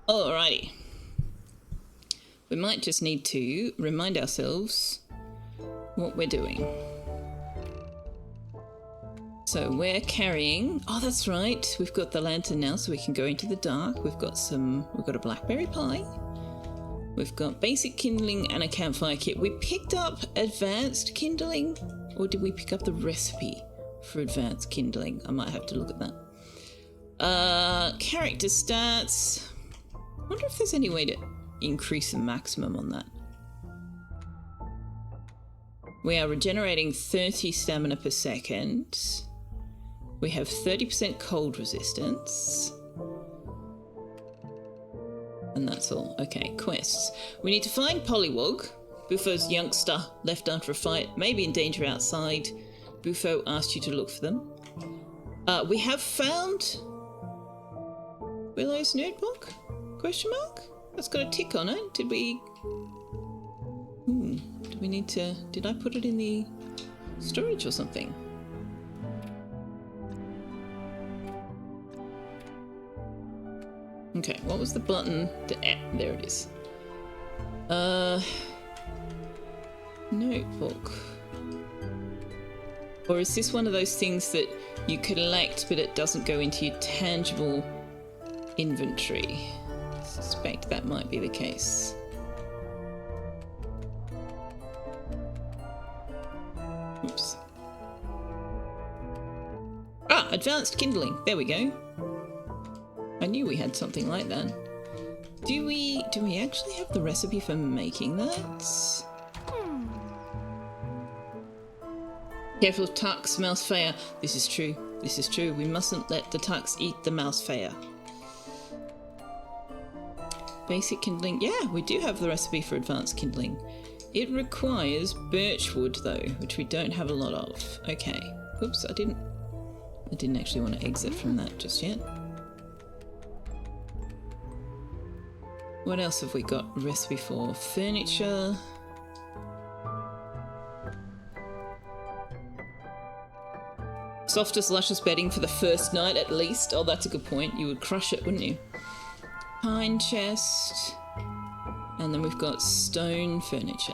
Alrighty. We might just need to remind ourselves what we're doing. So we're carrying... Oh, that's right. We've got the lantern now so we can go into the dark. We've got a blackberry pie. We've got basic kindling and a campfire kit. We picked up advanced kindling, or did we pick up the recipe for advanced kindling? I might have to look at that. Character stats. I wonder if there's any way to increase the maximum on that. We are regenerating 30 stamina per second. We have 30% cold resistance. And that's all. Okay, quests. We need to find Pollywog, Bufo's youngster left after a fight, maybe in danger outside. Bufo asked you to look for them. We have found Willow's notebook? Question mark? That's got a tick on it. Did we... do we need to... Did I put it in the storage or something? Okay, what was the button? There it is. Notebook. Or is this one of those things that you collect but it doesn't go into your tangible inventory? I suspect that might be the case. Oops. Ah, advanced kindling. There we go. I knew we had something like that. Do we actually have the recipe for making that? Careful of Tucks, Mousefeya. This is true. This is true. We mustn't let the Tucks eat the Mousefeya. Basic kindling. Yeah, we do have the recipe for advanced kindling. It requires birchwood though, which we don't have a lot of. Okay. Oops, I didn't actually want to exit from that just yet. What else have we got a recipe for? Furniture. Softest, luscious bedding for the first night at least. Oh, that's a good point. You would crush it, wouldn't you? Pine chest. And then we've got stone furniture.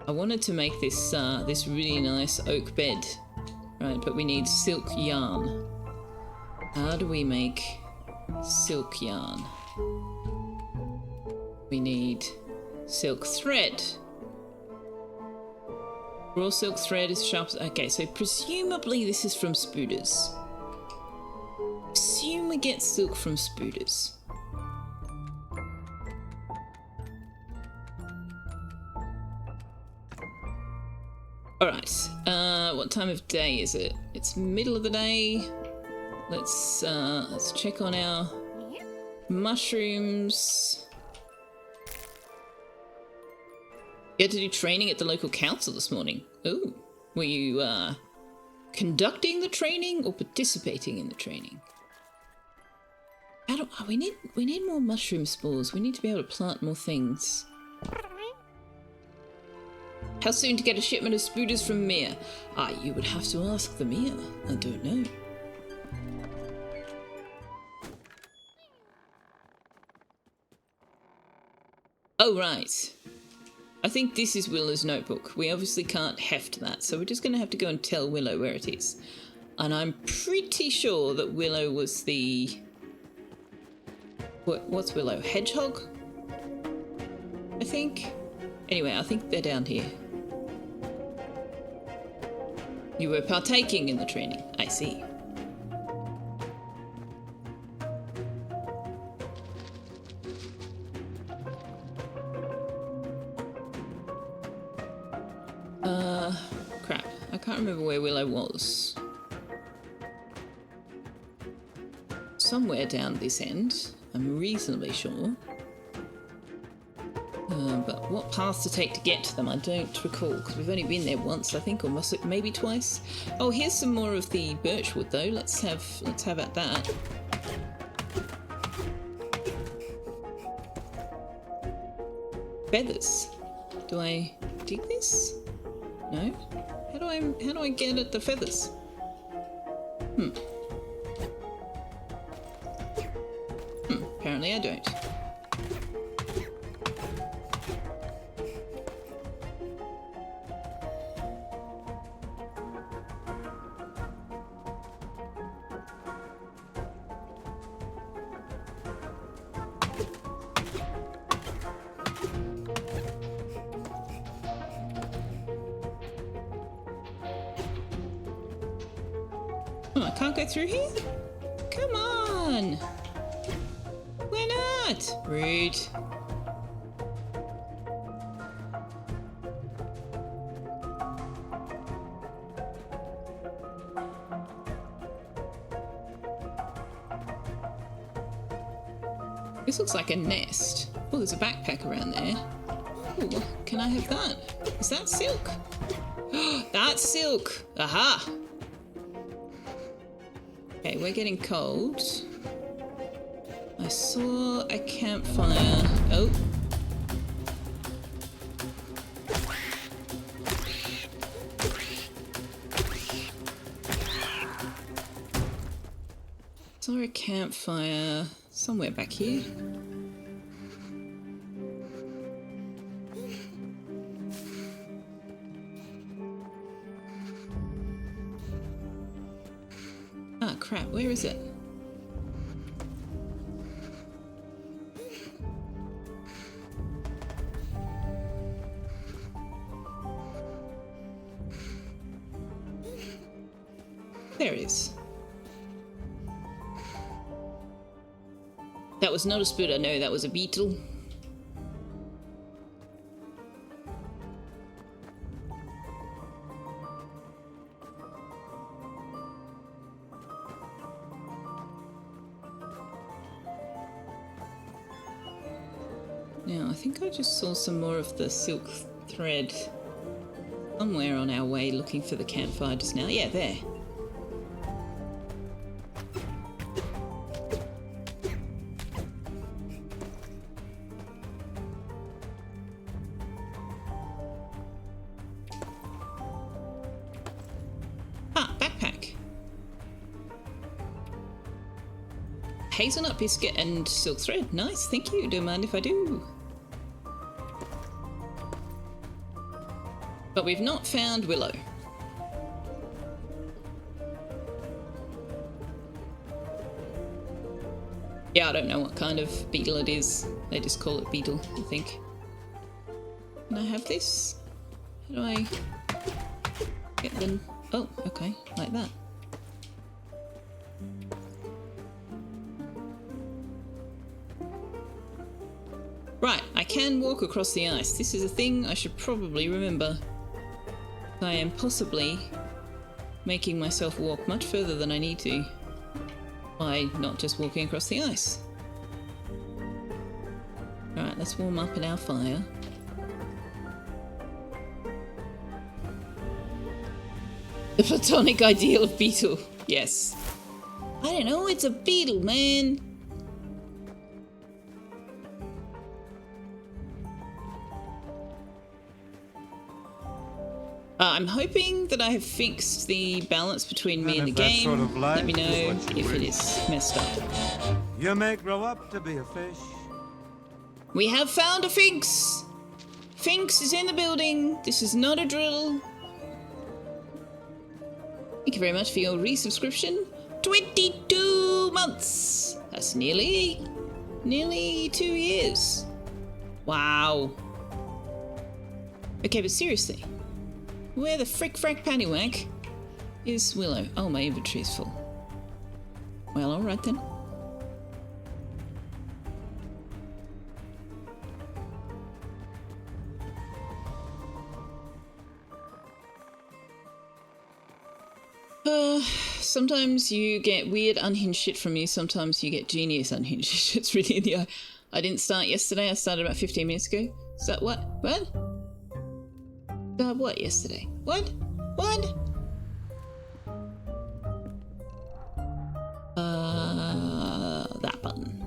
I wanted to make this this really nice oak bed, right? But we need silk yarn. How do we make silk yarn? We need silk thread. Raw silk thread is sharp. Okay, so presumably this is from spooders. Assume we get silk from spooders. Alright, what time of day is it? It's middle of the day. Let's check on our mushrooms. You had to do training at the local council this morning. Ooh, were you conducting the training or participating in the training? We need more mushroom spores. We need to be able to plant more things. How soon to get a shipment of spooders from Mir? Ah, you would have to ask the Mir. I don't know. Oh, right. I think this is Willow's notebook. We obviously can't heft that, so we're just going to have to go and tell Willow where it is. And I'm pretty sure that Willow was the... What's Willow? Hedgehog? I think? Anyway, I think they're down here. You were partaking in the training. I see. Crap. I can't remember where Willow was. Somewhere down this end. I'm reasonably sure. But what path to take to get to them, I don't recall, because we've only been there once, I think, or maybe twice. Oh, here's some more of the birchwood, though. Let's have at that. Feathers. Do I dig this? No. How do I get at the feathers? Apparently I don't. Oh, I can't go through here? Come on! Why not? Rude. This looks like a nest. Oh, there's a backpack around there. Ooh, can I have that? Is that silk? That's silk! Aha! Okay, we're getting cold. I saw a campfire. Oh. Saw a campfire somewhere back here. Ah, crap, where is it? There it is. That was not a spider, no, that was a beetle. Now, I think I just saw some more of the silk thread somewhere on our way looking for the campfire just now. Yeah, there. Ah, backpack. Hazelnut biscuit and silk thread. Nice, thank you. Don't mind if I do. But we've not found Willow. Yeah, I don't know what kind of beetle it is. They just call it beetle, I think. Can I have this? How do I get them? Oh, okay, like that. Right, I can walk across the ice. This is a thing I should probably remember. I am possibly making myself walk much further than I need to by not just walking across the ice. Alright, let's warm up at our fire. The platonic ideal of beetle. Yes. I don't know, it's a beetle, man. I'm hoping that I have fixed the balance between me and the game. Sort of Let me know if it is messed up. You may grow up to be a fish. We have found a Finks! Finks is in the building. This is not a drill. Thank you very much for your resubscription. 22 months! That's nearly 2 years. Wow. Okay, but seriously. Where the frick-frack pannywhack is Willow? Oh, my inventory is full. Well, alright then. Sometimes you get weird unhinged shit from me, sometimes you get genius unhinged shit. It's really in the eye. I didn't start yesterday, I started about 15 minutes ago. So what? What? What yesterday? What? What? That button.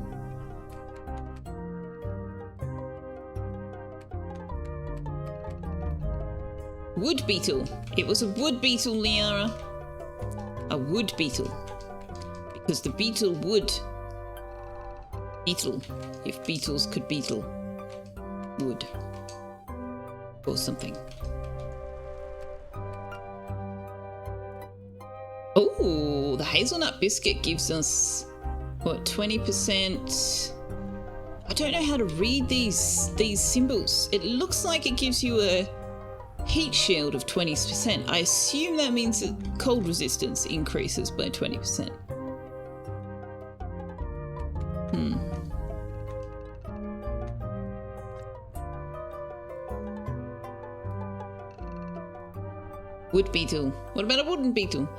Wood beetle. It was a wood beetle, Liara. A wood beetle. Because the beetle would Beetle. If beetles could beetle. Wood. Or something. Oh, the hazelnut biscuit gives us, what, 20%? I don't know how to read these symbols. It looks like it gives you a heat shield of 20%. I assume that means that cold resistance increases by 20%. Wood beetle. What about a wooden beetle?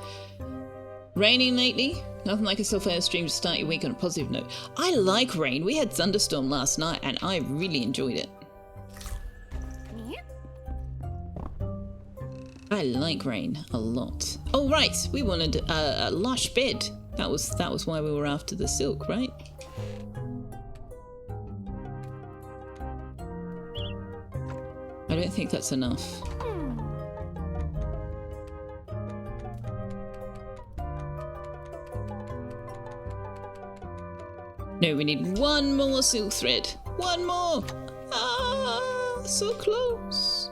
Raining lately? Nothing like a Selfeya stream to start your week on a positive note. I like rain. We had thunderstorm last night and I really enjoyed it. I like rain a lot. Oh right, we wanted a lush bed. That was why we were after the silk, right? I don't think that's enough. No, we need one more silk thread. One more! Ah, so close.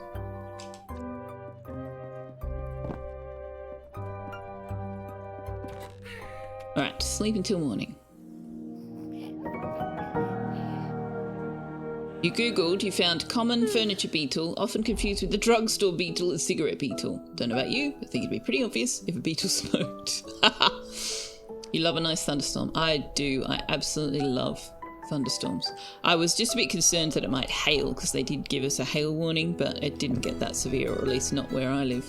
Alright, sleep until morning. You googled, you found common furniture beetle, often confused with the drugstore beetle and cigarette beetle. Don't know about you, but I think it'd be pretty obvious if a beetle smoked. You love a nice thunderstorm. I do. I absolutely love thunderstorms. I was just a bit concerned that it might hail because they did give us a hail warning, but it didn't get that severe, or at least not where I live.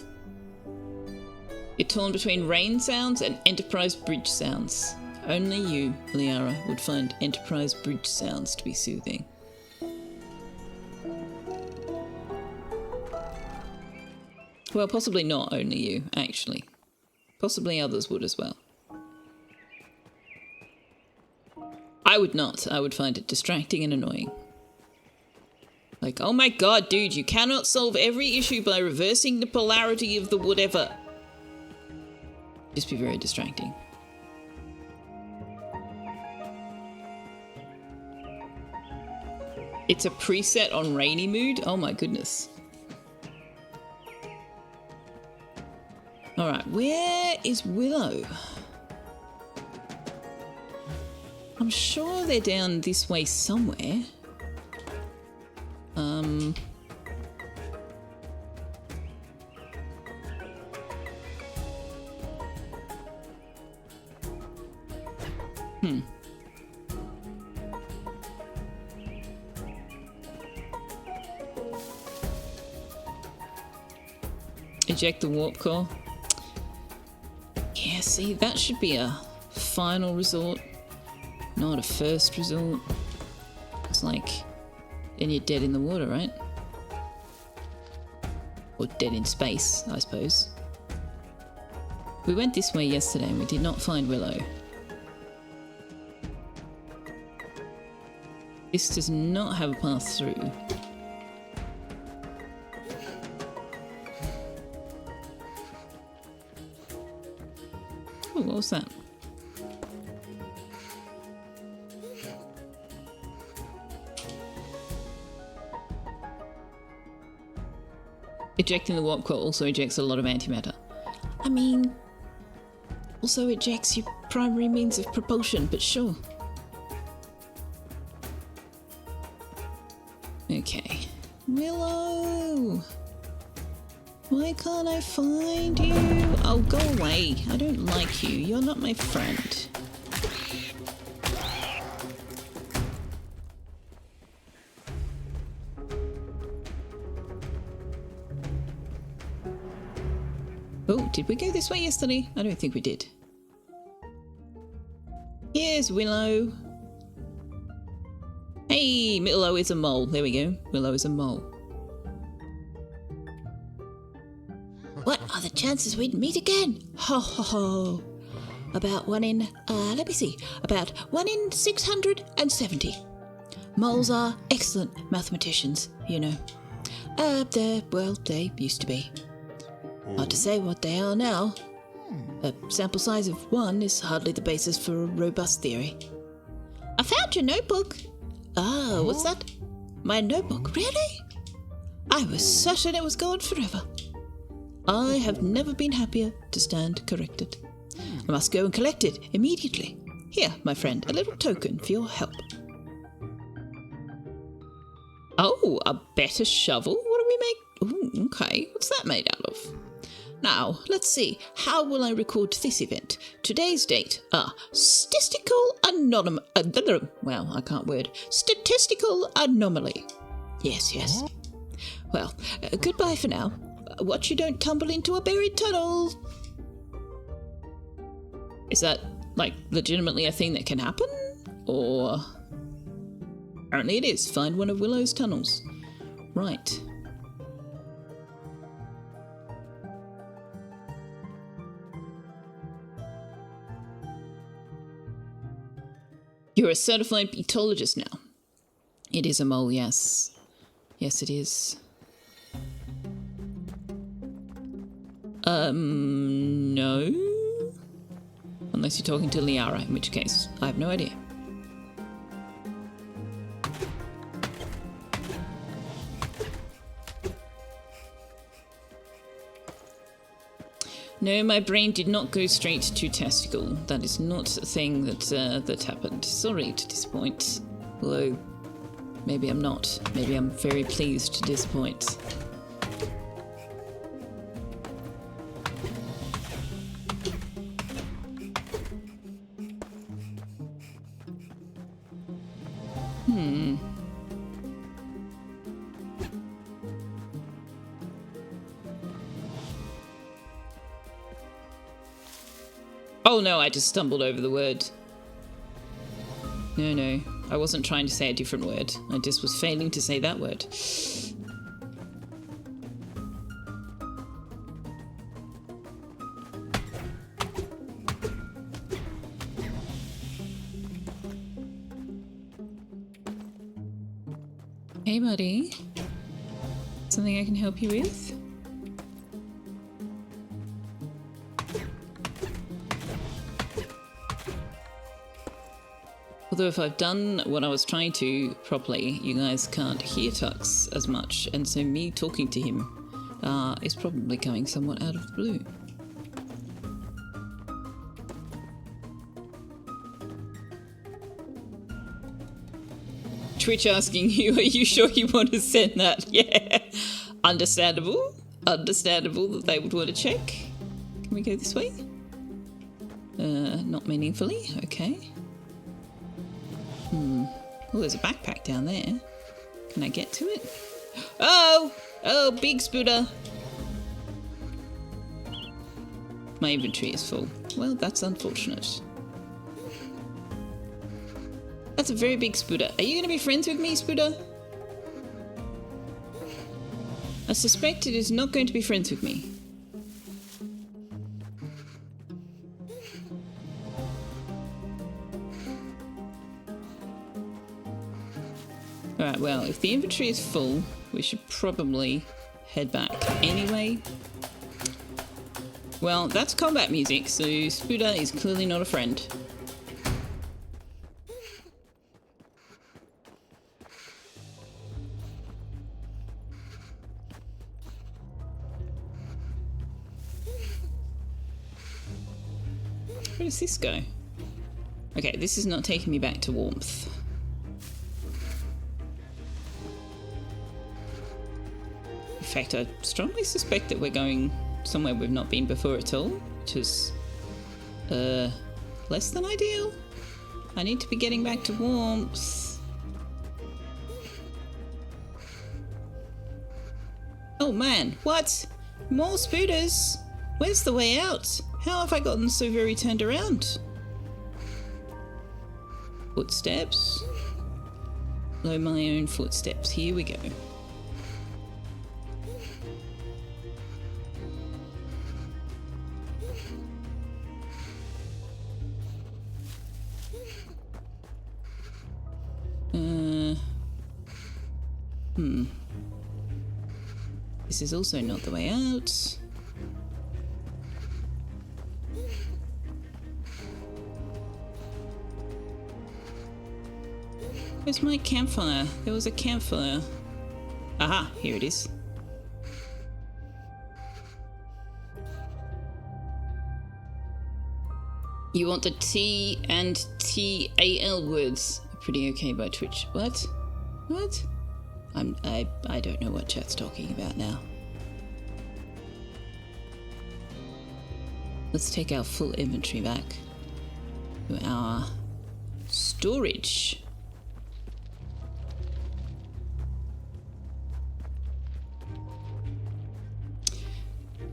You're torn between rain sounds and Enterprise bridge sounds. Only you, Liara, would find Enterprise bridge sounds to be soothing. Well, possibly not only you, actually. Possibly others would as well. I would not. I would find it distracting and annoying. Like, oh my god, dude, you cannot solve every issue by reversing the polarity of the whatever. Just be very distracting. It's a preset on rainy mood? Oh my goodness. Alright, where is Willow? I'm sure they're down this way somewhere. Eject the warp core. Yeah, see, that should be a final resort, not a first resort. It's like, then you're dead in the water, right? Or dead in space, I suppose. We went this way yesterday and we did not find Willow. This does not have a path through. Oh, what was that? Ejecting the warp core also ejects a lot of antimatter. I mean, also ejects your primary means of propulsion, but sure. Okay. Willow! Why can't I find you? Oh, go away. I don't like you. You're not my friend. Oh, did we go this way yesterday? I don't think we did. Here's Willow. Hey, Willow is a mole. There we go. Willow is a mole. What are the chances we'd meet again? Ho ho ho. About 1 in, let me see. About 1 in 670. Moles are excellent mathematicians, you know. They used to be. Hard to say what they are now. A sample size of 1 is hardly the basis for a robust theory. I found your notebook. Oh, what's that? My notebook, really? I was certain it was gone forever. I have never been happier to stand corrected. I must go and collect it immediately. Here, my friend, a little token for your help. Oh, a better shovel? What do we make? Ooh, okay, what's that made out of? Now, let's see. How will I record this event? Today's date. Statistical well, I can't word. Statistical anomaly. Yes. Well, goodbye for now. Watch you don't tumble into a buried tunnel. Is that, like, legitimately a thing that can happen? Or... Apparently it is. Find one of Willow's tunnels. Right. You're a certified beetologist now. It is a mole, yes. Yes, it is. No? Unless you're talking to Liara, in which case, I have no idea. No, my brain did not go straight to testicle. That is not a thing that happened. Sorry to disappoint. Although, maybe I'm not. Maybe I'm very pleased to disappoint. Oh no, I just stumbled over the word. No, I wasn't trying to say a different word. I just was failing to say that word. Hey buddy. Something I can help you with? Although if I've done what I was trying to properly, you guys can't hear Tux as much, and so me talking to him is probably coming somewhat out of the blue. Twitch asking you, are you sure you want to send that? Yeah. Understandable. Understandable that they would want to check. Can we go this way? Not meaningfully. Okay. Oh, there's a backpack down there. Can I get to it? Oh! Oh, big spooter. My inventory is full. Well, that's unfortunate. That's a very big spooter. Are you going to be friends with me, spooter? I suspect it is not going to be friends with me. Alright, well, if the inventory is full, we should probably head back anyway. Well, that's combat music, so Spooder is clearly not a friend. Where does this go? Okay, this is not taking me back to warmth. In fact, I strongly suspect that we're going somewhere we've not been before at all, which is less than ideal. I need to be getting back to warmth. Oh man, what? More spooters? Where's the way out? How have I gotten so very turned around? Footsteps. Follow my own footsteps. Here we go. This is also not the way out. Where's my campfire? There was a campfire. Aha, here it is. You want the T and TAL words. Pretty okay by Twitch. What? What? I don't know what chat's talking about now. Let's take our full inventory back to our storage.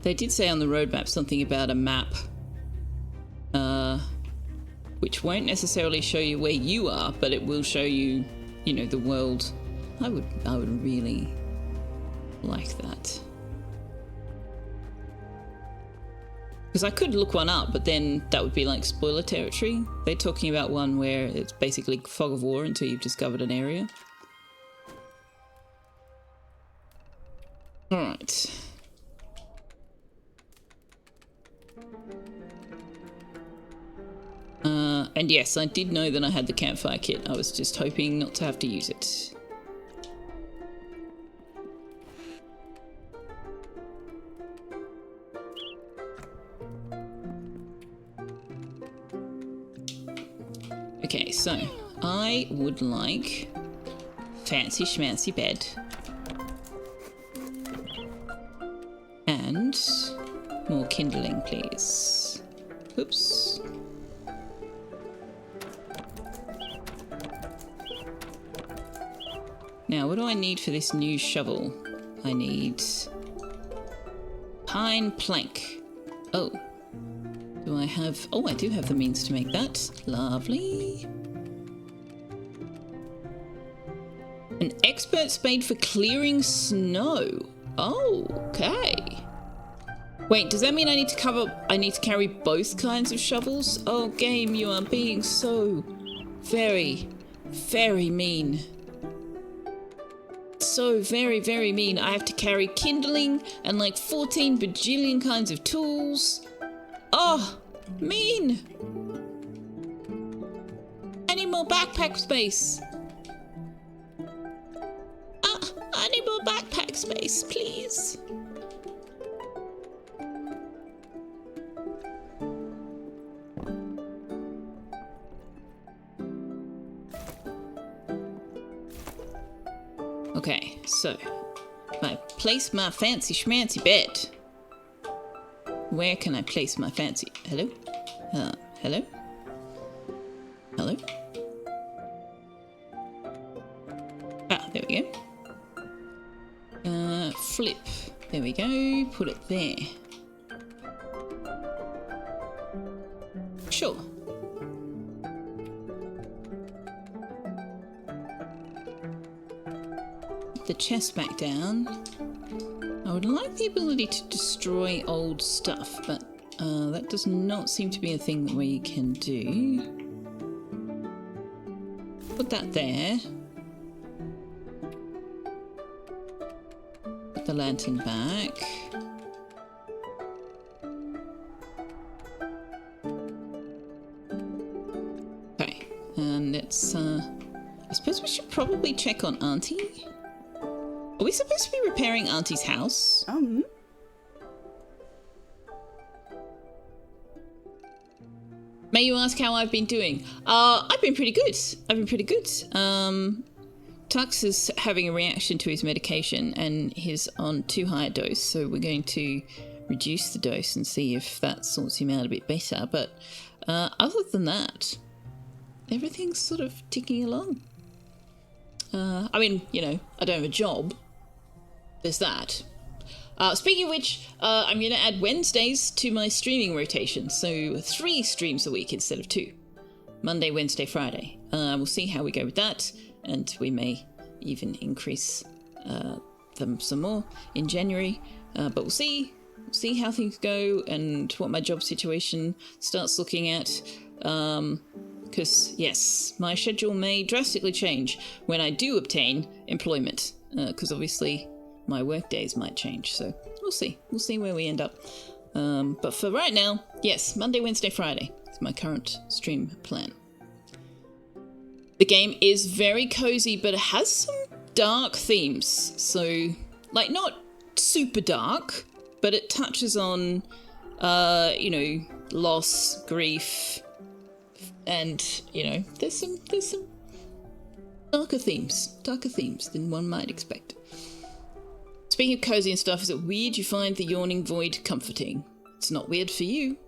They did say on the roadmap something about a map, which won't necessarily show you where you are, but it will show you, you know, the world. I would really like that. Because I could look one up, but then that would be like spoiler territory. They're talking about one where it's basically fog of war until you've discovered an area. Alright. And yes, I did know that I had the campfire kit. I was just hoping not to have to use it. Okay, so I would like fancy schmancy bed and more kindling, please. Oops. Now, what do I need for this new shovel? I need pine plank. Oh. Do I have... Oh, I do have the means to make that. Lovely. An expert spade for clearing snow. Oh, okay. Wait, does that mean I need to carry both kinds of shovels? Oh, game, you are being so very, very mean. So very, very mean. I have to carry kindling and like 14 bajillion kinds of tools. Oh, mean. I need more backpack space. I need more backpack space, please. Okay, so if I place my fancy schmancy bed, where can I place my fancy... Hello? Hello? Hello? Ah, there we go. Flip. There we go. Put it there. Sure. Put the chest back down. I would like the ability to destroy old stuff, but that does not seem to be a thing that we can do. Put that there. Put the lantern back. Okay, and it's I suppose we should probably check on Auntie. Are we supposed to be repairing Auntie's house? May you ask how I've been doing? I've been pretty good. Tux is having a reaction to his medication and he's on too high a dose, so we're going to reduce the dose and see if that sorts him out a bit better. But other than that, everything's sort of ticking along. I mean, you know, I don't have a job. There's that. Speaking of which, I'm going to add Wednesdays to my streaming rotation, so 3 streams a week instead of 2. Monday, Wednesday, Friday. We'll see how we go with that, and we may even increase them some more in January. But we'll see. We'll see how things go and what my job situation starts looking at. Because, yes, my schedule may drastically change when I do obtain employment. Because obviously my work days might change, so we'll see. We'll see where we end up. But for right now, yes, Monday, Wednesday, Friday is my current stream plan. The game is very cozy, but it has some dark themes. So, like, not super dark, but it touches on, loss, grief, and, there's some darker themes than one might expect. Speaking of cozy and stuff, is it weird you find the yawning void comforting? It's not weird for you.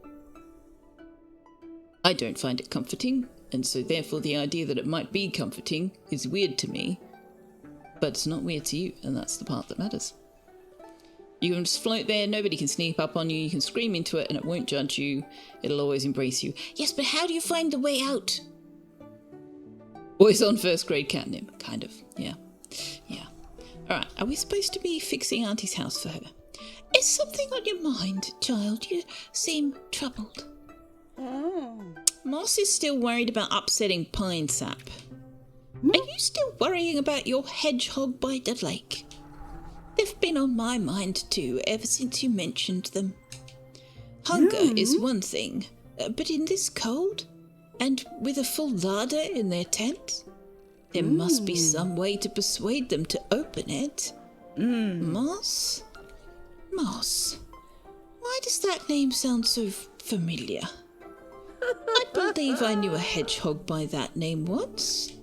I don't find it comforting, and so therefore the idea that it might be comforting is weird to me, but it's not weird to you, and that's the part that matters. You can just float there, nobody can sneak up on you, you can scream into it and it won't judge you, it'll always embrace you. Yes, but how do you find the way out? Boys on first grade catnip, kind of, yeah. Alright, are we supposed to be fixing Auntie's house for her? Is something on your mind, child? You seem troubled. Moss is still worried about upsetting Pine Sap. Are you still worrying about your hedgehog by the lake? They've been on my mind too, ever since you mentioned them. Hunger is one thing, but in this cold, and with a full larder in their tent, there must be some way to persuade them to open it. Moss? Moss. Why does that name sound so familiar? I believe I knew a hedgehog by that name once.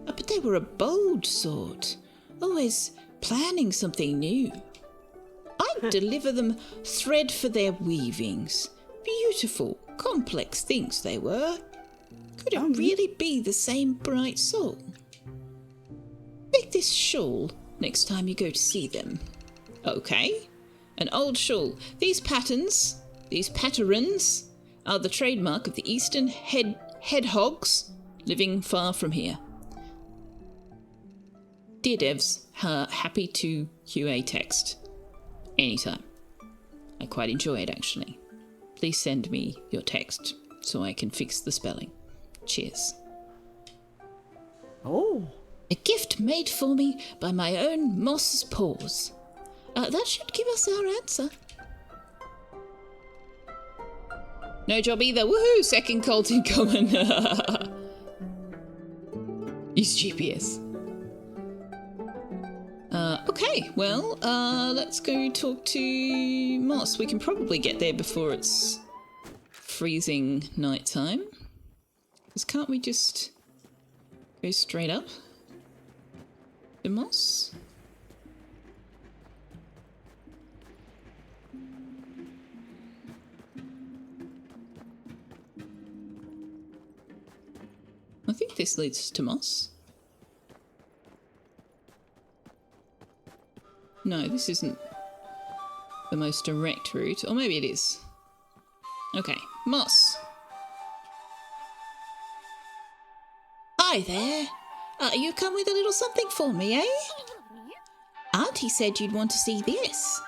But they were a bold sort, always planning something new. I'd deliver them thread for their weavings. Beautiful, complex things they were. Could it really be the same bright soul? Make this shawl next time you go to see them. Okay, an old shawl. These patterns, are the trademark of the eastern hedgehogs living far from here. Dear devs, happy to QA text. Anytime. I quite enjoy it, actually. Please send me your text so I can fix the spelling. Cheers. Oh. A gift made for me by my own Moss's paws. That should give us our answer. No job either. Woohoo! Second cult in common. Use GPS. Okay, well, let's go talk to Moss. We can probably get there before it's freezing nighttime. Because can't we just go straight up to Moss? I think this leads to Moss. No, this isn't the most direct route. Or maybe it is. Okay, Moss. Hi there. You come with a little something for me, eh? Auntie said you'd want to see this.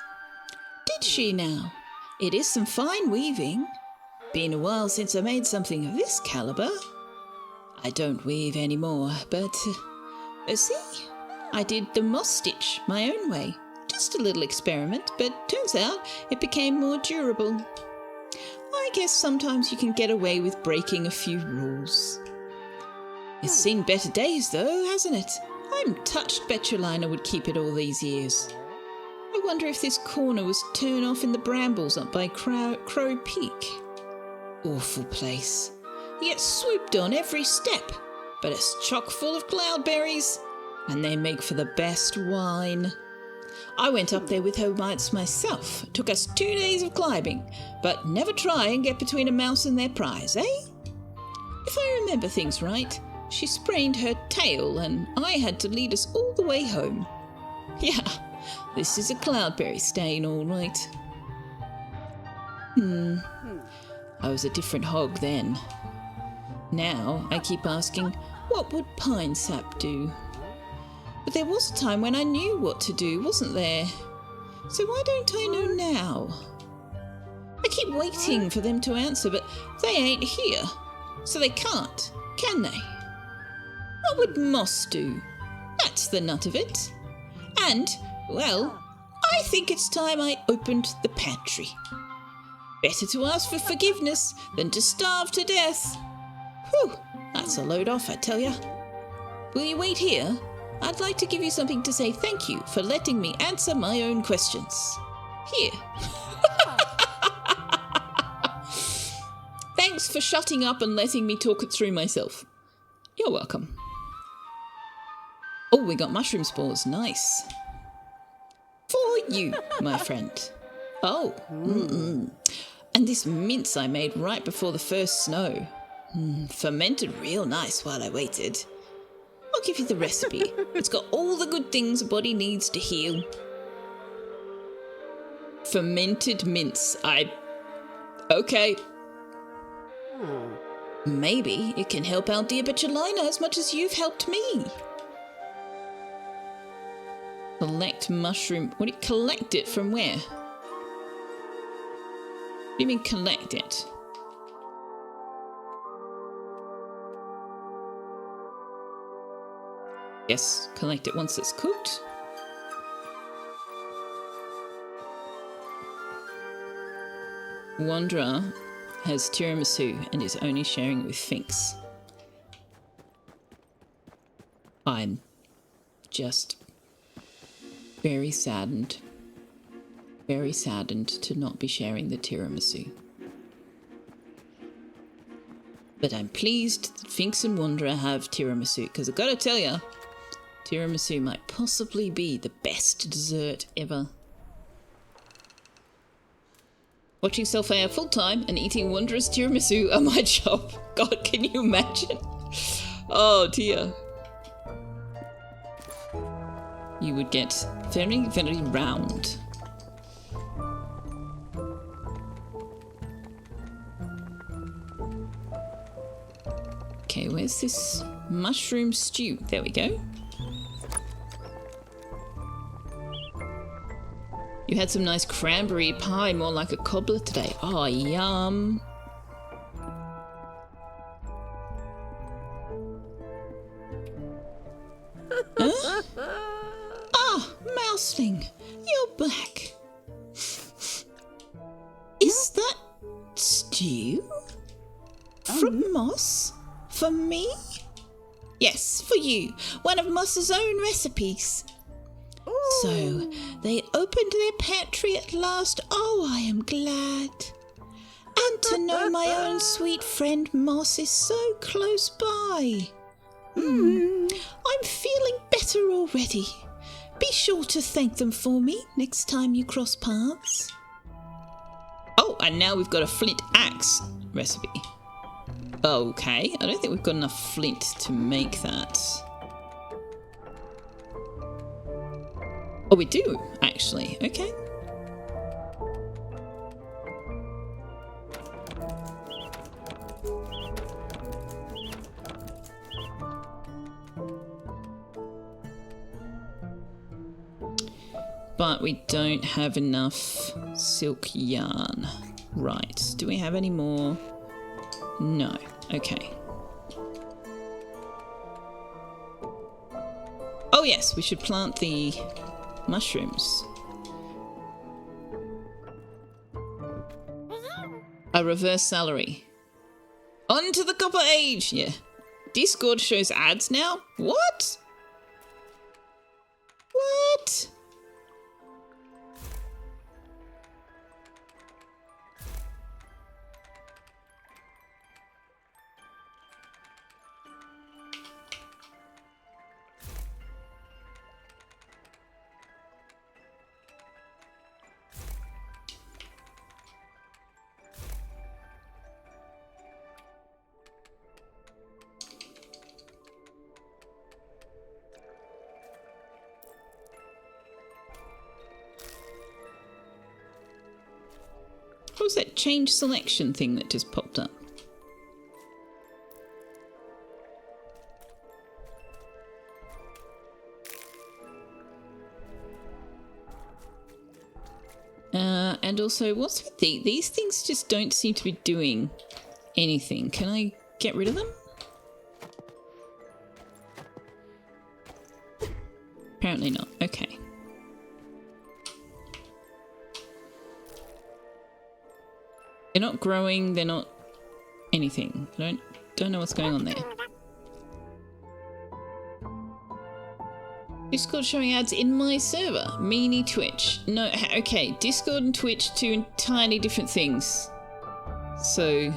Did she now? It is some fine weaving. Been a while since I made something of this caliber. I don't weave anymore, but see, I did the moss stitch my own way. Just a little experiment, but turns out it became more durable. I guess sometimes you can get away with breaking a few rules. It's seen better days though, hasn't it? I'm touched Betulina would keep it all these years. I wonder if this corner was torn off in the brambles up by Crow Peak. Awful place. You get swooped on every step, but it's chock full of cloudberries, and they make for the best wine. I went up there with her once myself. It took us 2 days of climbing, but never try and get between a mouse and their prize, eh? If I remember things right, she sprained her tail, and I had to lead us all the way home. Yeah, this is a cloudberry stain, all right. I was a different hog then. Now I keep asking, what would pine sap do? But there was a time when I knew what to do, wasn't there? So why don't I know now? I keep waiting for them to answer, but they ain't here. So they can't, can they? What would Moss do? That's the nut of it. And, well, I think it's time I opened the pantry. Better to ask for forgiveness than to starve to death. Whew, that's a load off, I tell ya. Will you wait here? I'd like to give you something to say thank you for letting me answer my own questions. Here. Thanks for shutting up and letting me talk it through myself. You're welcome. Oh, we got mushroom spores. Nice. For you, my friend. Oh. And this mince I made right before the first snow. Fermented real nice while I waited. I'll give you the recipe. It's got all the good things a body needs to heal. Fermented mince. Okay. Maybe it can help our dear Betulina as much as you've helped me. Collect mushroom. What do you collect it from where? What do you mean collect it? Yes, collect it once it's cooked. Wanderer has tiramisu and is only sharing it with Finks. I'm just very saddened to not be sharing the tiramisu. But I'm pleased that Finks and Wanderer have tiramisu, because I've got to tell you, tiramisu might possibly be the best dessert ever. Watching Selfeya full-time and eating Wanderer's tiramisu are my job. God, can you imagine? Oh dear. You would get very, very round. Okay, where's this mushroom stew? There we go. You had some nice cranberry pie, more like a cobbler today. Oh, yum. Huh? Ah, Mouseling, you're back. Is that stew? From Moss? For me? Yes, for you. One of Moss's own recipes. So, they opened their pantry at last. Oh, I am glad. And to know my own sweet friend Moss is so close by. I'm feeling better already. Be sure to thank them for me next time you cross paths. Oh, and now we've got a flint axe recipe. Okay, I don't think we've got enough flint to make that. Oh, we do, actually. Okay. But we don't have enough silk yarn. Right. Do we have any more? No. Okay. Oh yes, we should plant the mushrooms. A reverse salary. On to the copper age! Yeah. Discord shows ads now? What? What? What was that change selection thing that just popped up? And also, what's with these things just don't seem to be doing anything. Can I get rid of them? Apparently not. Okay. They're not growing, they're not anything. I don't know what's going on there. Discord showing ads in my server. Meanie Twitch. No, okay. Discord and Twitch, two entirely different things. So,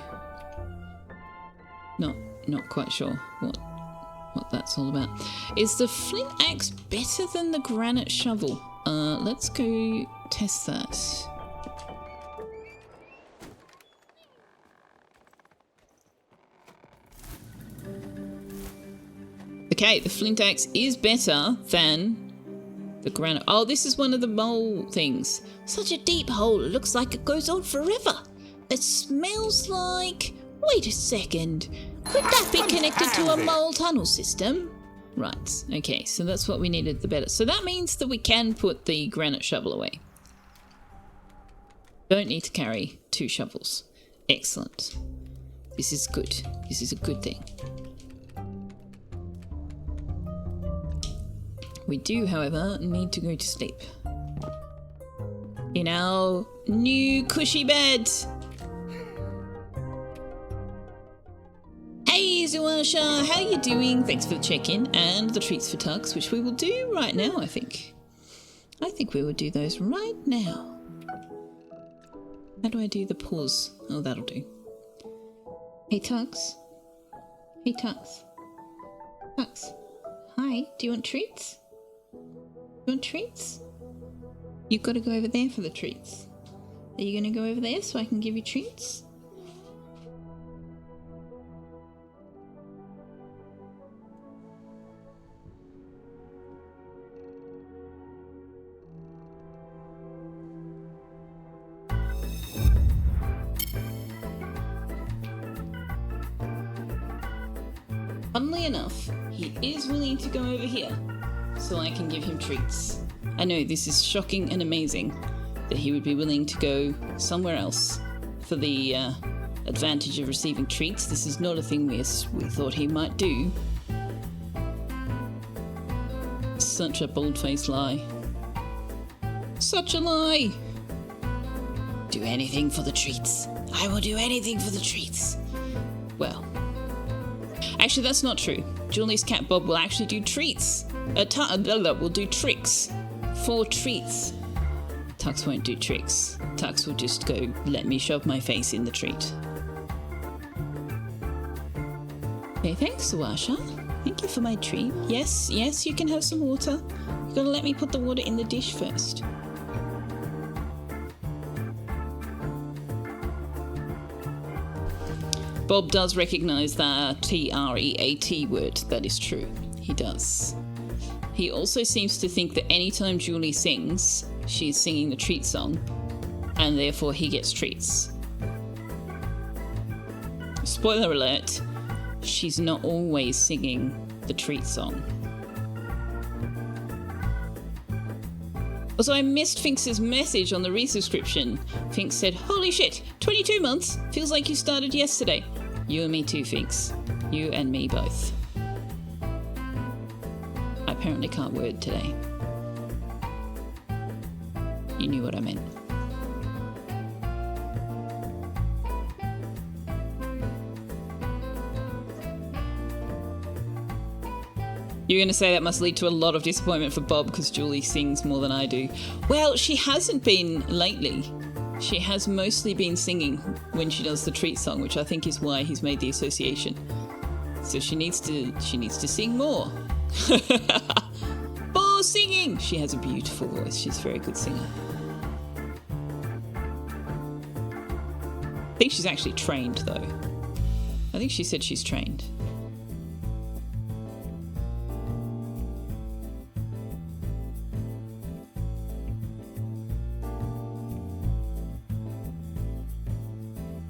not quite sure what that's all about. Is the flint axe better than the granite shovel? Let's go test that. Okay, the flint axe is better than the granite. Oh, this is one of the mole things. Such a deep hole, it looks like it goes on forever. It smells like... Wait a second. Could that be connected to a mole tunnel system? Right, okay, so that's what we needed the better. So that means that we can put the granite shovel away. Don't need to carry 2 shovels. Excellent. This is good. This is a good thing. We do, however, need to go to sleep. In our new cushy bed. Hey Zuasha, how you doing? Thanks for the check-in and the treats for Tux, which we will do right now, I think. I think we will do those right now. How do I do the pause? Oh, that'll do. Hey Tux. Hey Tux. Tux. Hi, do you want treats? You want treats? You've got to go over there for the treats. Are you going to go over there so I can give you treats? Funnily enough, he is willing to go over here so I can give him treats. I know this is shocking and amazing that he would be willing to go somewhere else for the advantage of receiving treats. This is not a thing we thought he might do. Such a bold-faced lie. Such a lie! Do anything for the treats. I will do anything for the treats. Well, actually that's not true. Julie's cat Bob will actually do treats. Will do tricks for treats. Tux won't do tricks. Tux will just go, let me shove my face in the treat. Okay, thanks, Suasha. Thank you for my treat. Yes, you can have some water. You're gonna let me put the water in the dish first. Bob does recognise the T-R-E-A-T word. That is true. He does. He also seems to think that anytime Julie sings, she's singing the treat song, and therefore he gets treats. Spoiler alert, she's not always singing the treat song. Also, I missed Finks's message on the resubscription. Finks said, holy shit, 22 months? Feels like you started yesterday. You and me too, Finks. You and me both. I apparently can't word today. You knew what I meant. You're going to say that must lead to a lot of disappointment for Bob because Julie sings more than I do. Well, she hasn't been lately. She has mostly been singing when she does the treat song, which I think is why he's made the association. So she needs to sing more. More singing! She has a beautiful voice. She's a very good singer. I think she's actually trained, though. I think she said she's trained.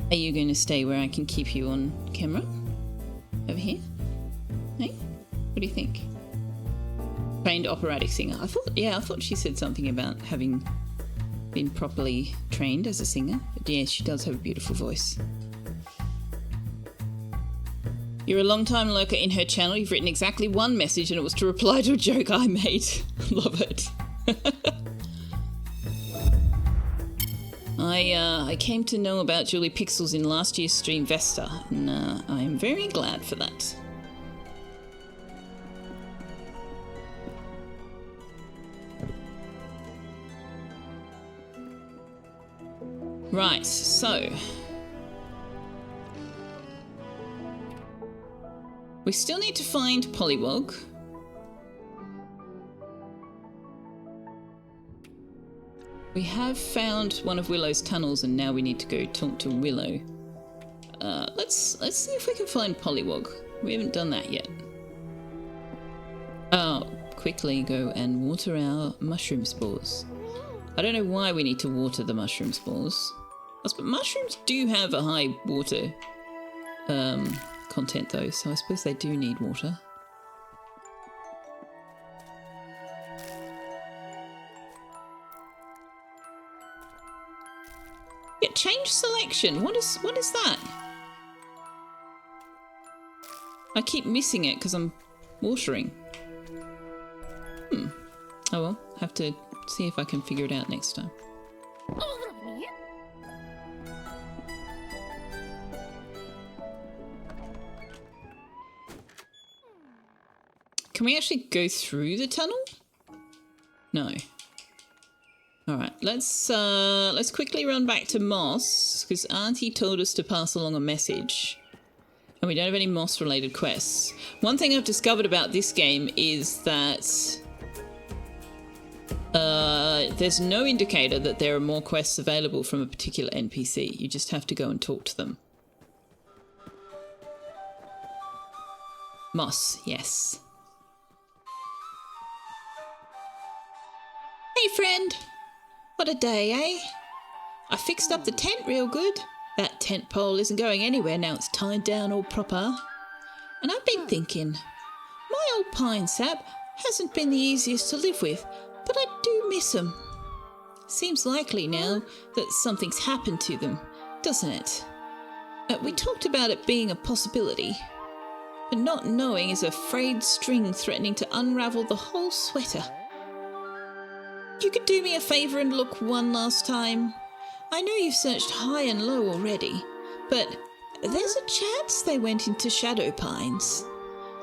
Are you going to stay where I can keep you on camera? Over here? Hey? What do you think? Trained operatic singer. I thought she said something about having been properly trained as a singer. But yeah, she does have a beautiful voice. You're a long-time lurker in her channel. You've written exactly one message and it was to reply to a joke I made. Love it. I came to know about Julie Pixels in last year's stream Vesta, and I am very glad for that. Right, so we still need to find Pollywog. We have found one of Willow's tunnels, and now we need to go talk to Willow. Let's see if we can find Pollywog. We haven't done that yet. Oh, quickly go and water our mushroom spores. I don't know why we need to water the mushroom spores. But mushrooms do have a high water content though, so I suppose they do need water. Yeah, change selection. What is that? I keep missing it because I'm watering. Oh well, have to see if I can figure it out next time. Can we actually go through the tunnel? No. Alright, let's quickly run back to Moss, because Auntie told us to pass along a message. And we don't have any Moss related quests. One thing I've discovered about this game is that there's no indicator that there are more quests available from a particular NPC. You just have to go and talk to them. Moss, yes. Hey friend! What a day, eh? I fixed up the tent real good. That tent pole isn't going anywhere now it's tied down all proper. And I've been thinking, my old pine sap hasn't been the easiest to live with, but I do miss 'em. Seems likely now that something's happened to them, doesn't it? We talked about it being a possibility, but not knowing is a frayed string threatening to unravel the whole sweater. You could do me a favour and look one last time. I know you've searched high and low already, but there's a chance they went into Shadow Pines.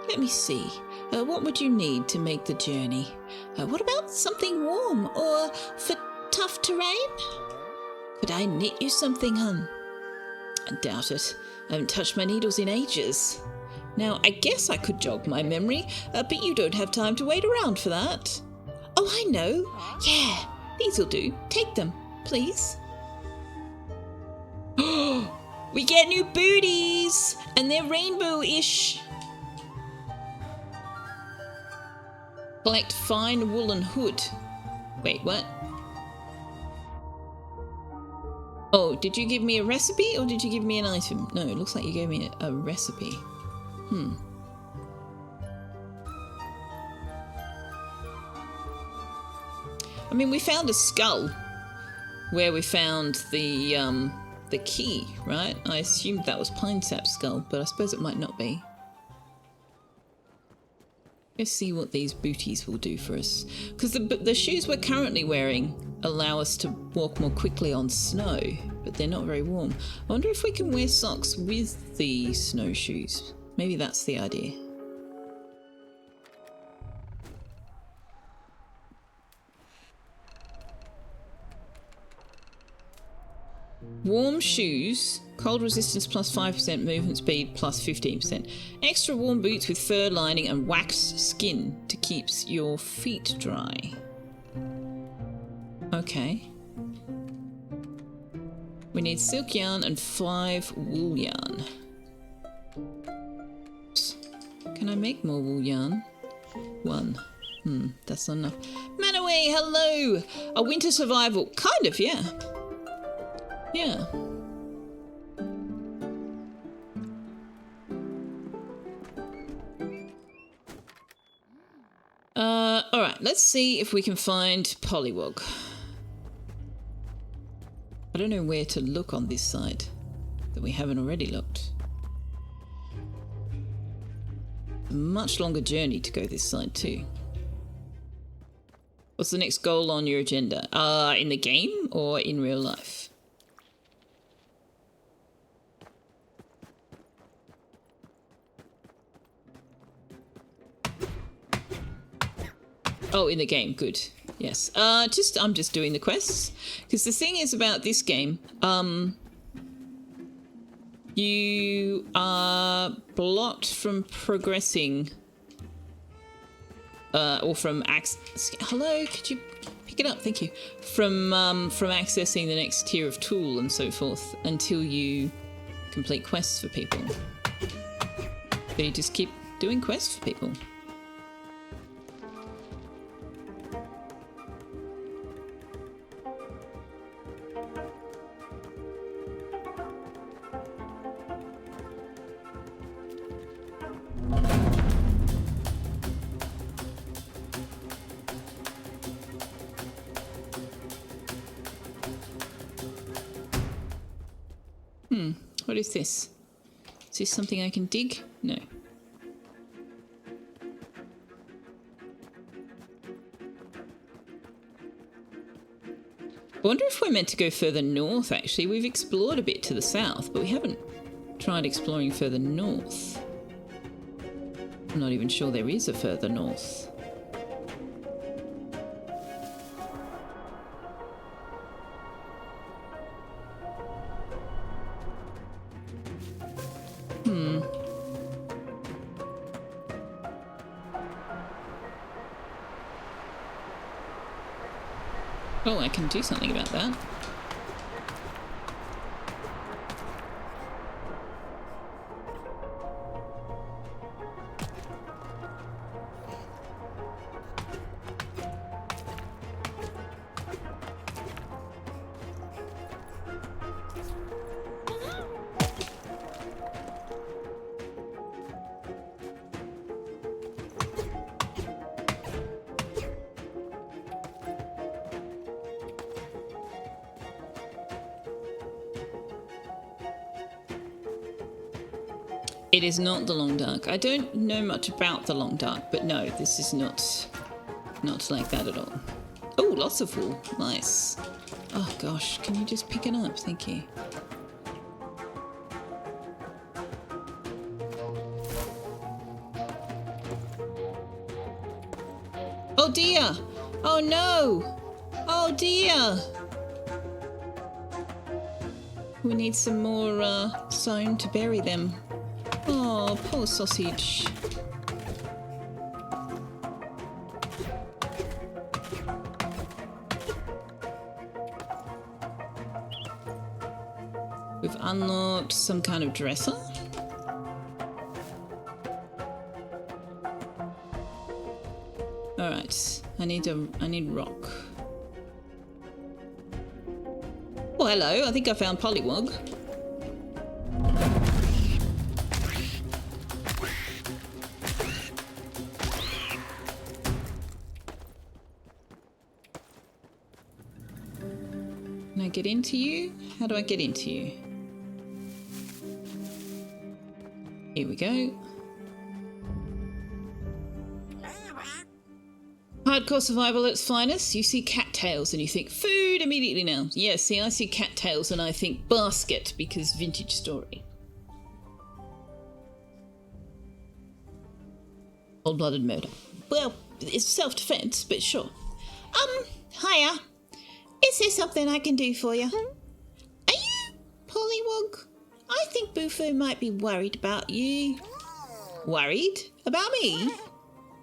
Let me see. What would you need to make the journey? What about something warm or for tough terrain? Could I knit you something, hun? I doubt it. I haven't touched my needles in ages. Now, I guess I could jog my memory, but you don't have time to wait around for that. Oh, I know. Yeah, these'll do. Take them, please. We get new booties, and they're rainbow-ish. Collect fine woolen hood. Wait, what? Oh, did you give me a recipe or did you give me an item? No, it looks like you gave me a recipe. I mean, we found a skull where we found the key, right? I assumed that was Pine Sap's skull, but I suppose it might not be. Let's see what these booties will do for us. Because the shoes we're currently wearing allow us to walk more quickly on snow, but they're not very warm. I wonder if we can wear socks with the snowshoes. Maybe that's the idea. Warm shoes, cold resistance plus 5%, movement speed plus 15%. Extra warm boots with fur lining and waxed skin to keep your feet dry. Okay. We need silk yarn and 5 wool yarn. Can I make more wool yarn? 1. That's not enough. Manaway, hello! A winter survival. Kind of, yeah. Yeah. Alright, let's see if we can find Pollywog. I don't know where to look on this side that we haven't already looked. A much longer journey to go this side too. What's the next goal on your agenda? In the game or in real life? Oh, in the game, good. Yes. I'm just doing the quests. Because the thing is about this game, you are blocked from progressing, or from hello, could you pick it up? Thank you. From accessing the next tier of tool and so forth until you complete quests for people. So you just keep doing quests for people. What is this? Is this something I can dig? No. I wonder if we're meant to go further north, actually. We've explored a bit to the south, but we haven't tried exploring further north. I'm not even sure there is a further north. Oh, I can do something about that. It is not the Long Dark. I don't know much about the Long Dark, but no, this is not like that at all. Oh, lots of wool. Nice. Oh gosh, can you just pick it up? Thank you. Oh dear! Oh no! Oh dear! We need some more stone to bury them. Oh, poor sausage. We've unlocked some kind of dresser. Alright, I need rock. Oh, hello, I think I found Pollywog. Can I get into you? How do I get into you? Here we go. Hardcore survival at its finest. You see cattails and you think food immediately now. Yeah, see, I see cattails and I think basket because vintage story. Cold-blooded murder. Well, it's self-defense, but sure. Hiya. Is there something I can do for you? Are you Pollywog? I think Bufo might be worried about you. Worried? About me?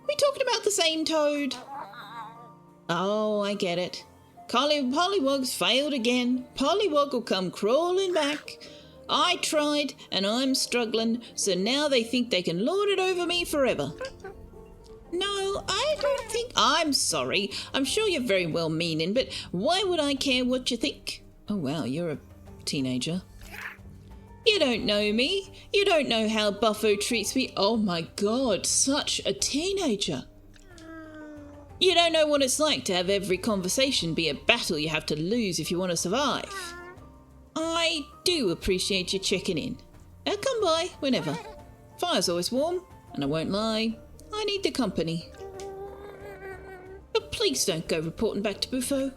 We talking about the same toad? Oh, I get it. Pollywog's failed again. Pollywog will come crawling back. I tried and I'm struggling, so now they think they can lord it over me forever. No, I don't think... I'm sorry. I'm sure you're very well meaning, but why would I care what you think? Oh, wow, you're a teenager. You don't know me. You don't know how Buffo treats me. Oh my god, such a teenager. You don't know what it's like to have every conversation be a battle you have to lose if you want to survive. I do appreciate you checking in. I'll come by whenever. Fire's always warm, and I won't lie, I need the company. But please don't go reporting back to Bufo.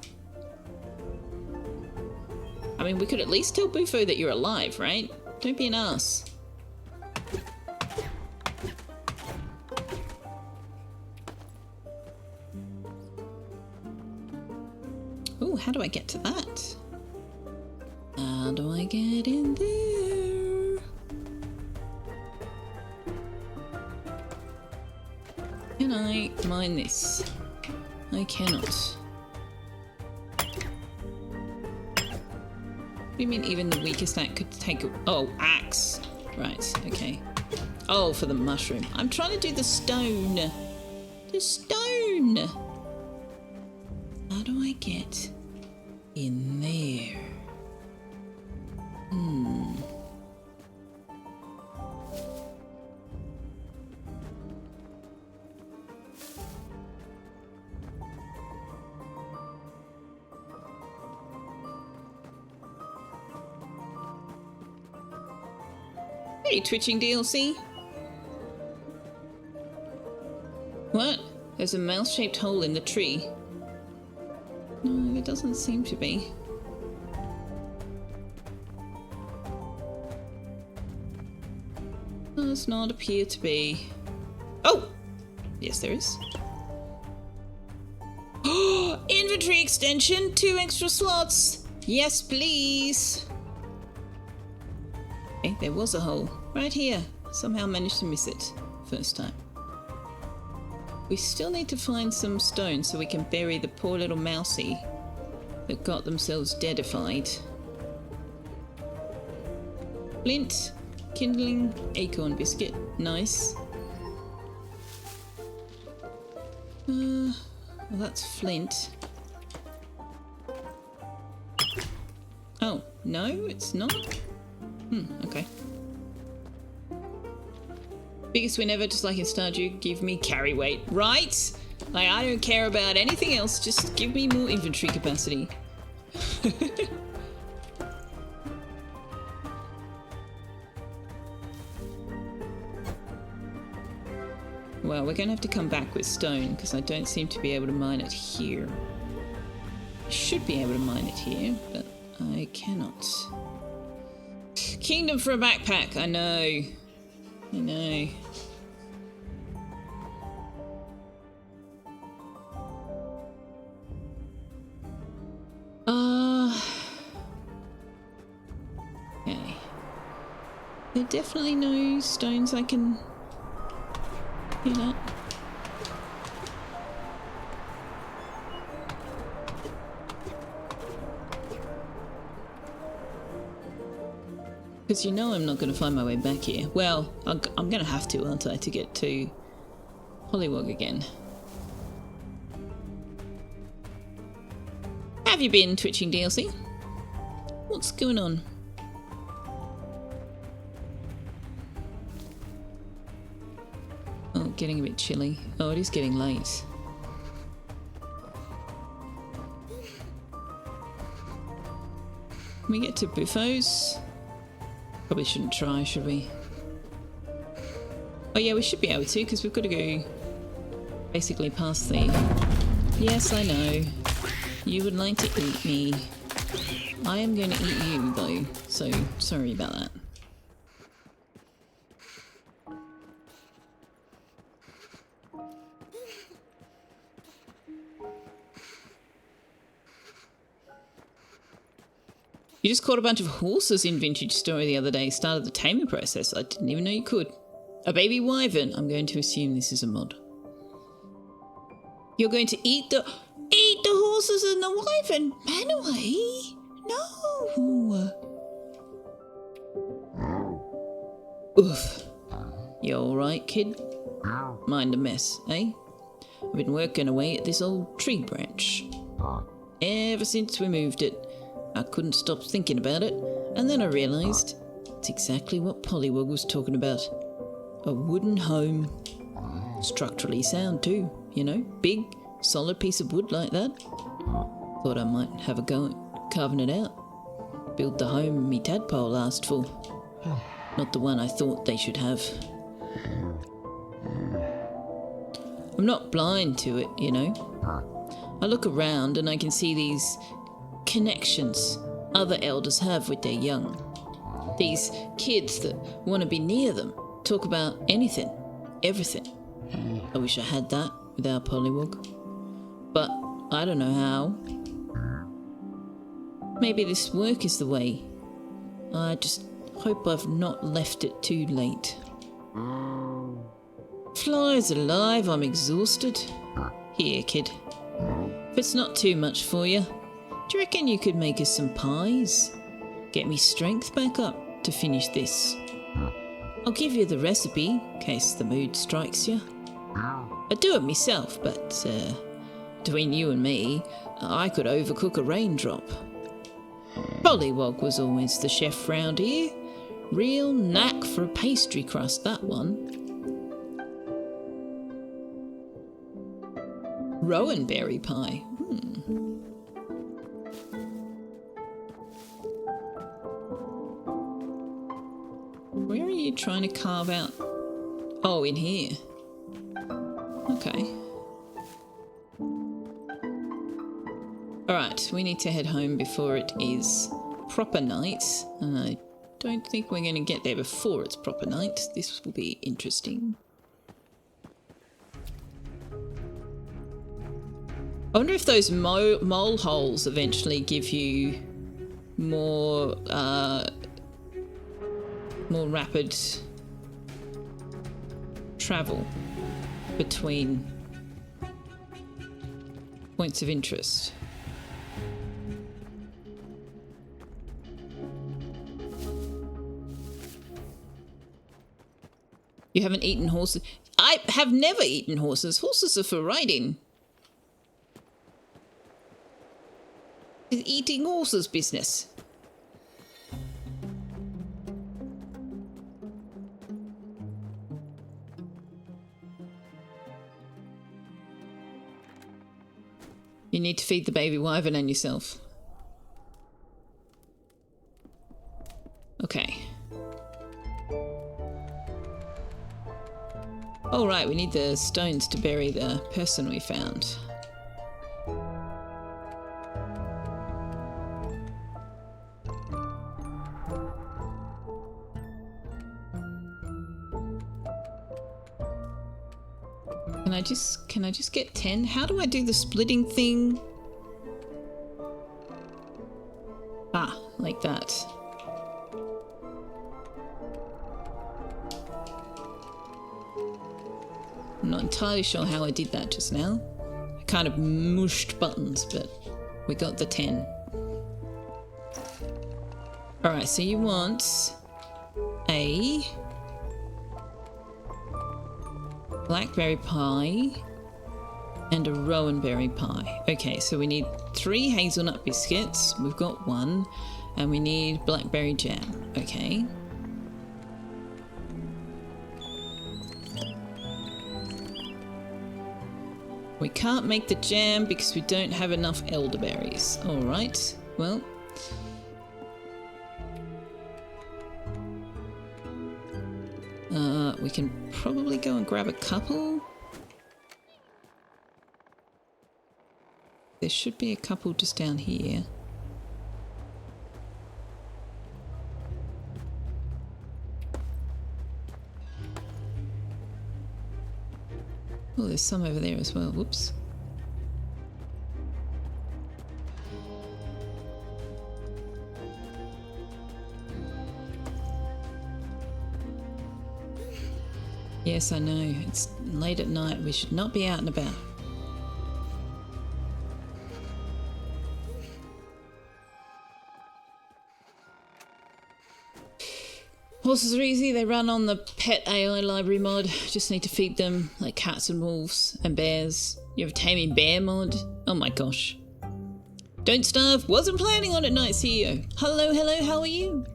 I mean, we could at least tell Bufo that you're alive, right? Don't be an ass. Oh, how do I get to that? How do I get in there? Can I mine this? I cannot. What do you mean even the weakest axe could take a... Oh, axe. Right, okay. Oh, for the mushroom. I'm trying to do the stone. The stone! How do I get in there? Hey, twitching DLC. What? There's a mouse-shaped hole in the tree. No, it doesn't seem to be. Does not appear to be. Oh! Yes, there is. Oh! Inventory extension! 2 extra slots! Yes, please! Okay, there was a hole. Right here. Somehow managed to miss it. First time. We still need to find some stone so we can bury the poor little mousie that got themselves deadified. Flint, kindling, acorn biscuit. Nice. Well, that's flint. Oh, no, it's not? Okay. Biggest win ever, just like in Stardew, give me carry weight. Right? Like, I don't care about anything else, just give me more inventory capacity. Well, we're going to have to come back with stone, because I don't seem to be able to mine it here. I should be able to mine it here, but I cannot. Kingdom for a backpack, I know. I know. Okay. There are definitely no stones I can hit at. Because you know I'm not going to find my way back here. Well, I'm going to have to, aren't I, to get to Pollywog again. Have you been twitching DLC? What's going on? Oh, getting a bit chilly. Oh, it is getting late. Can we get to Buffo's? Probably shouldn't try, should we? Oh yeah, we should be able to, because we've got to go basically past the... Yes, I know. You would like to eat me. I am going to eat you, though, so sorry about that. You just caught a bunch of horses in Vintage Story the other day, started the taming process. I didn't even know you could. A baby wyvern. I'm going to assume this is a mod. You're going to eat the horses and the wyvern. Man away. No. Oof. You alright, kid? Mind a mess, eh? I've been working away at this old tree branch. Ever since we moved it. I couldn't stop thinking about it, and then I realised it's exactly what Pollywog was talking about. A wooden home. Structurally sound too, you know, big, solid piece of wood like that. Thought I might have a go at carving it out. Build the home me tadpole asked for. Not the one I thought they should have. I'm not blind to it, you know. I look around and I can see these connections other elders have with their young. These kids that want to be near them, talk about anything, everything. I wish I had that with our Pollywog. But I don't know how. Maybe this work is the way. I just hope I've not left it too late. Flies alive, I'm exhausted. Here, kid. If it's not too much for you, do you reckon you could make us some pies? Get me strength back up to finish this. I'll give you the recipe, in case the mood strikes you. I do it myself, but between you and me, I could overcook a raindrop. Pollywog was always the chef round here. Real knack for a pastry crust, that one. Rowan berry pie. Where are you trying to carve out? Oh, in here. Okay. Alright, we need to head home before it is proper night. And I don't think we're going to get there before it's proper night. This will be interesting. I wonder if those mole holes eventually give you more rapid travel between points of interest. You haven't eaten horses? I have never eaten horses. Horses are for riding. Is eating horses business? You need to feed the baby wyvern and yourself. Okay. Oh right, we need the stones to bury the person we found. Can I just get 10? How do I do the splitting thing? Ah, like that. I'm not entirely sure how I did that just now. I kind of mushed buttons, but we got the 10. Alright, so you want a blackberry pie and a rowan berry pie. Okay, so we need 3 hazelnut biscuits. We've got 1. And we need blackberry jam. Okay. We can't make the jam because we don't have enough elderberries. Alright, well. We can probably go and grab a couple. There should be a couple just down here. Oh, there's some over there as well. Whoops. Yes, I know. It's late at night. We should not be out and about. Horses are easy. They run on the pet AI library mod. Just need to feed them like cats and wolves and bears. You have a taming bear mod? Oh my gosh. Don't starve. Wasn't planning on it, Night CEO. Hello, hello. How are you?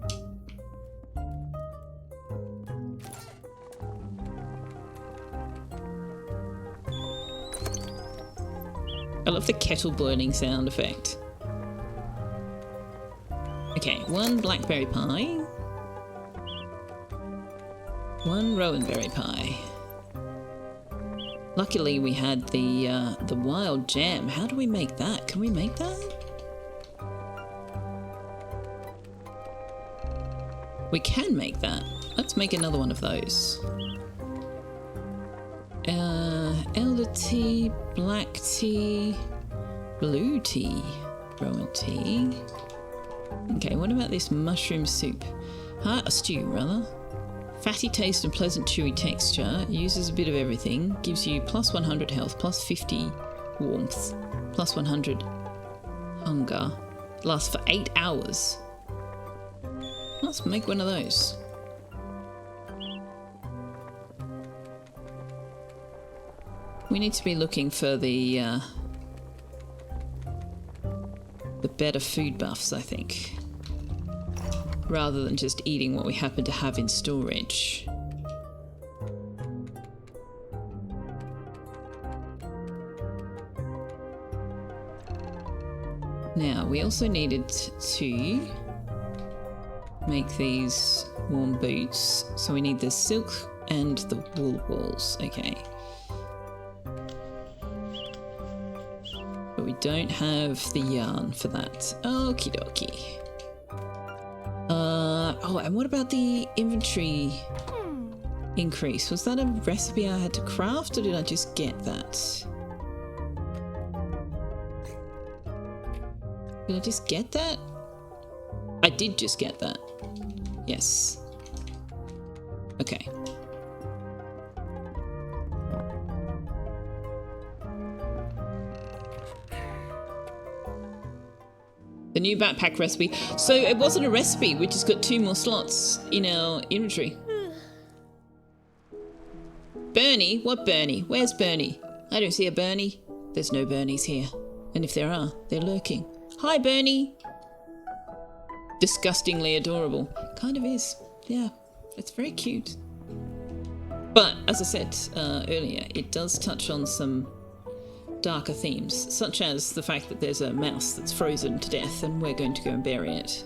I love the kettle boiling sound effect. Okay, 1 blackberry pie. 1 rowan berry pie. Luckily we had the wild jam. How do we make that? Can we make that? We can make that. Let's make another one of those. Elder tea, black tea, blue tea, rowan tea. Okay, what about this mushroom soup? A stew, rather. Fatty taste and pleasant chewy texture. Uses a bit of everything. Gives you plus 100 health, plus 50 warmth, plus 100 hunger. Lasts for 8 hours. Let's make one of those. We need to be looking for the better food buffs, I think. Rather than just eating what we happen to have in storage. Now, we also needed to make these warm boots. So we need the silk and the wool balls. Okay. But we don't have the yarn for that. Okie dokie. Oh, and what about the inventory increase? Was that a recipe I had to craft, or did I just get that? Did I just get that? I did just get that. Yes. Okay. The new backpack recipe. So it wasn't a recipe, we just got 2 more slots in our inventory. Bernie? What Bernie? Where's Bernie? I don't see a Bernie. There's no Bernies here. And if there are, they're lurking. Hi, Bernie! Disgustingly adorable. Kind of is. Yeah, it's very cute. But, as I said earlier, it does touch on some darker themes, such as the fact that there's a mouse that's frozen to death and we're going to go and bury it.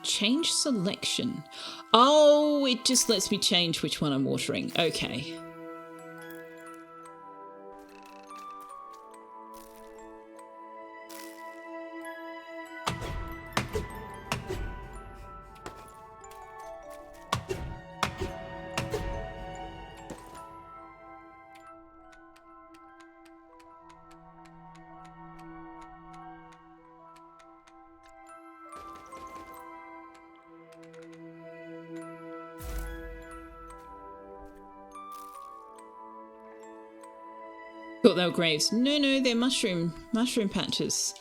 Change selection. Oh, it just lets me change which one I'm watering. Okay. Thought they were graves. No, they're mushroom patches.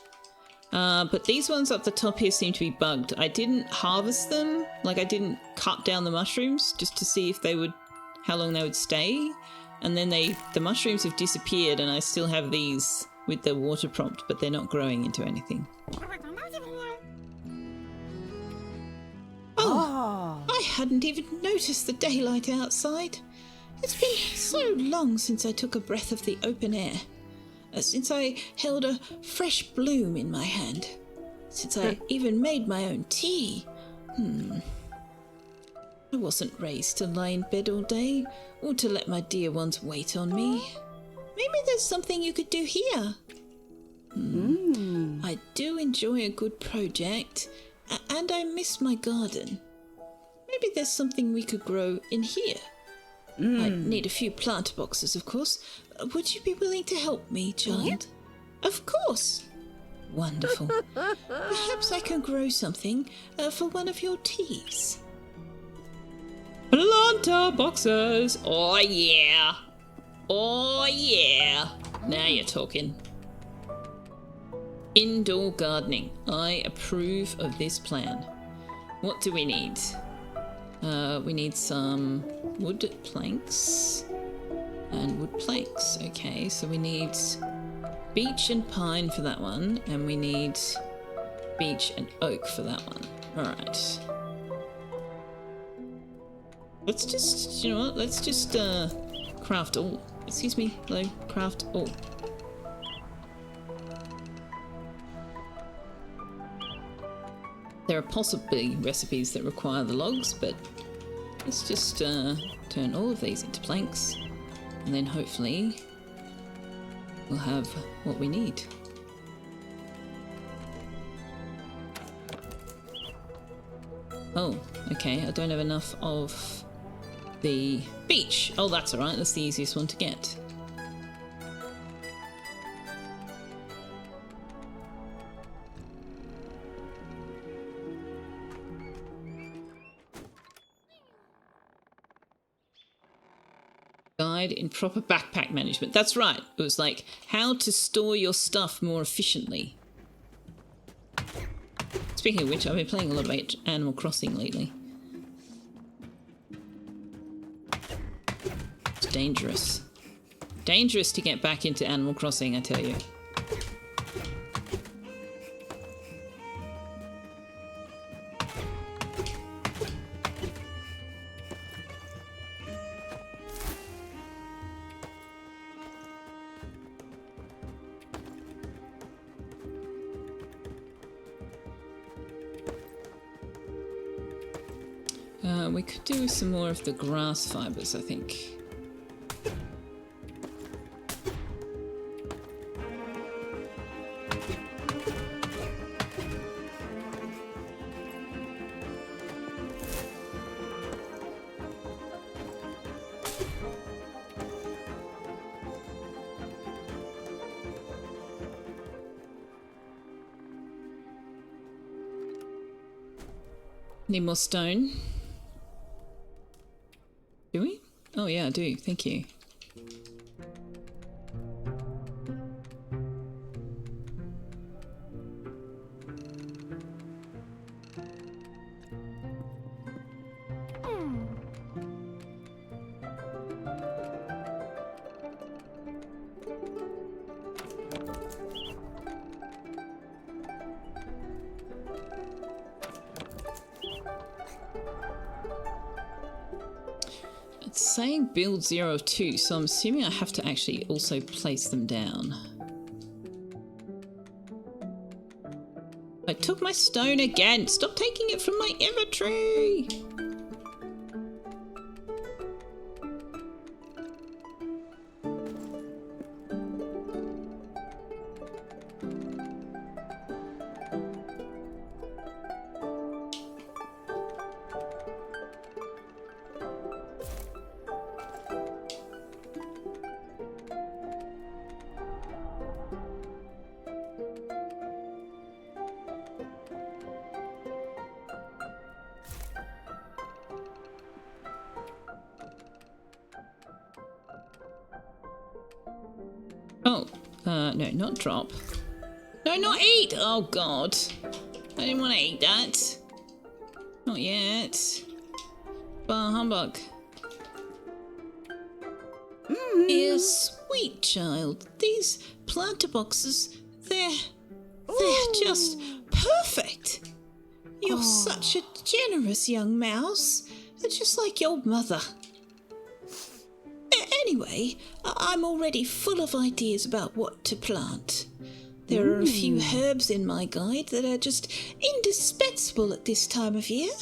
But these ones up the top here seem to be bugged. I didn't harvest them. Like, I didn't cut down the mushrooms just to see if they would, how long they would stay. And then the mushrooms have disappeared and I still have these with the water prompt, but they're not growing into anything. Oh, I hadn't even noticed the daylight outside. It's been so long since I took a breath of the open air, since I held a fresh bloom in my hand, since I even made my own tea. I wasn't raised to lie in bed all day, or to let my dear ones wait on me. Maybe there's something you could do here. I do enjoy a good project, and I miss my garden. Maybe there's something we could grow in here. I need a few plant boxes, of course. Would you be willing to help me, child? Yep. Of course. Wonderful. Perhaps I can grow something for one of your teas. Planta boxes! Oh yeah! Oh yeah! Now you're talking. Indoor gardening. I approve of this plan. What do we need? We need some wood planks and wood planks. Okay, so we need beech and pine for that one, and we need beech and oak for that one. Alright. Let's just, you know what, let's just craft all. Excuse me, hello, craft all. There are possibly recipes that require the logs, but let's just turn all of these into planks, and then hopefully we'll have what we need. Oh, okay, I don't have enough of the beach. Oh, that's alright, that's the easiest one to get. Guide in proper backpack management. That's right. It was like how to store your stuff more efficiently. Speaking of which, I've been playing a lot of Animal Crossing lately. It's dangerous. Dangerous to get back into Animal Crossing, I tell you. We could do some more of the grass fibers, I think. Need more stone. Do we? Oh yeah, I do. Thank you. It's saying build 0 of 2, so I'm assuming I have to actually also place them down. I took my stone again! Stop taking it from my inventory! No, not drop. No, not eat! Oh, God. I didn't want to eat that. Not yet. Bah humbug. Dear sweet child, these planter boxes, they're just perfect. You're such a generous young mouse. They're just like your mother. Anyway, I'm already full of ideas about what to plant. There are a few herbs in my guide that are just indispensable at this time of year.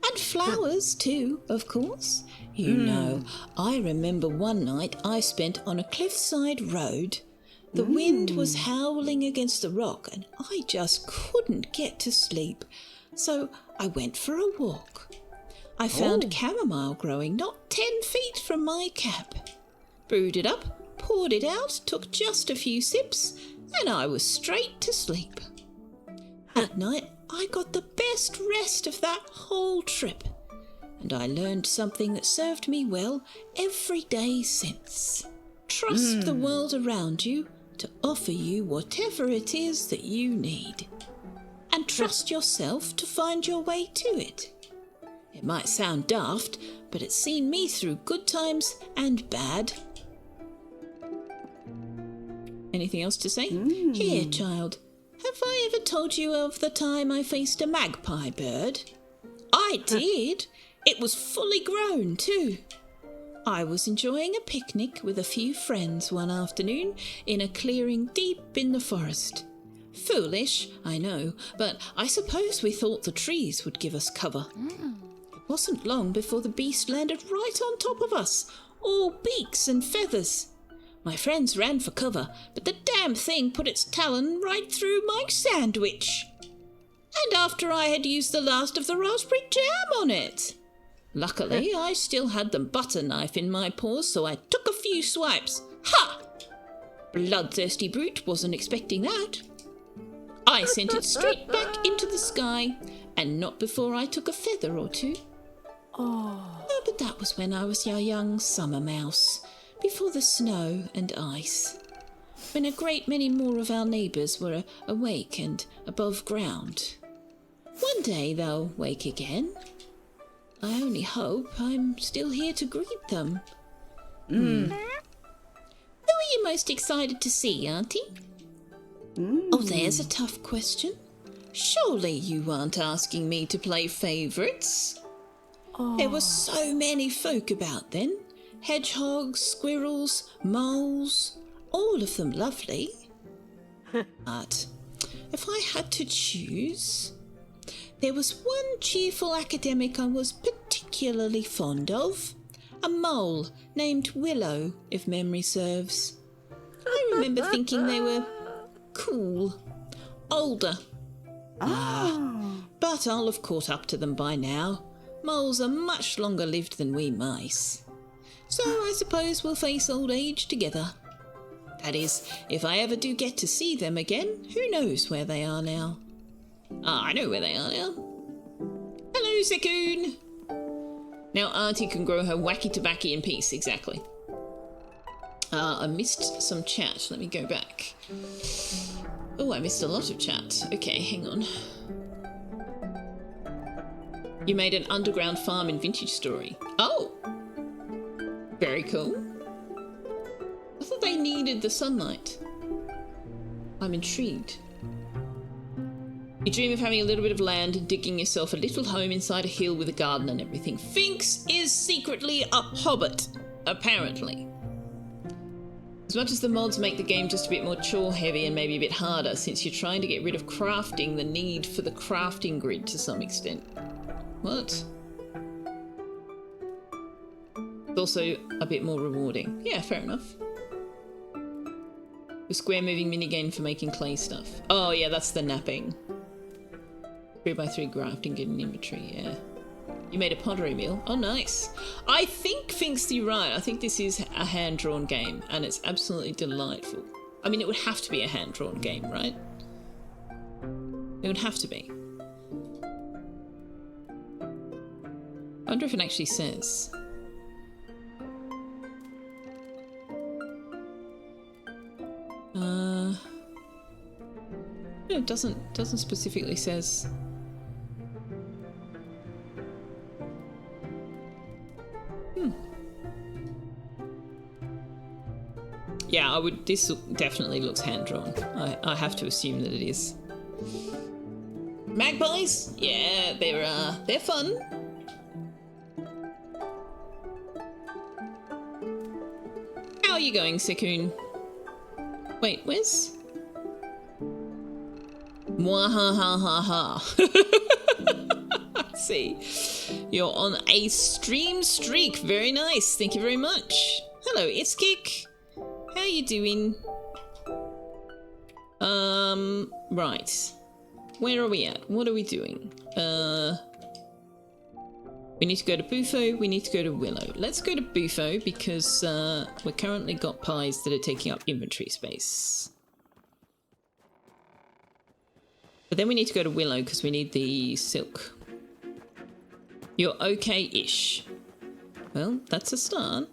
And flowers too, of course. You know, I remember one night I spent on a cliffside road. The wind was howling against the rock and I just couldn't get to sleep. So I went for a walk. I found chamomile growing not 10 feet from my camp. Brewed it up, poured it out, took just a few sips, and I was straight to sleep. At night, I got the best rest of that whole trip, and I learned something that served me well every day since. Trust the world around you to offer you whatever it is that you need, and trust yourself to find your way to it. It might sound daft, but it's seen me through good times and bad. Anything else to say? Here, child. Have I ever told you of the time I faced a magpie bird? I did. It was fully grown, too. I was enjoying a picnic with a few friends one afternoon in a clearing deep in the forest. Foolish, I know, but I suppose we thought the trees would give us cover. It wasn't long before the beast landed right on top of us, all beaks and feathers. My friends ran for cover, but the damn thing put its talon right through my sandwich. And after I had used the last of the raspberry jam on it. Luckily, I still had the butter knife in my paws, so I took a few swipes. Ha! Bloodthirsty brute, wasn't expecting that. I sent it straight back into the sky, and not before I took a feather or two. Oh, but that was when I was a young summer mouse, before the snow and ice, when a great many more of our neighbours were awake and above ground. One day they'll wake again. I only hope I'm still here to greet them. Who are you most excited to see, Auntie? Oh, there's a tough question. Surely you aren't asking me to play favourites? There were so many folk about then. Hedgehogs, squirrels, moles, all of them lovely. But if I had to choose, there was one cheerful academic I was particularly fond of. A mole named Willow, if memory serves. I remember thinking they were cool. Older. But I'll have caught up to them by now. Moles are much longer lived than we mice. So I suppose we'll face old age together. That is, if I ever do get to see them again, who knows where they are now. I know where they are now. Hello, Sekoon! Now Auntie can grow her wacky tobacco in peace, exactly. I missed some chat. Let me go back. Oh, I missed a lot of chat. Okay, hang on. You made an underground farm in Vintage Story. Oh! Very cool. I thought they needed the sunlight. I'm intrigued. You dream of having a little bit of land and digging yourself a little home inside a hill with a garden and everything. Finks is secretly a hobbit, apparently. As much as the mods make the game just a bit more chore-heavy and maybe a bit harder, since you're trying to get rid of crafting, the need for the crafting grid to some extent. What? It's also a bit more rewarding. Yeah, fair enough. The square moving minigame for making clay stuff. Oh yeah, that's the napping. 3x3 grafting, get an inventory, yeah. You made a pottery mill. Oh, nice. I think Finksy right. I think this is a hand-drawn game, and it's absolutely delightful. I mean, it would have to be a hand-drawn game, right? It would have to be. I wonder if it actually says. No, it doesn't specifically says. Yeah, I would. This definitely looks hand-drawn. I have to assume that it is. Magpies? Yeah, they're fun. How are you going, Sekoon? Wait, where's? Mwahahaha. Let's see. You're on a stream streak. Very nice. Thank you very much. Hello, it's Kick. How you doing? Right. Where are we at? What are we doing? We need to go to Bufo, we need to go to Willow. Let's go to Bufo because we've currently got pies that are taking up inventory space. But then we need to go to Willow because we need the silk. You're okay-ish. Well, that's a start.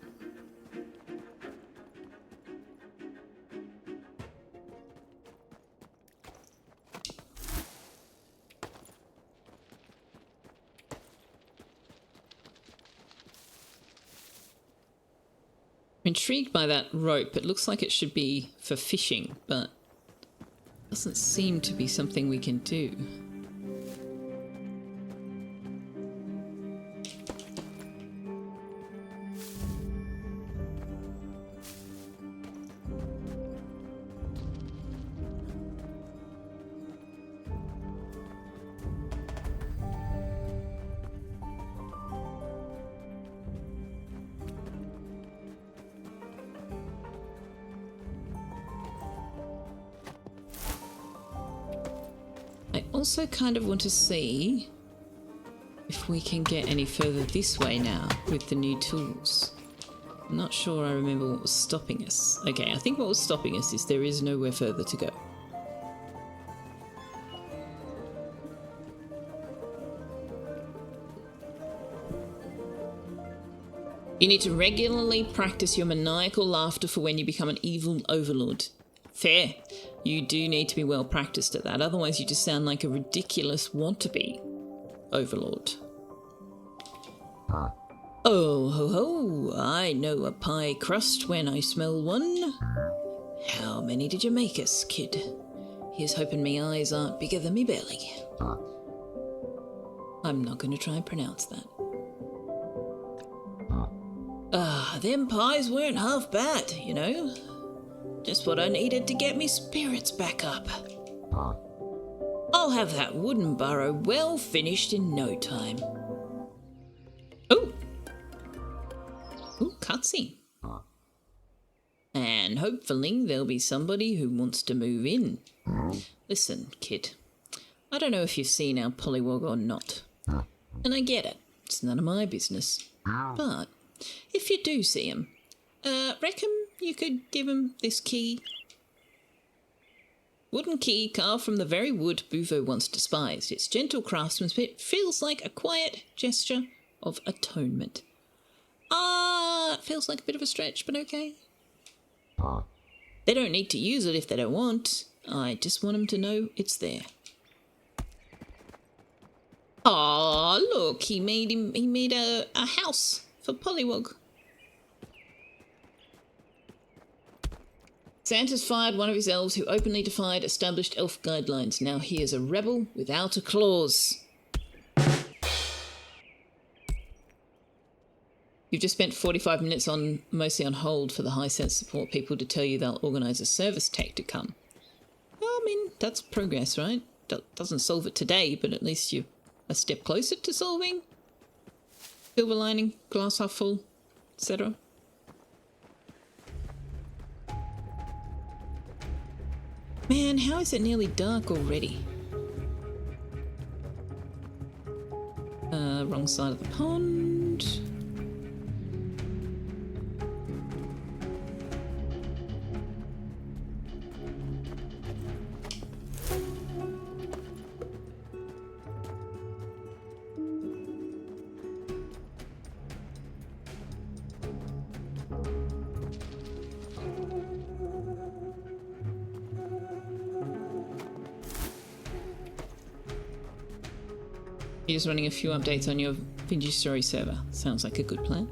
I'm intrigued by that rope. It looks like it should be for fishing, but doesn't seem to be something we can do. I also kind of want to see if we can get any further this way now with the new tools. I'm not sure I remember what was stopping us. Okay, I think what was stopping us is there is nowhere further to go. You need to regularly practice your maniacal laughter for when you become an evil overlord. Fair. You do need to be well practiced at that, otherwise you just sound like a ridiculous want-to-be overlord. Oh ho ho, I know a pie crust when I smell one. How many did you make us, kid? Here's hoping me eyes aren't bigger than me belly. I'm not going to try and pronounce that. Them pies weren't half bad, you know. Just what I needed to get me spirits back up. I'll have that wooden burrow well finished in no time. Oh! Ooh, cutscene. And hopefully there'll be somebody who wants to move in. Listen, kid. I don't know if you've seen our pollywog or not. And I get it. It's none of my business. But if you do see him, reckon you could give him this key? Wooden key carved from the very wood Bufo once despised. Its gentle craftsmanship feels like a quiet gesture of atonement. It feels like a bit of a stretch, but okay. They don't need to use it if they don't want. I just want them to know it's there. Aw, look, he made a house for Pollywog. Santa's fired one of his elves who openly defied established elf guidelines. Now he is a rebel without a clause. You've just spent 45 minutes mostly on hold for the high sense support people to tell you they'll organise a service tech to come. Well, I mean, that's progress, right? Doesn't solve it today, but at least you're a step closer to solving. Silver lining, glass half full, etc. Man, how is it nearly dark already? Wrong side of the pond. You're just running a few updates on your Vintage Story server. Sounds like a good plan.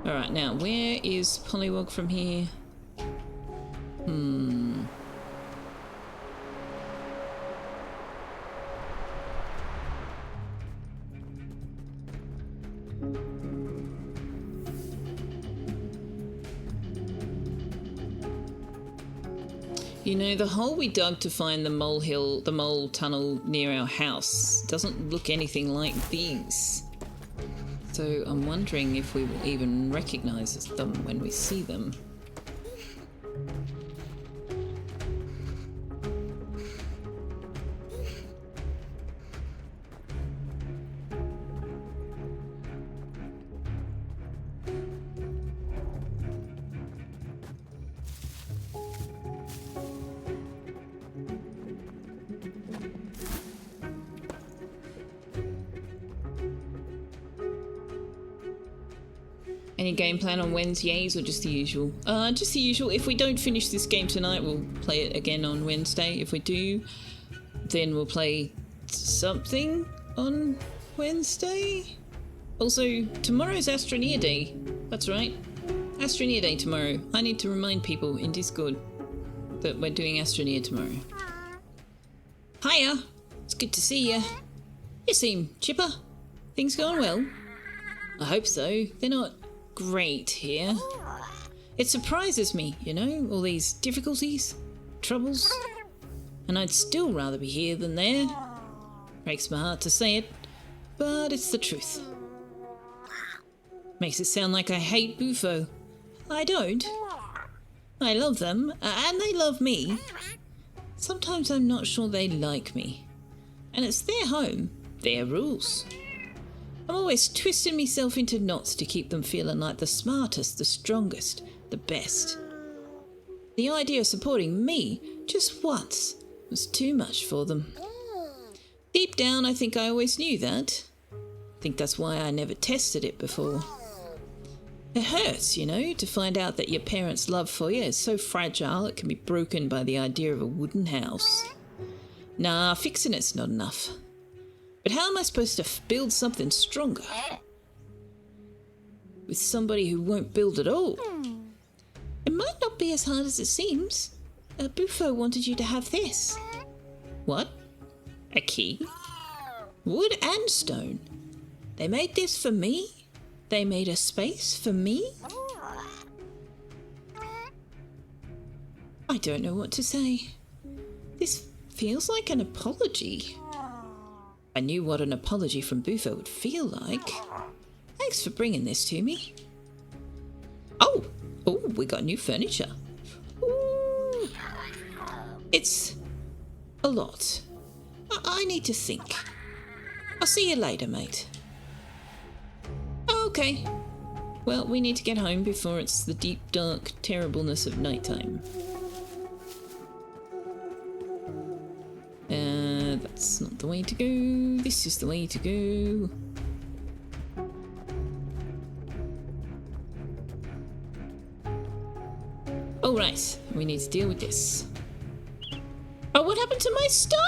Alright, now, where is Pollywog from here? You know, the hole we dug to find the mole tunnel near our house doesn't look anything like these. So I'm wondering if we will even recognise them when we see them. Any game plan on Wednesdays or just the usual? Just the usual. If we don't finish this game tonight, we'll play it again on Wednesday. If we do, then we'll play something on Wednesday. Also, tomorrow's Astroneer Day. That's right. Astroneer Day tomorrow. I need to remind people in Discord that we're doing Astroneer tomorrow. Hiya! It's good to see you. You seem chipper. Things going well? I hope so. They're not great here. It surprises me, you know, all these difficulties, troubles, and I'd still rather be here than there. Breaks my heart to say it, but it's the truth. Makes it sound like I hate Bufo. I don't. I love them, and they love me. Sometimes I'm not sure they like me. And it's their home, their rules. I'm always twisting myself into knots to keep them feeling like the smartest, the strongest, the best. The idea of supporting me, just once, was too much for them. Deep down, I think I always knew that. I think that's why I never tested it before. It hurts, you know, to find out that your parents' love for you is so fragile it can be broken by the idea of a wooden house. Nah, fixing it's not enough. But how am I supposed to build something stronger? With somebody who won't build at all? It might not be as hard as it seems. Bufo wanted you to have this. What? A key? Wood and stone. They made this for me? They made a space for me? I don't know what to say. This feels like an apology. I knew what an apology from Bufo would feel like. Thanks for bringing this to me. Oh, we got new furniture. Ooh. It's a lot. I need to think. I'll see you later, mate. Okay. Well, we need to get home before it's the deep, dark terribleness of nighttime. That's not the way to go. This is the way to go. Oh, right. We need to deal with this. Oh, what happened to my stone?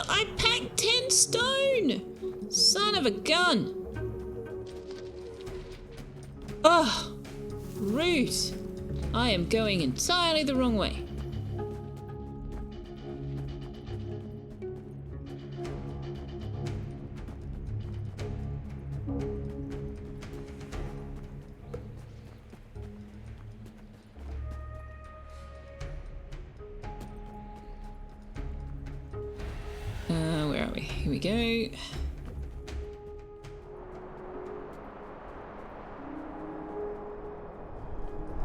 I packed 10 stone. Son of a gun. Oh, rude. I am going entirely the wrong way. Where are we? Here we go.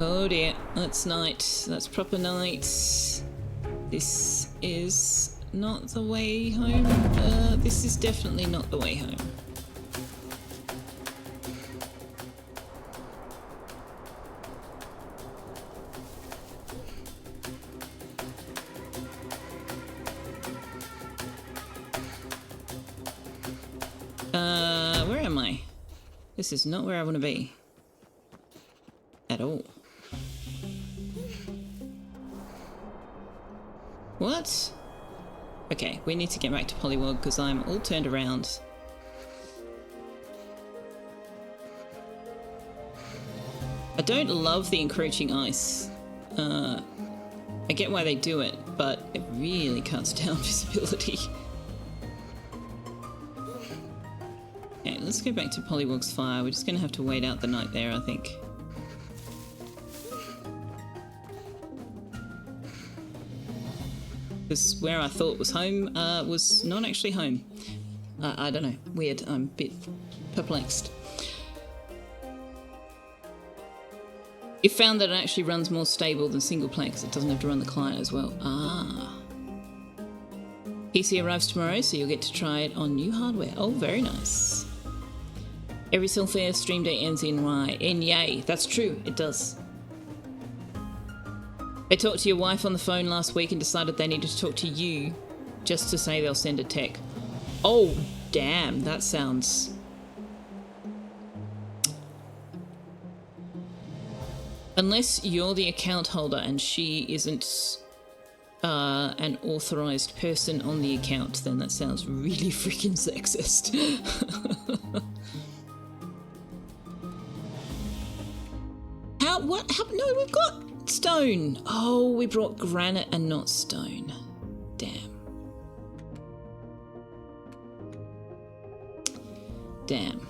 Oh dear, that's night. That's proper night. This is not the way home. This is definitely not the way home. Where am I? This is not where I want to be. At all. What? Okay, we need to get back to Polywog because I'm all turned around. I don't love the encroaching ice. I get why they do it, but it really cuts down visibility. Okay, let's go back to Polywog's fire. We're just going to have to wait out the night there, I think. Because where I thought was home was not actually home. I don't know. Weird. I'm a bit perplexed. You found that it actually runs more stable than single player because it doesn't have to run the client as well. Ah. PC arrives tomorrow, so you'll get to try it on new hardware. Oh, very nice. Every Selfeya stream day ends in Y. In yay. That's true. It does. They talked to your wife on the phone last week and decided they needed to talk to you just to say they'll send a tech. Oh, damn. That sounds... Unless you're the account holder and she isn't an authorized person on the account, then that sounds really freaking sexist. What happened? No, we've got stone. Oh, we brought granite and not stone. Damn. Damn.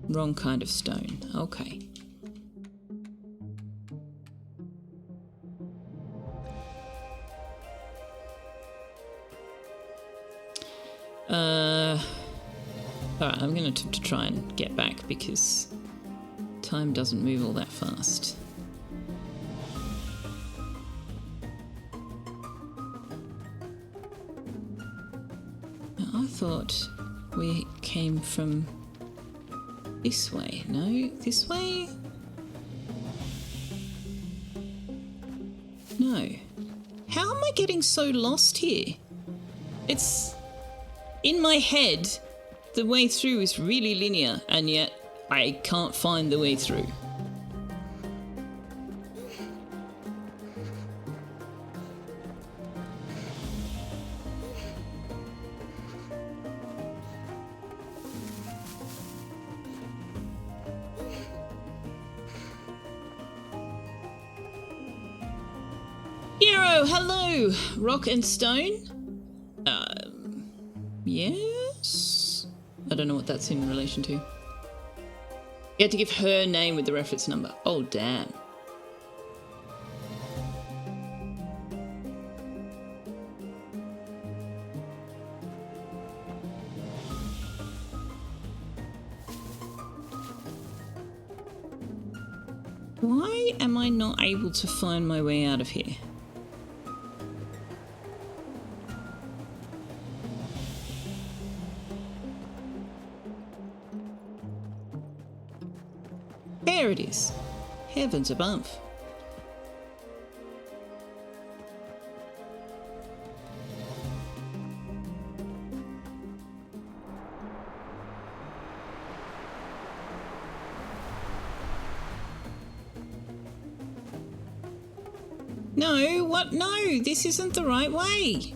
Wrong kind of stone. Okay. Alright, I'm going to have to try and get back because time doesn't move all that fast. thought we came from this way. No, this way? No. How am I getting so lost here? It's... in my head, the way through is really linear, and yet I can't find the way through. Hero, hello! Rock and stone? Yes? I don't know what that's in relation to. You had to give her name with the reference number. Oh, damn. Why am I not able to find my way out of here? There it is. Heavens above. No, what? No, this isn't the right way.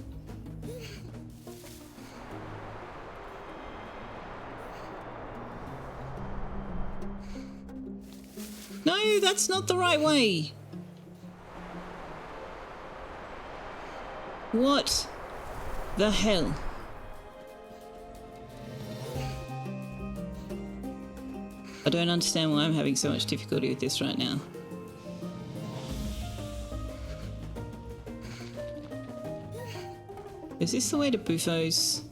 No, that's not the right way. What the hell? I don't understand why I'm having so much difficulty with this right now. Is this the way to Buffo's?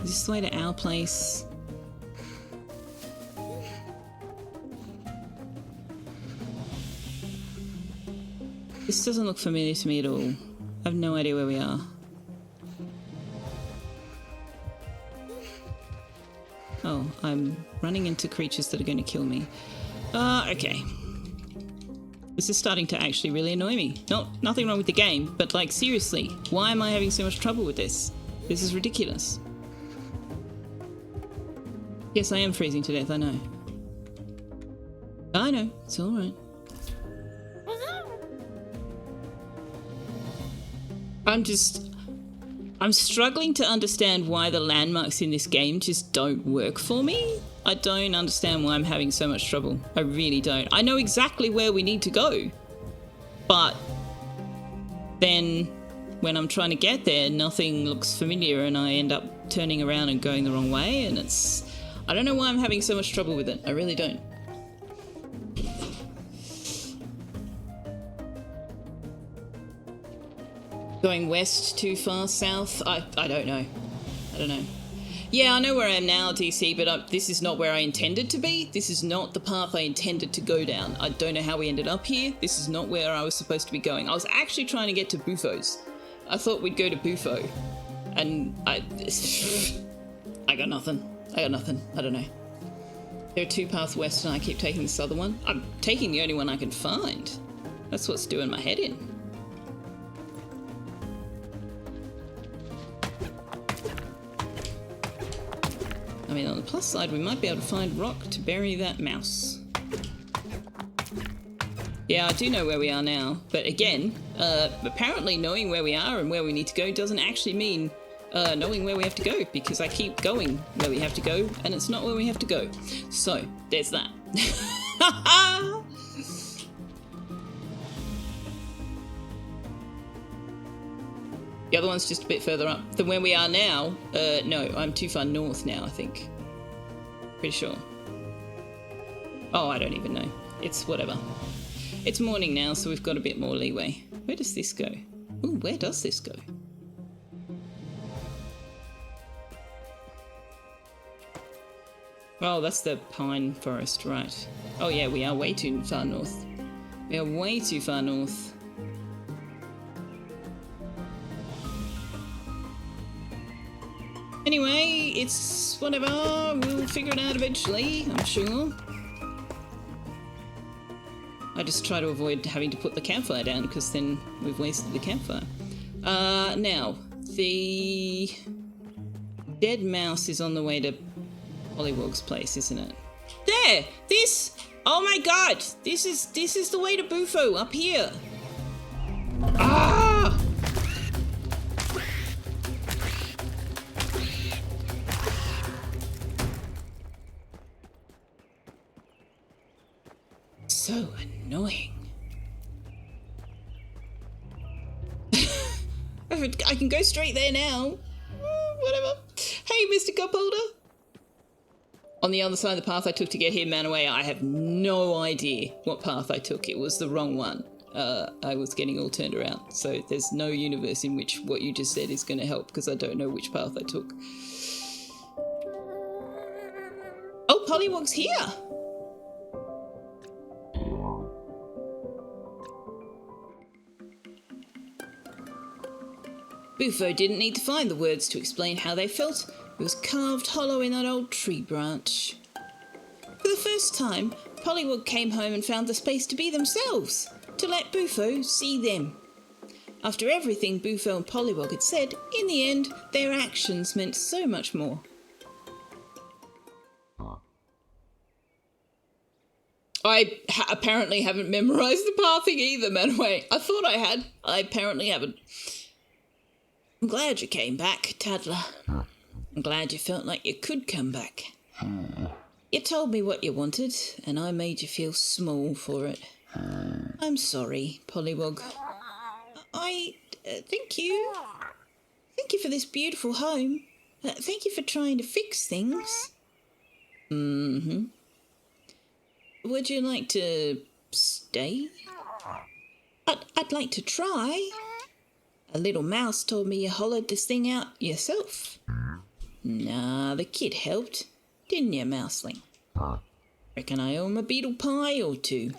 Is this the way to our place? This doesn't look familiar to me at all. I have no idea where we are. Oh, I'm running into creatures that are going to kill me. Okay. This is starting to actually really annoy me. Nothing wrong with the game, but like seriously, why am I having so much trouble with this? This is ridiculous. Yes, I am freezing to death, I know. I know, it's alright. I'm struggling to understand why the landmarks in this game just don't work for me. I don't understand why I'm having so much trouble. I really don't. I know exactly where we need to go, but then when I'm trying to get there, nothing looks familiar and I end up turning around and going the wrong way, and I don't know why I'm having so much trouble with it. I really don't. Going west too far south? I don't know. I don't know. Yeah, I know where I am now, DC, but this is not where I intended to be. This is not the path I intended to go down. I don't know how we ended up here. This is not where I was supposed to be going. I was actually trying to get to Buffo's. I thought we'd go to Buffo. And I got nothing. I don't know. There are two paths west and I keep taking this other one. I'm taking the only one I can find. That's what's doing my head in. I mean, on the plus side, we might be able to find rock to bury that mouse. Yeah, I do know where we are now, but again, apparently knowing where we are and where we need to go doesn't actually mean knowing where we have to go, because I keep going where we have to go, and it's not where we have to go. So, there's that. The other one's just a bit further up than where we are now. No, I'm too far north now, I think. Pretty sure. Oh, I don't even know. It's whatever. It's morning now, so we've got a bit more leeway. Where does this go? Ooh, where does this go? Oh, that's the pine forest, right. Oh yeah, we are way too far north. We are way too far north. Anyway, it's whatever. We'll figure it out eventually, I'm sure. I just try to avoid having to put the campfire down because then we've wasted the campfire. Now, the dead mouse is on the way to Pollywog's place, isn't it? There! This! Oh my god! This is the way to Bufo, up here! Ah! So annoying. I can go straight there now. Whatever. Hey, Mr. Cupholder. On the other side of the path I took to get here, Manaway, I have no idea what path I took. It was the wrong one. I was getting all turned around. So there's no universe in which what you just said is going to help because I don't know which path I took. Oh, Pollywog's here. Bufo didn't need to find the words to explain how they felt. It was carved hollow in that old tree branch. For the first time, Pollywog came home and found the space to be themselves, to let Bufo see them. After everything Bufo and Pollywog had said, in the end, their actions meant so much more. I apparently haven't memorised the pathing either, Manaway. I thought I had. I apparently haven't. I'm glad you came back, Tadler. I'm glad you felt like you could come back. You told me what you wanted, and I made you feel small for it. I'm sorry, Pollywog. Thank you. Thank you for this beautiful home. Thank you for trying to fix things. Mm-hmm. Would you like to stay? I'd like to try. A little mouse told me you hollowed this thing out yourself. Nah, the kid helped. Didn't you, Mouseling? Reckon I owe him a beetle pie or two.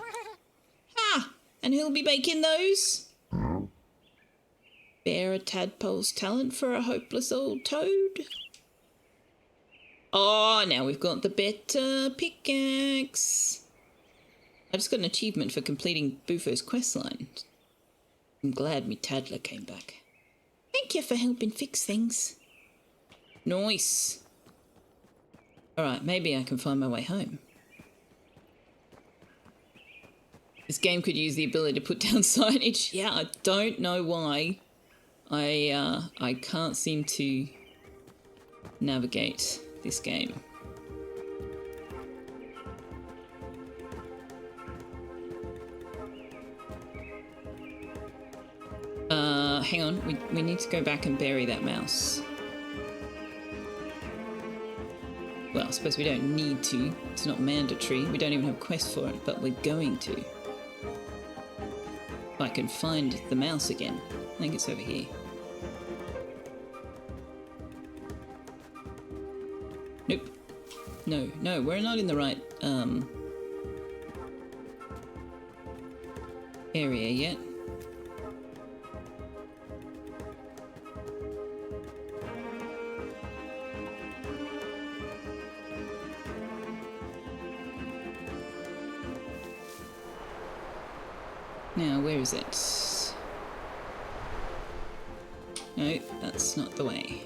Ah, and who'll be baking those? Bear a tadpole's talent for a hopeless old toad. Oh, now we've got the better pickaxe. I just got an achievement for completing Bufo's questline. I'm glad me Tadler came back. Thank you for helping fix things. Nice. Alright, maybe I can find my way home. This game could use the ability to put down signage. Yeah, I don't know why. I can't seem to navigate this game. Hang on, we need to go back and bury that mouse. Well, I suppose we don't need to. It's not mandatory. We don't even have a quest for it, but we're going to. If I can find the mouse again. I think it's over here. Nope. No, we're not in the right area yet. Now, where is it? No, that's not the way.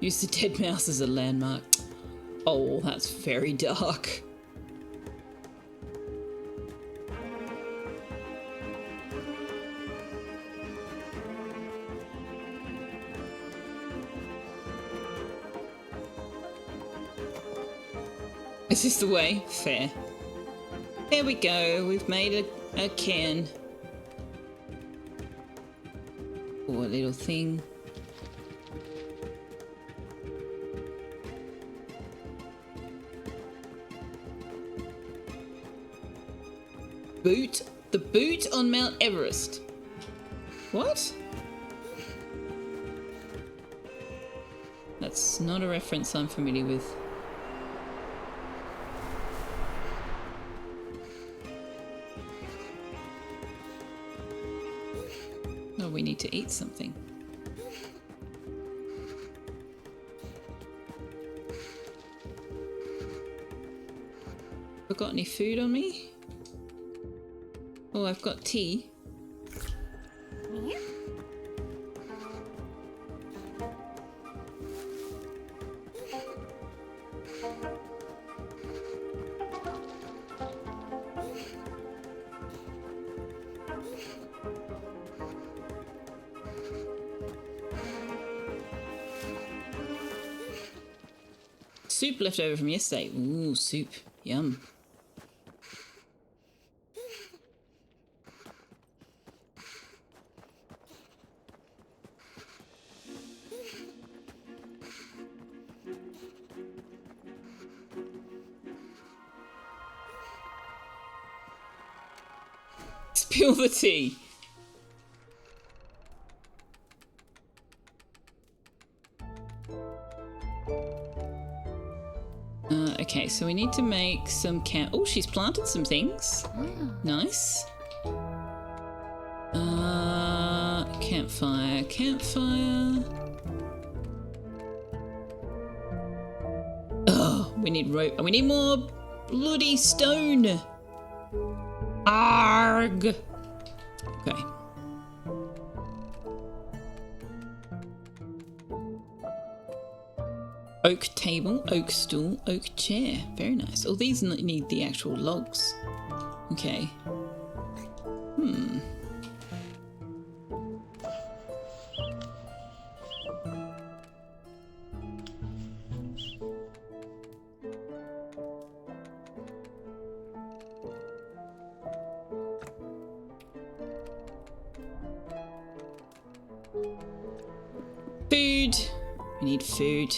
Use the dead mouse as a landmark. Oh, that's very dark. Is this the way? Fair. There we go. We've made a cairn. Poor little thing. Boot? The boot on Mount Everest. What? That's not a reference I'm familiar with. we need to eat something. Got any food on me? Oh, I've got tea. Soup left over from yesterday. Ooh, soup. Yum. Spill the tea. Okay, so we need to make some oh, she's planted some things. Nice. Campfire. Oh, we need rope. We need more bloody stone. Arg. Okay. Oak table, oak stool, oak chair. Very nice. Oh, these need the actual logs. Okay. Food. We need food.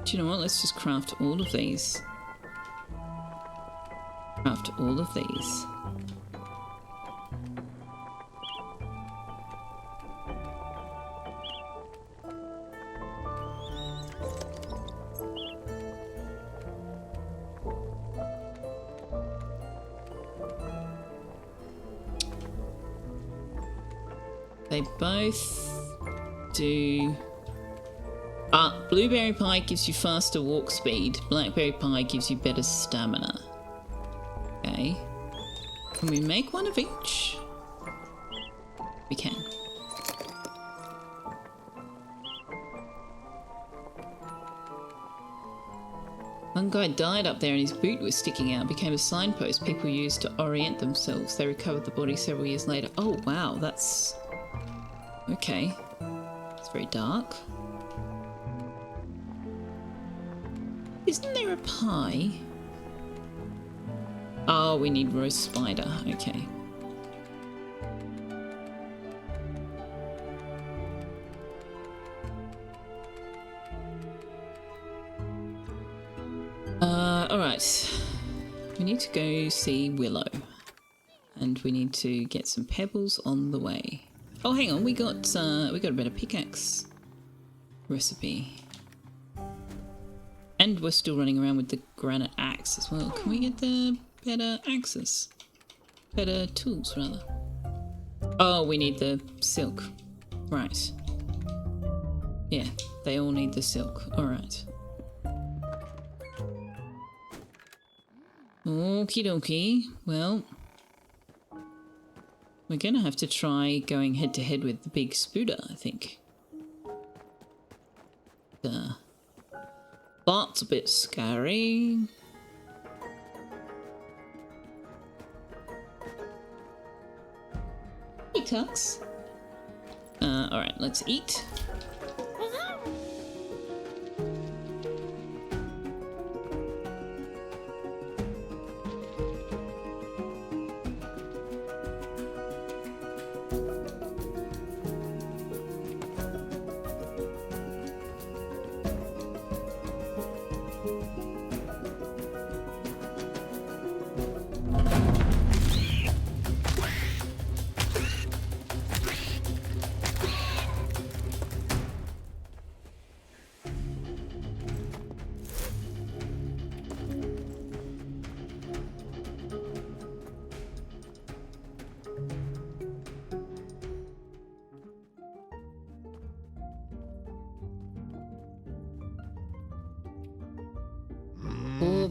Do you know what? Let's just craft all of these. Craft all of these. They both do... blueberry pie gives you faster walk speed. Blackberry pie gives you better stamina. Okay. Can we make one of each? We can. One guy died up there and his boot was sticking out. Became a signpost people used to orient themselves. They recovered the body several years later. Oh wow, that's... okay. It's very dark. Isn't there a pie? Oh, we need roast spider. Okay. Alright. We need to go see Willow. And we need to get some pebbles on the way. Oh, hang on. We got a better pickaxe recipe. And we're still running around with the granite axe as well. Can we get the better axes? Better tools, rather. Oh, we need the silk. Right. Yeah, they all need the silk. Alright. Okie dokie. Well, we're gonna have to try going head to head with the big Spooder, I think. That's a bit scary. Hey, Tux. Alright, let's eat.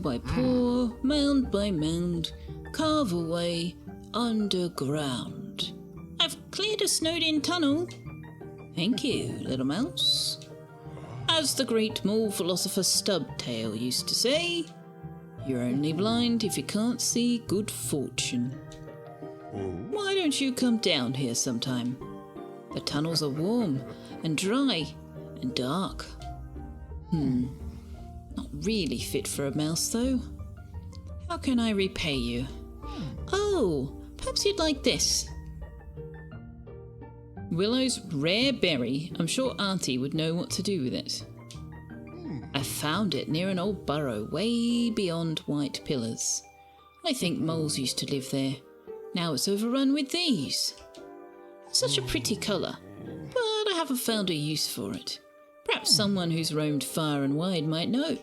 by pore, mound by mound, carve away underground. I've cleared a snowed-in tunnel. Thank you, little mouse. As the great mole philosopher Stubtail used to say, you're only blind if you can't see good fortune. Why don't you come down here sometime? The tunnels are warm and dry and dark. Not really fit for a mouse, though. How can I repay you? Oh, perhaps you'd like this. Willow's rare berry. I'm sure Auntie would know what to do with it. I found it near an old burrow way beyond white pillars. I think moles used to live there. Now it's overrun with these. Such a pretty colour, but I haven't found a use for it. Perhaps someone who's roamed far and wide might know.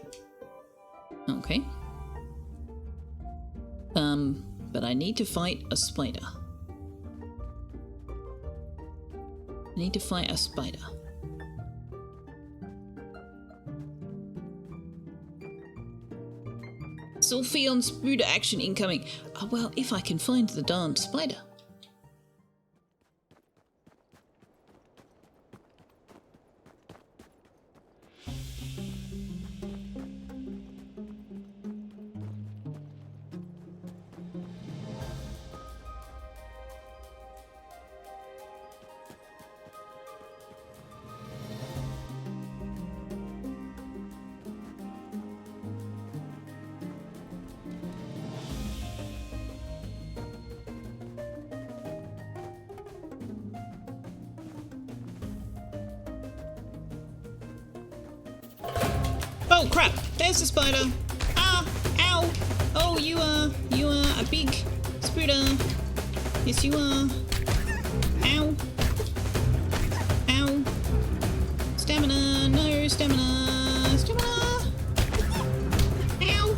Okay. But I need to fight a spider. I need to fight a spider. Selfeya on Spooder action incoming. Oh, well, if I can find the darned spider. Oh crap! There's the spider! Ah! Ow! Oh, you are a big spooder. Yes, you are. Ow! Ow! Stamina! No stamina! Stamina! Ow!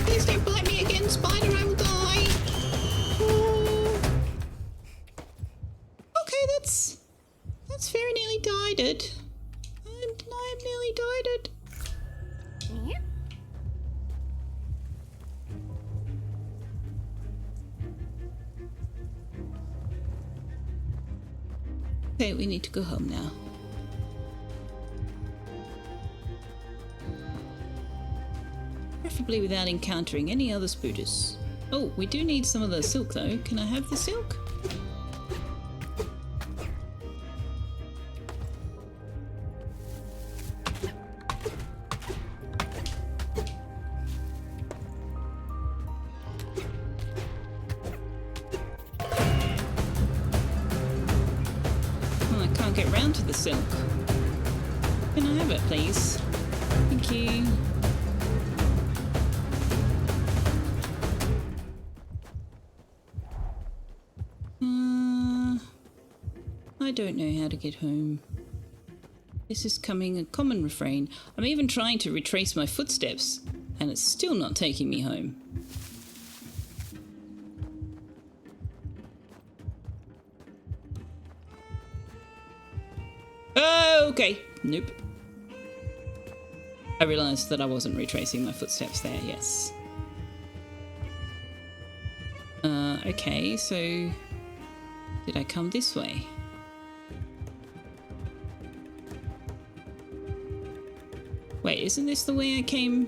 Please don't bite me again, spider! I will die. Oh. Okay, that's very nearly died it. I'm nearly died it. Okay, we need to go home now. Preferably without encountering any other spooters. Oh, we do need some of the silk though. Can I have the silk? Get round to the silk. Can I have it, please? Thank you. I don't know how to get home. This is becoming a common refrain. I'm even trying to retrace my footsteps, and it's still not taking me home. Okay. Nope. I realised that I wasn't retracing my footsteps there, yes. Okay, so... did I come this way? Wait, isn't this the way I came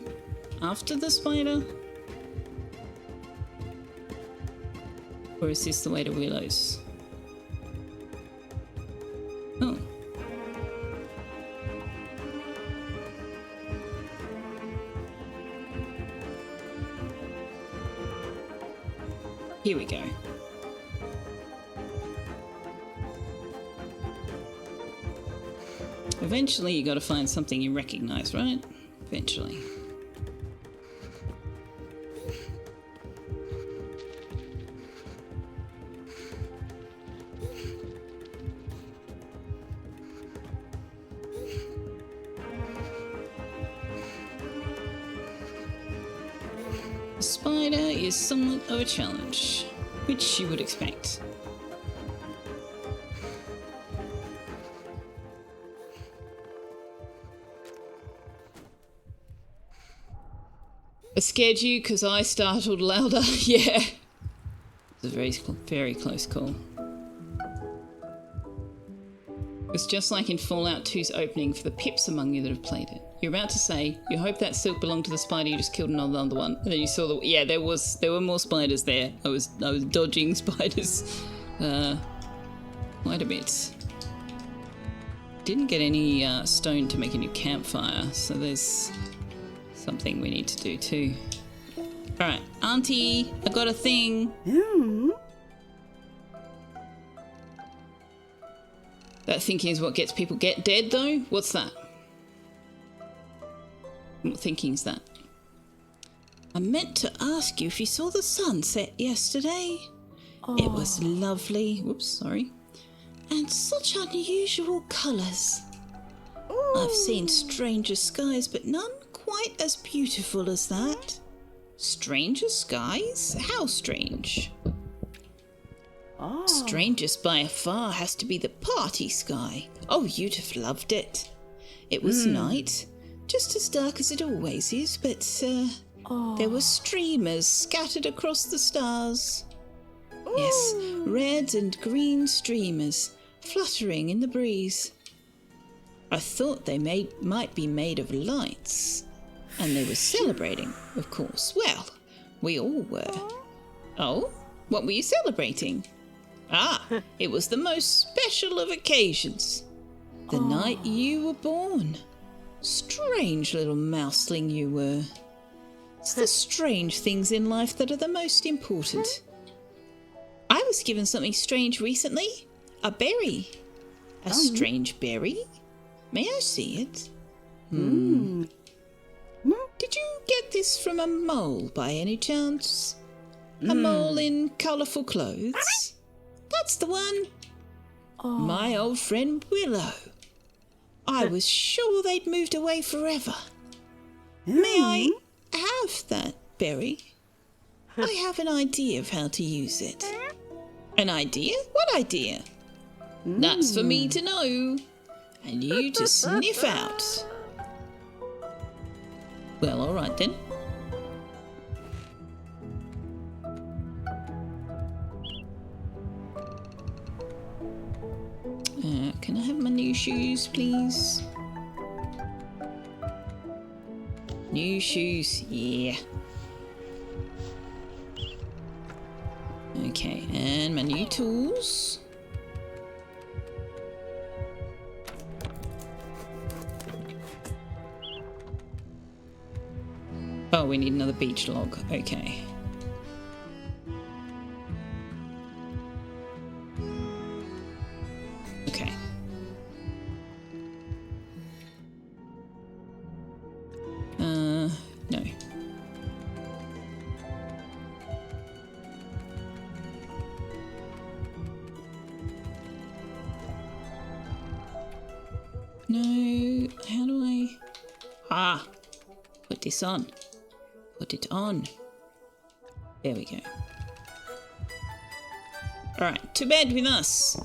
after the spider? Or is this the way to Willow's? Oh. Here we go. Eventually you gotta find something you recognize, right? Eventually. The spider is somewhat of a challenge, which you would expect. scared you because I startled louder. Yeah. It's a very close call. It's just like in Fallout 2's opening for the pips among you that have played it. You're about to say, you hope that silk belonged to the spider you just killed another one. And then you saw there were more spiders there. I was dodging spiders quite a bit. Didn't get any stone to make a new campfire, so there's something we need to do too. Alright, Auntie, I got a thing. That thinking is what gets people dead, though? What's that? What thinking's that? I meant to ask you if you saw the sunset yesterday. Oh. It was lovely. Whoops, sorry. And such unusual colours. I've seen stranger skies, but none quite as beautiful as that. Stranger skies? How strange? Strangest by far has to be the party sky. Oh, you'd have loved it. It was night, just as dark as it always is, but there were streamers scattered across the stars. Ooh. Yes, red and green streamers fluttering in the breeze. I thought they might be made of lights, and they were celebrating, of course. Well, we all were. Oh, what were you celebrating? Ah, it was the most special of occasions. The night you were born. Strange little mouseling you were. It's the strange things in life that are the most important. I was given something strange recently. A berry. A strange berry? May I see it? Did you get this from a mole by any chance? A mole in colourful clothes? That's the one. My old friend Willow. I was sure they'd moved away forever. May I have that berry? I have an idea of how to use it. An idea? What idea? That's for me to know. And you to sniff out. Well, all right then. Can I have my new shoes, please? New shoes, yeah. Okay, and my new tools. Oh, we need another beach log. Okay. Okay. No. No, how do I... Ah! Put this on. Put it on. There we go. Alright, to bed with us.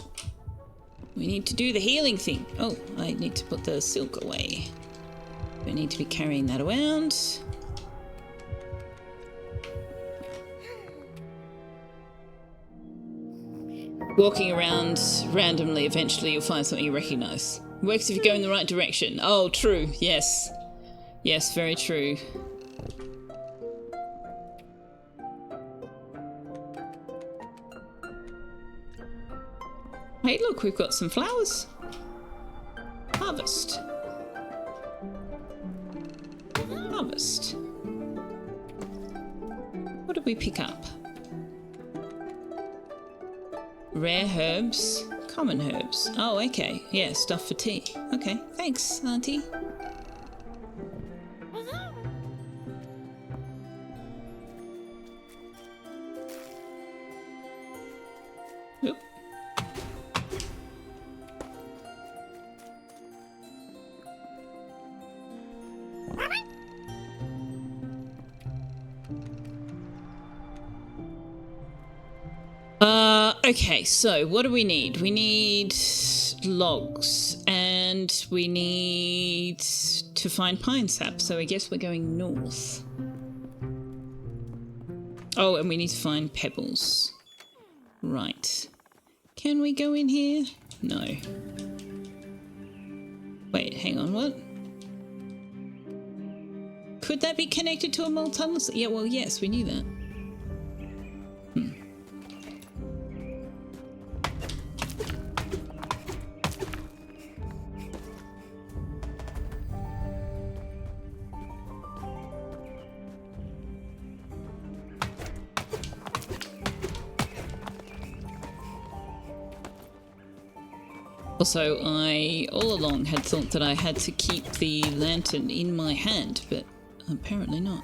We need to do the healing thing. Oh, I need to put the silk away. We need to be carrying that around. Walking around randomly, eventually you'll find something you recognise. Works if you go in the right direction. Oh, true. Yes. Yes, very true. Hey, look, we've got some flowers. Harvest. Harvest. What did we pick up? Rare herbs, common herbs. Oh, okay. Yeah, stuff for tea. Okay, thanks, Auntie. Oop. Okay, so what do we need? We need logs and we need to find pine sap, so I guess we're going north. Oh, and we need to find pebbles. Right. Can we go in here? No. Wait, hang on, what? Could that be connected to a mole tunnel? Yeah, well, yes, we knew that. Also, I all along had thought that I had to keep the lantern in my hand, but apparently not,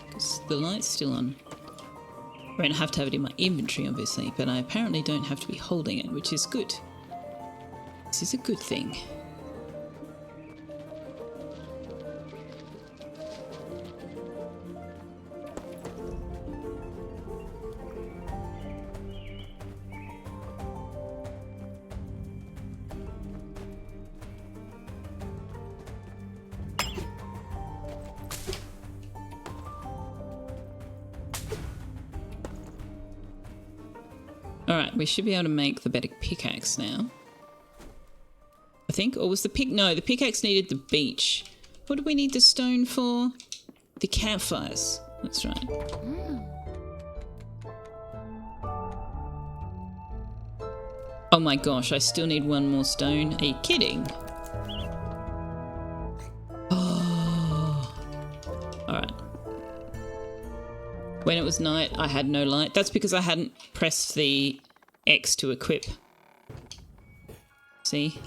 because the light's still on. I mean, I have to have it in my inventory, obviously, but I apparently don't have to be holding it, which is good. This is a good thing. Alright, we should be able to make the better pickaxe now. I think. Or was the pick? No, the pickaxe needed the beach. What do we need the stone for? The campfires. That's right. Oh my gosh, I still need one more stone. Are you kidding? Oh. Alright. When it was night, I had no light. That's because I hadn't pressed the X to equip. See?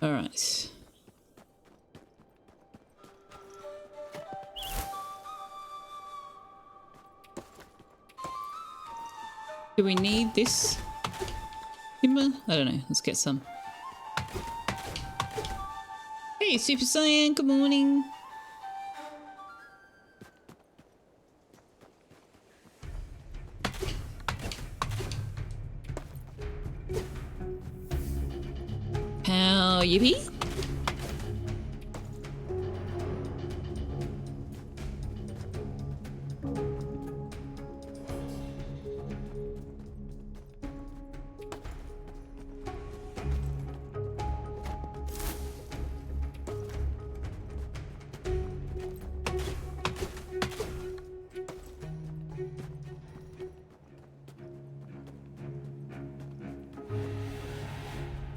All right. Do we need this timber? I don't know. Let's get some. Hey, Super Saiyan. Good morning. How yippee?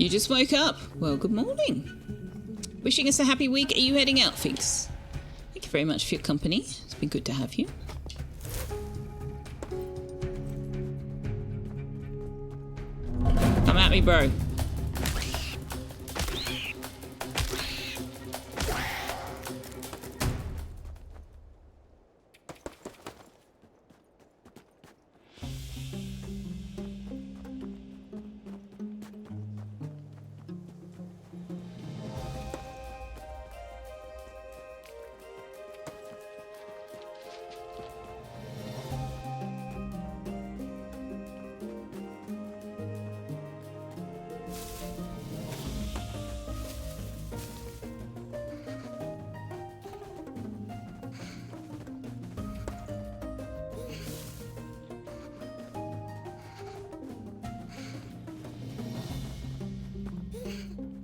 You just woke up. Well, good morning. Wishing us a happy week. Are you heading out, Figs? Thank you very much for your company. It's been good to have you. Come at me, bro.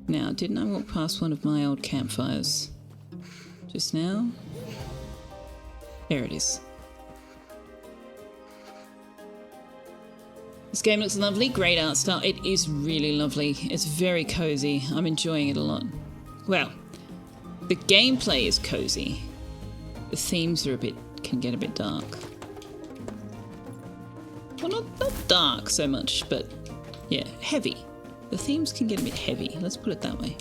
Now, didn't I walk past one of my old campfires just now? There it is. This game looks lovely, great art style. It is really lovely. It's very cozy. I'm enjoying it a lot. Well, the gameplay is cozy. The themes are can get a bit dark. Well, not dark so much, but yeah, heavy. The themes can get a bit heavy, let's put it that way.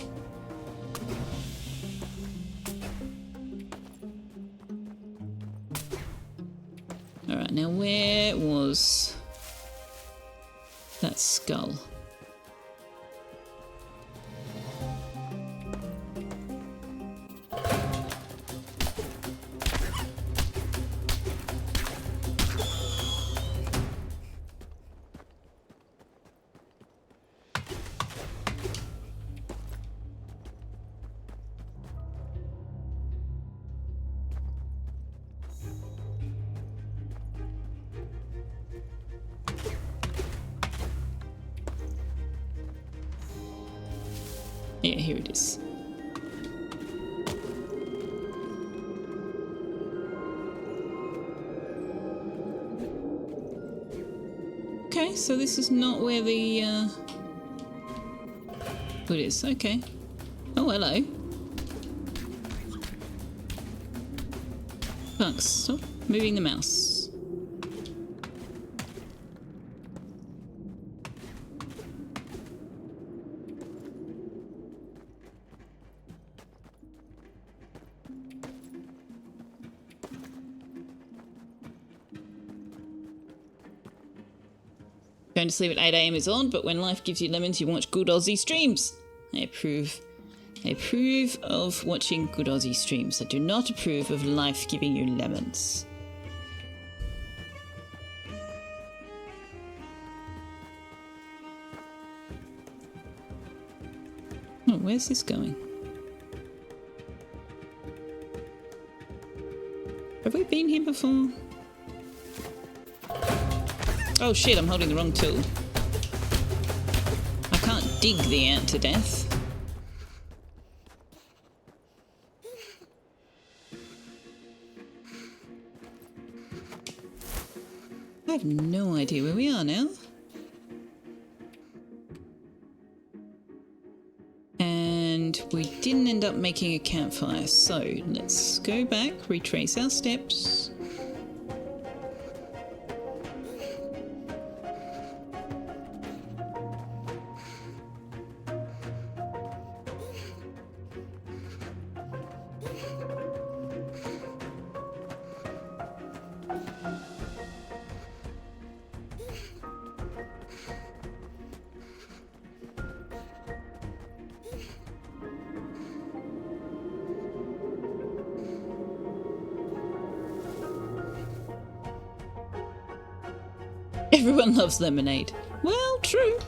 Alright, now where was that skull? Yeah, here it is. Okay, so this is not where the it is. Okay. Oh, hello. Bugs, stop moving the mouse. Going to sleep at 8 AM is on, but when life gives you lemons, you watch good Aussie streams. I approve. I approve of watching good Aussie streams. I do not approve of life giving you lemons. Oh, where's this going? Have we been here before? Oh shit, I'm holding the wrong tool. I can't dig the ant to death. I have no idea where we are now. And we didn't end up making a campfire, so let's go back, retrace our steps. Everyone loves lemonade. Well, true.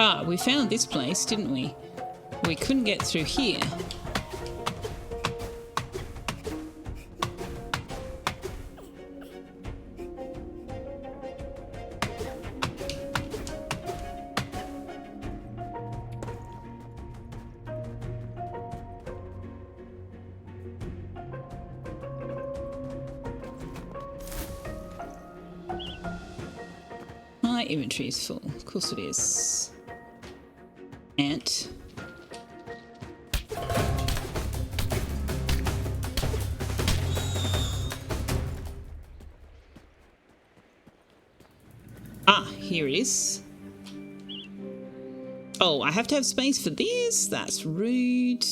Ah, we found this place, didn't we? We couldn't get through here. My inventory is full. Of course it is. Ant. Ah, here it is. Oh, I have to have space for this? That's rude.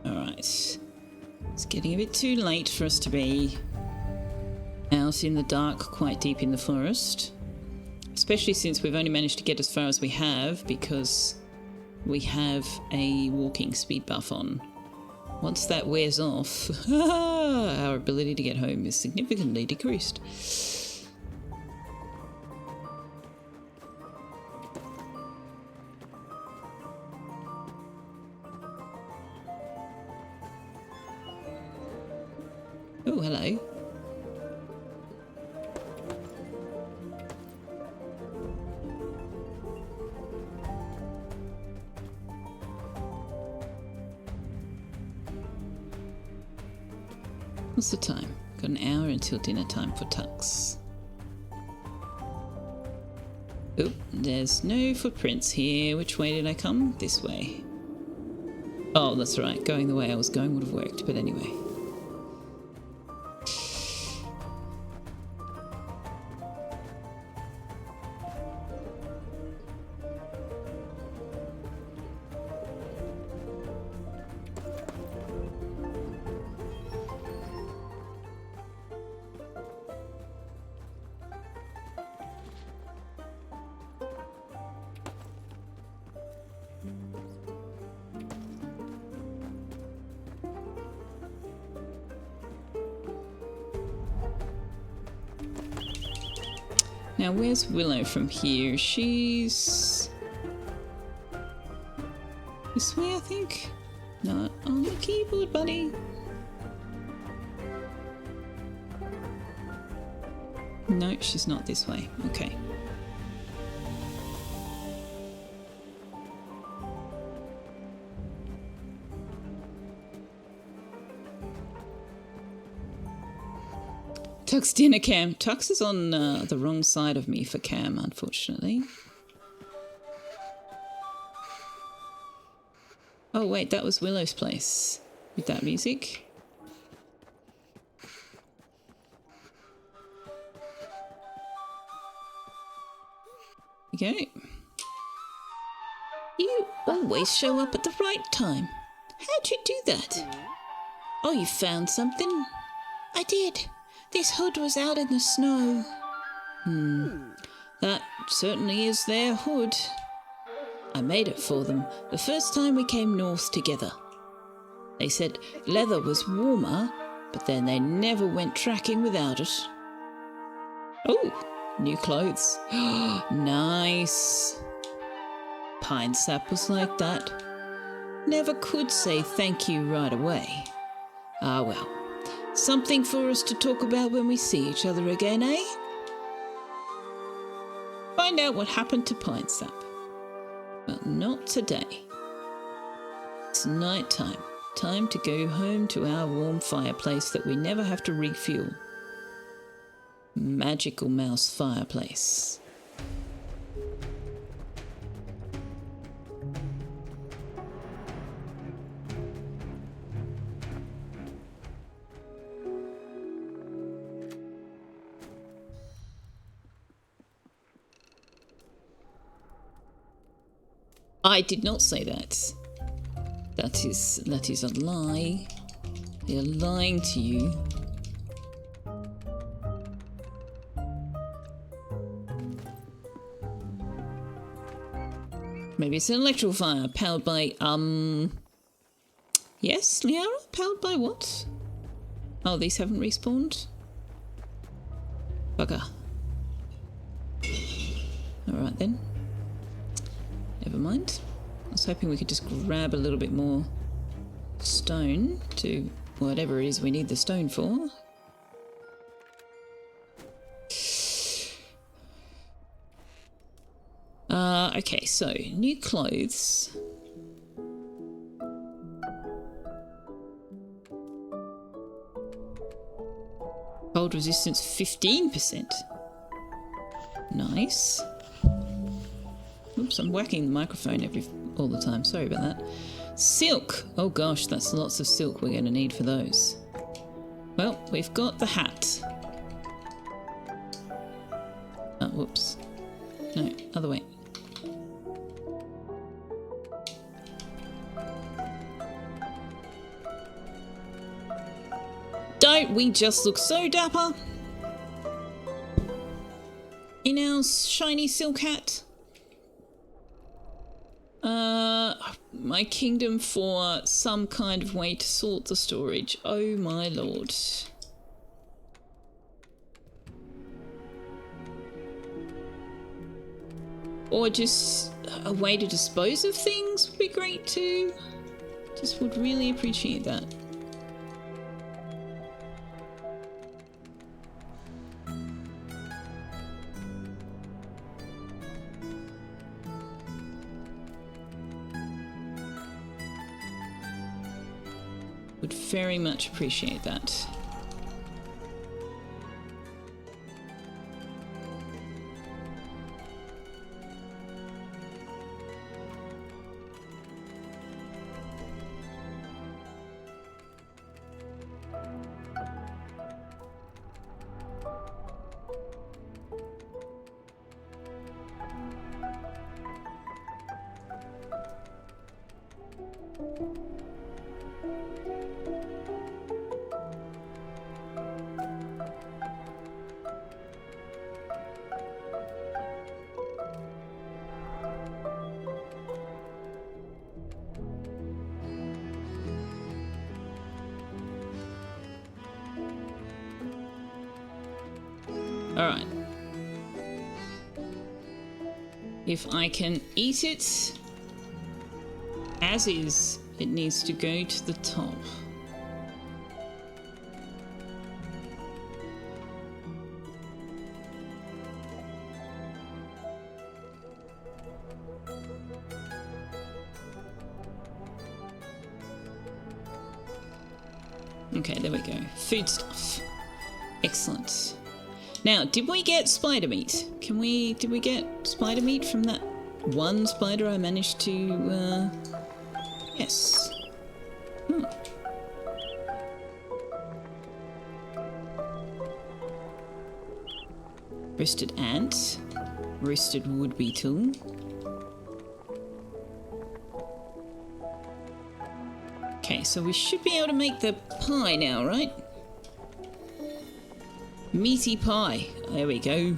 Alright. It's getting a bit too late for us to be out in the dark, quite deep in the forest. Especially since we've only managed to get as far as we have because we have a walking speed buff on. Once that wears off, our ability to get home is significantly decreased. Oh, hello. What's the time? Got an hour until dinner time for Tux. Oh, there's no footprints here. Which way did I come? This way. Oh, that's right. Going the way I was going would have worked, but anyway. Now, where's Willow from here? She's this way, I think? Not on the keyboard, buddy. No, she's not this way. Okay. Tux dinner cam. Tux is on the wrong side of me for cam, unfortunately. Oh wait, that was Willow's place with that music. Okay. You always show up at the right time. How'd you do that? Oh, you found something? I did. This hood was out in the snow. That certainly is their hood. I made it for them the first time we came north together. They said leather was warmer, but then they never went tracking without it. Oh, new clothes. Nice. Pine sap was like that. Never could say thank you right away. Ah well. Something for us to talk about when we see each other again, eh? Find out what happened to Pine Sap. Well, not today. It's night time. Time to go home to our warm fireplace that we never have to refuel. Magical mouse fireplace. I did not say that. That is a lie. They are lying to you. Maybe it's an electrical fire powered by yes, Liara? Powered by what? Oh, these haven't respawned? Bugger. Alright then. Never mind. I was hoping we could just grab a little bit more stone to whatever it is we need the stone for. Okay, so new clothes. Cold resistance 15%. Nice. Oops, I'm whacking the microphone all the time. Sorry about that. Silk. Oh gosh, that's lots of silk we're going to need for those. Well, we've got the hat. Oh, whoops. No, other way. Don't we just look so dapper? In our shiny silk hat? My kingdom for some kind of way to sort the storage. Oh my lord. Or just a way to dispose of things would be great too. Just would really appreciate that. Would very much appreciate that. Alright. If I can eat it as is, it needs to go to the top. Okay, there we go. Food stuff. Excellent. Now, did we get spider meat? Did we get spider meat from that one spider I managed to, yes. Hmm. Roasted ant. Roasted wood beetle. Okay, so we should be able to make the pie now, right? Meaty pie. There we go.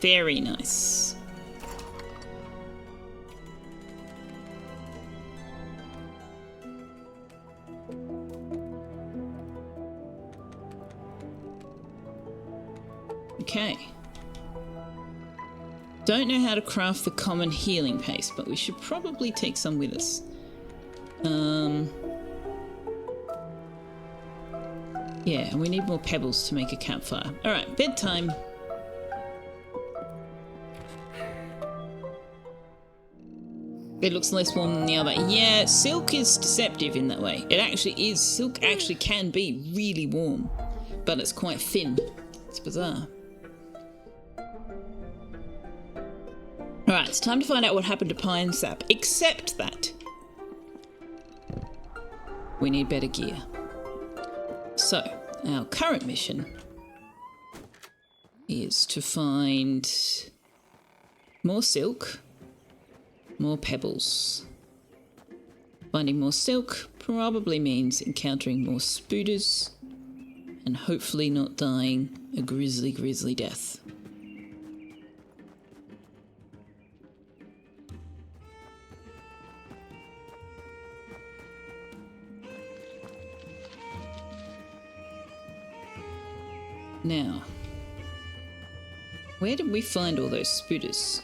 Very nice. Okay. Don't know how to craft the common healing paste, but we should probably take some with us. Yeah, and we need more pebbles to make a campfire. Alright, bedtime. It looks less warm than the other. Yeah, silk is deceptive in that way. It actually is. Silk actually can be really warm, but it's quite thin. It's bizarre. Alright, it's time to find out what happened to pine sap. Except that we need better gear. So, our current mission is to find more silk, more pebbles. Finding more silk probably means encountering more spooters and hopefully not dying a grisly death. Now, where did we find all those spooters?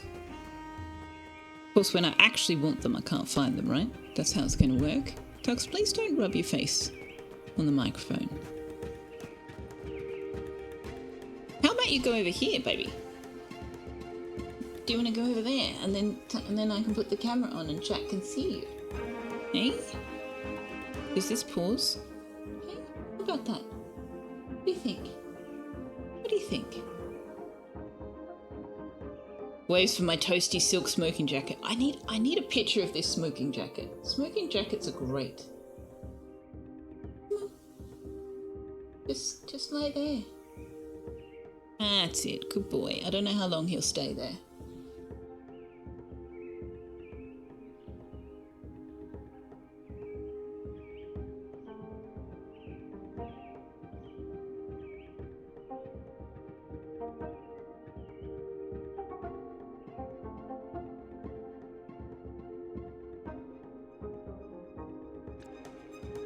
Of course, when I actually want them, I can't find them, right? That's how it's going to work. Tux, please don't rub your face on the microphone. How about you go over here, baby? Do you want to go over there? And then I can put the camera on and chat can see you. Hey? Is this pause? Hey? What about that? What do you think? What do you think? Waves for my toasty silk smoking jacket. I need a picture of this smoking jacket. Smoking jackets are great. Come on. Just lay there. That's it. Good boy. I don't know how long he'll stay there.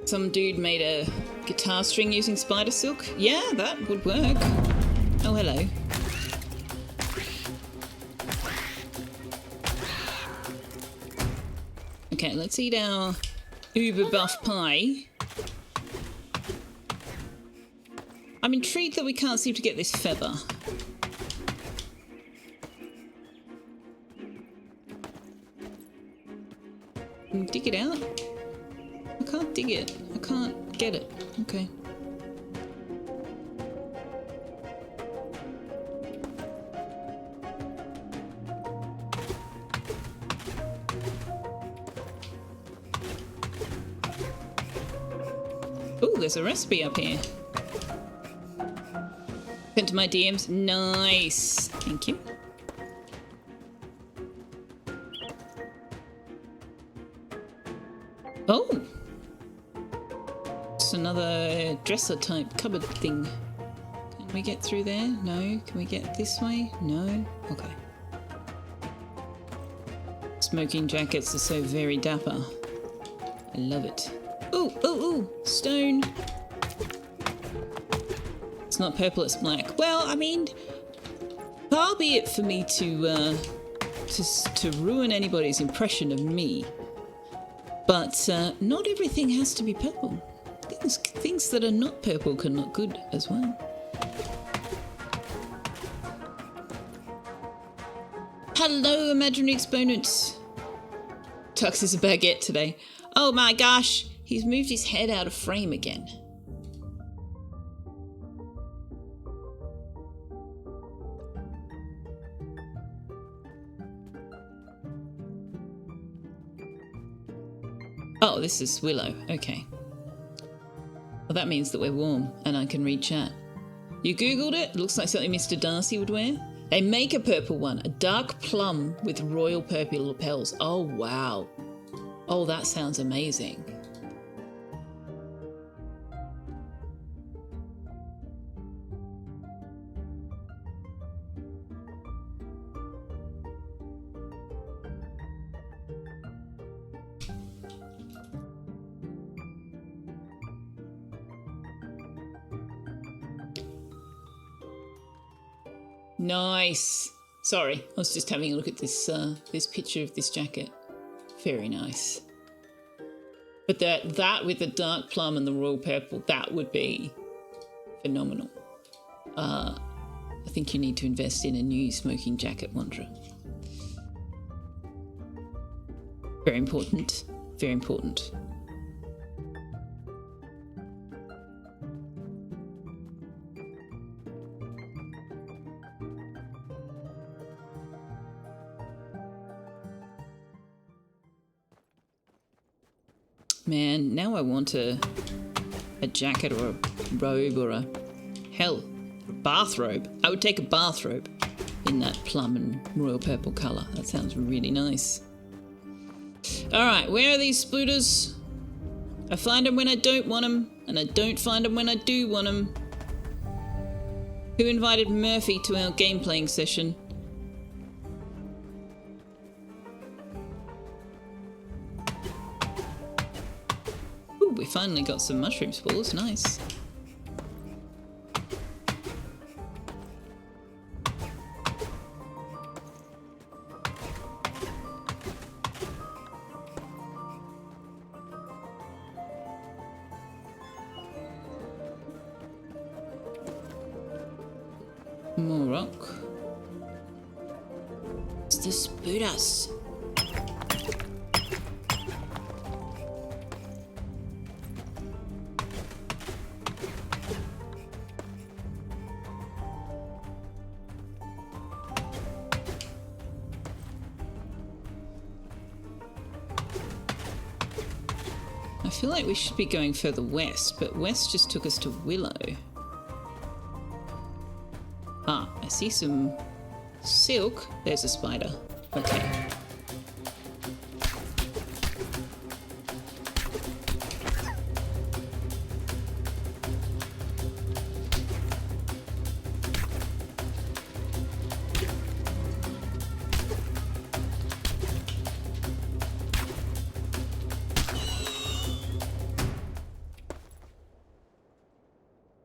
Some dude made a guitar string using spider silk. Yeah, that would work. Oh, hello. Okay, let's eat our uber buff pie. I'm intrigued that we can't seem to get this feather. Can we dig it out? I can't dig it. I can't get it. Okay. Oh, there's a recipe up here. Sent to my DMs. Nice. Thank you. Oh! It's another dresser type cupboard thing. Can we get through there? No. Can we get this way? No. Okay. Smoking jackets are so very dapper. I love it. Ooh, ooh, ooh! Stone! not purple, it's black. Well, I mean, far be it for me to ruin anybody's impression of me. But not everything has to be purple. Things that are not purple can look good as well. Hello, imaginary exponents. Tux is a baguette today. Oh my gosh, he's moved his head out of frame again. Oh, this is Willow. Okay. Well, that means that we're warm and I can read chat. You Googled it? Looks like something Mr. Darcy would wear. They make a purple one. A dark plum with royal purple lapels. Oh, wow. Oh, that sounds amazing. Nice. Sorry, I was just having a look at this this picture of this jacket. Very nice. But that with the dark plum and the royal purple, that would be phenomenal. I think you need to invest in a new smoking jacket, Wanderer. Very important. Very important. Man, now I want a jacket or a robe or a bathrobe. I would take a bathrobe in that plum and royal purple colour. That sounds really nice. Alright, where are these splooters? I find them when I don't want them, and I don't find them when I do want them. Who invited Murphy to our game playing session? We finally got some mushroom spores, nice. More rock. It's the spooters. I feel like we should be going further west, but west just took us to Willow. Ah, I see some silk. There's a spider. Okay.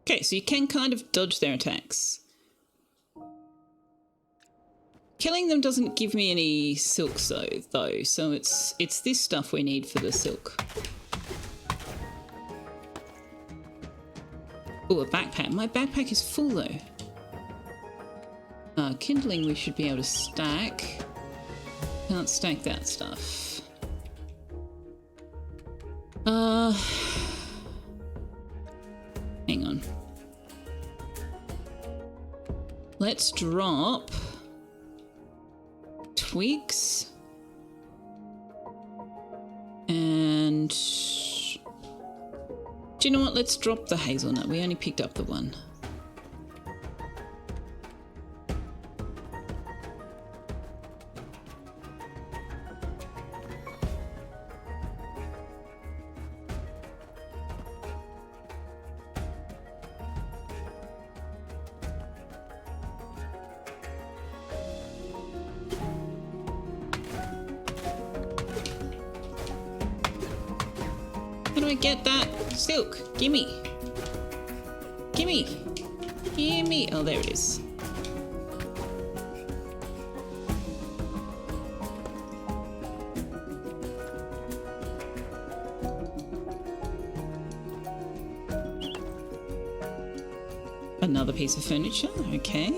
Okay, so you can kind of dodge their attacks. Killing them doesn't give me any silk though, so it's this stuff we need for the silk. Oh, a backpack. My backpack is full though. Kindling we should be able to stack. Can't stack that stuff. Hang on. Let's drop twigs and do you know what? Let's drop the hazelnut. We only picked up the one. How do I get that silk? Gimme! Gimme! Gimme. Oh, there it is. Another piece of furniture, okay.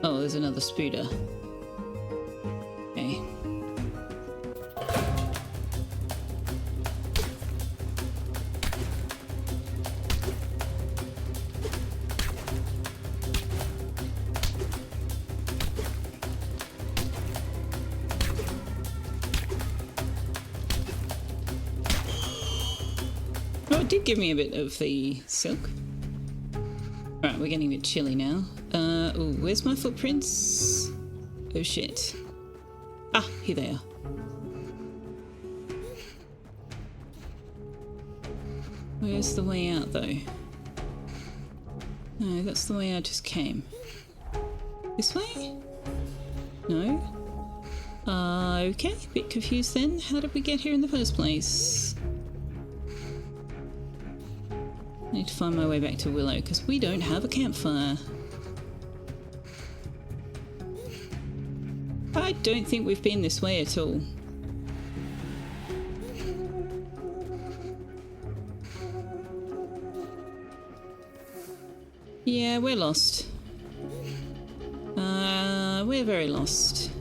Oh, there's another spooder. Okay. Oh, it did give me a bit of the silk. Alright, we're getting a bit chilly now. Oh, where's my footprints? Oh shit. Ah, here they are. Where's the way out though? No, that's the way I just came. This way? No? Okay, a bit confused then. How did we get here in the first place? I need to find my way back to Willow because we don't have a campfire. I don't think we've been this way at all. Yeah, we're lost. We're very lost.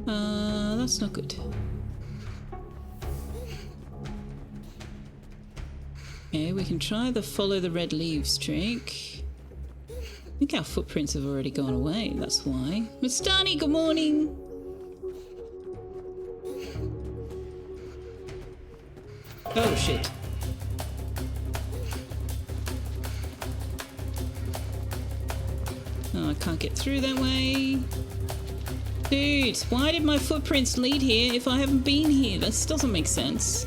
That's not good. Okay, we can try the follow the red leaves trick. I think our footprints have already gone away, that's why. Mustani, good morning! Oh shit. Oh, I can't get through that way. Dude, why did my footprints lead here if I haven't been here? This doesn't make sense.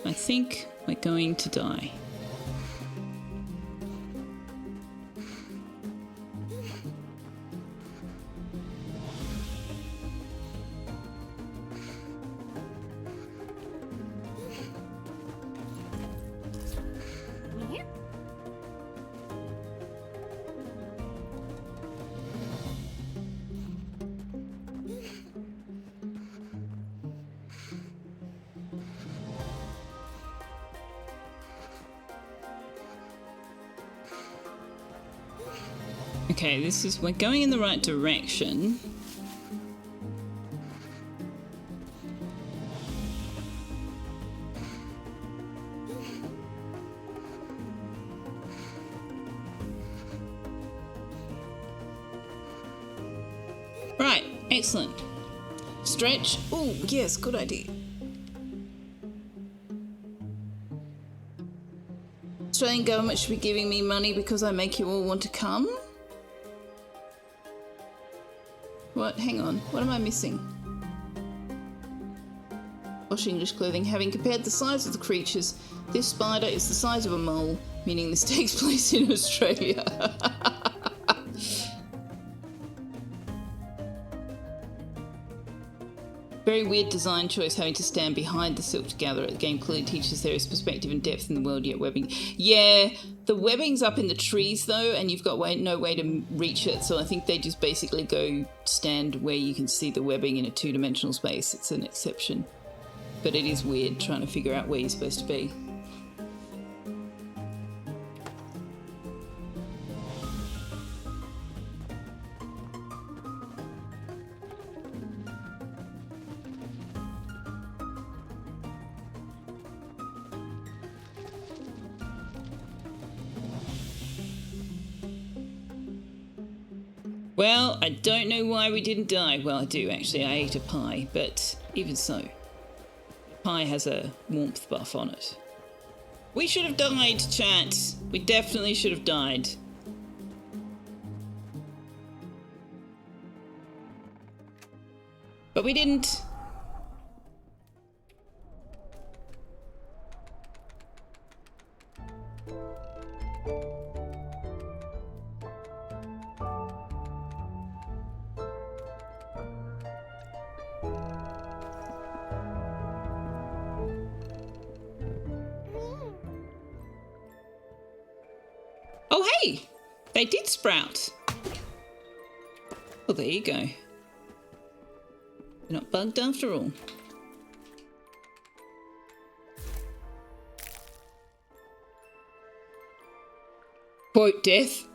I think we're going to die. Okay, we're going in the right direction. Right, excellent. Stretch. Oh, yes, good idea. Australian government should be giving me money because I make you all want to come? What? Hang on. What am I missing? Wash English clothing. Having compared the size of the creatures, this spider is the size of a mole, meaning this takes place in Australia. Very weird design choice having to stand behind the silk to gather it. The game clearly teaches there is perspective and depth in the world, yet webbing. Yeah, the webbing's up in the trees though, and you've got no way to reach it, so I think they just basically go stand where you can see the webbing in a two-dimensional space. It's an exception. But it is weird trying to figure out where you're supposed to be. Well, I don't know why we didn't die. Well, I do actually. I ate a pie, but even so. Pie has a warmth buff on it. We should have died, chat. We definitely should have died. But we didn't. Oh, hey! They did sprout. Well, there you go. You're not bugged after all. Quote death.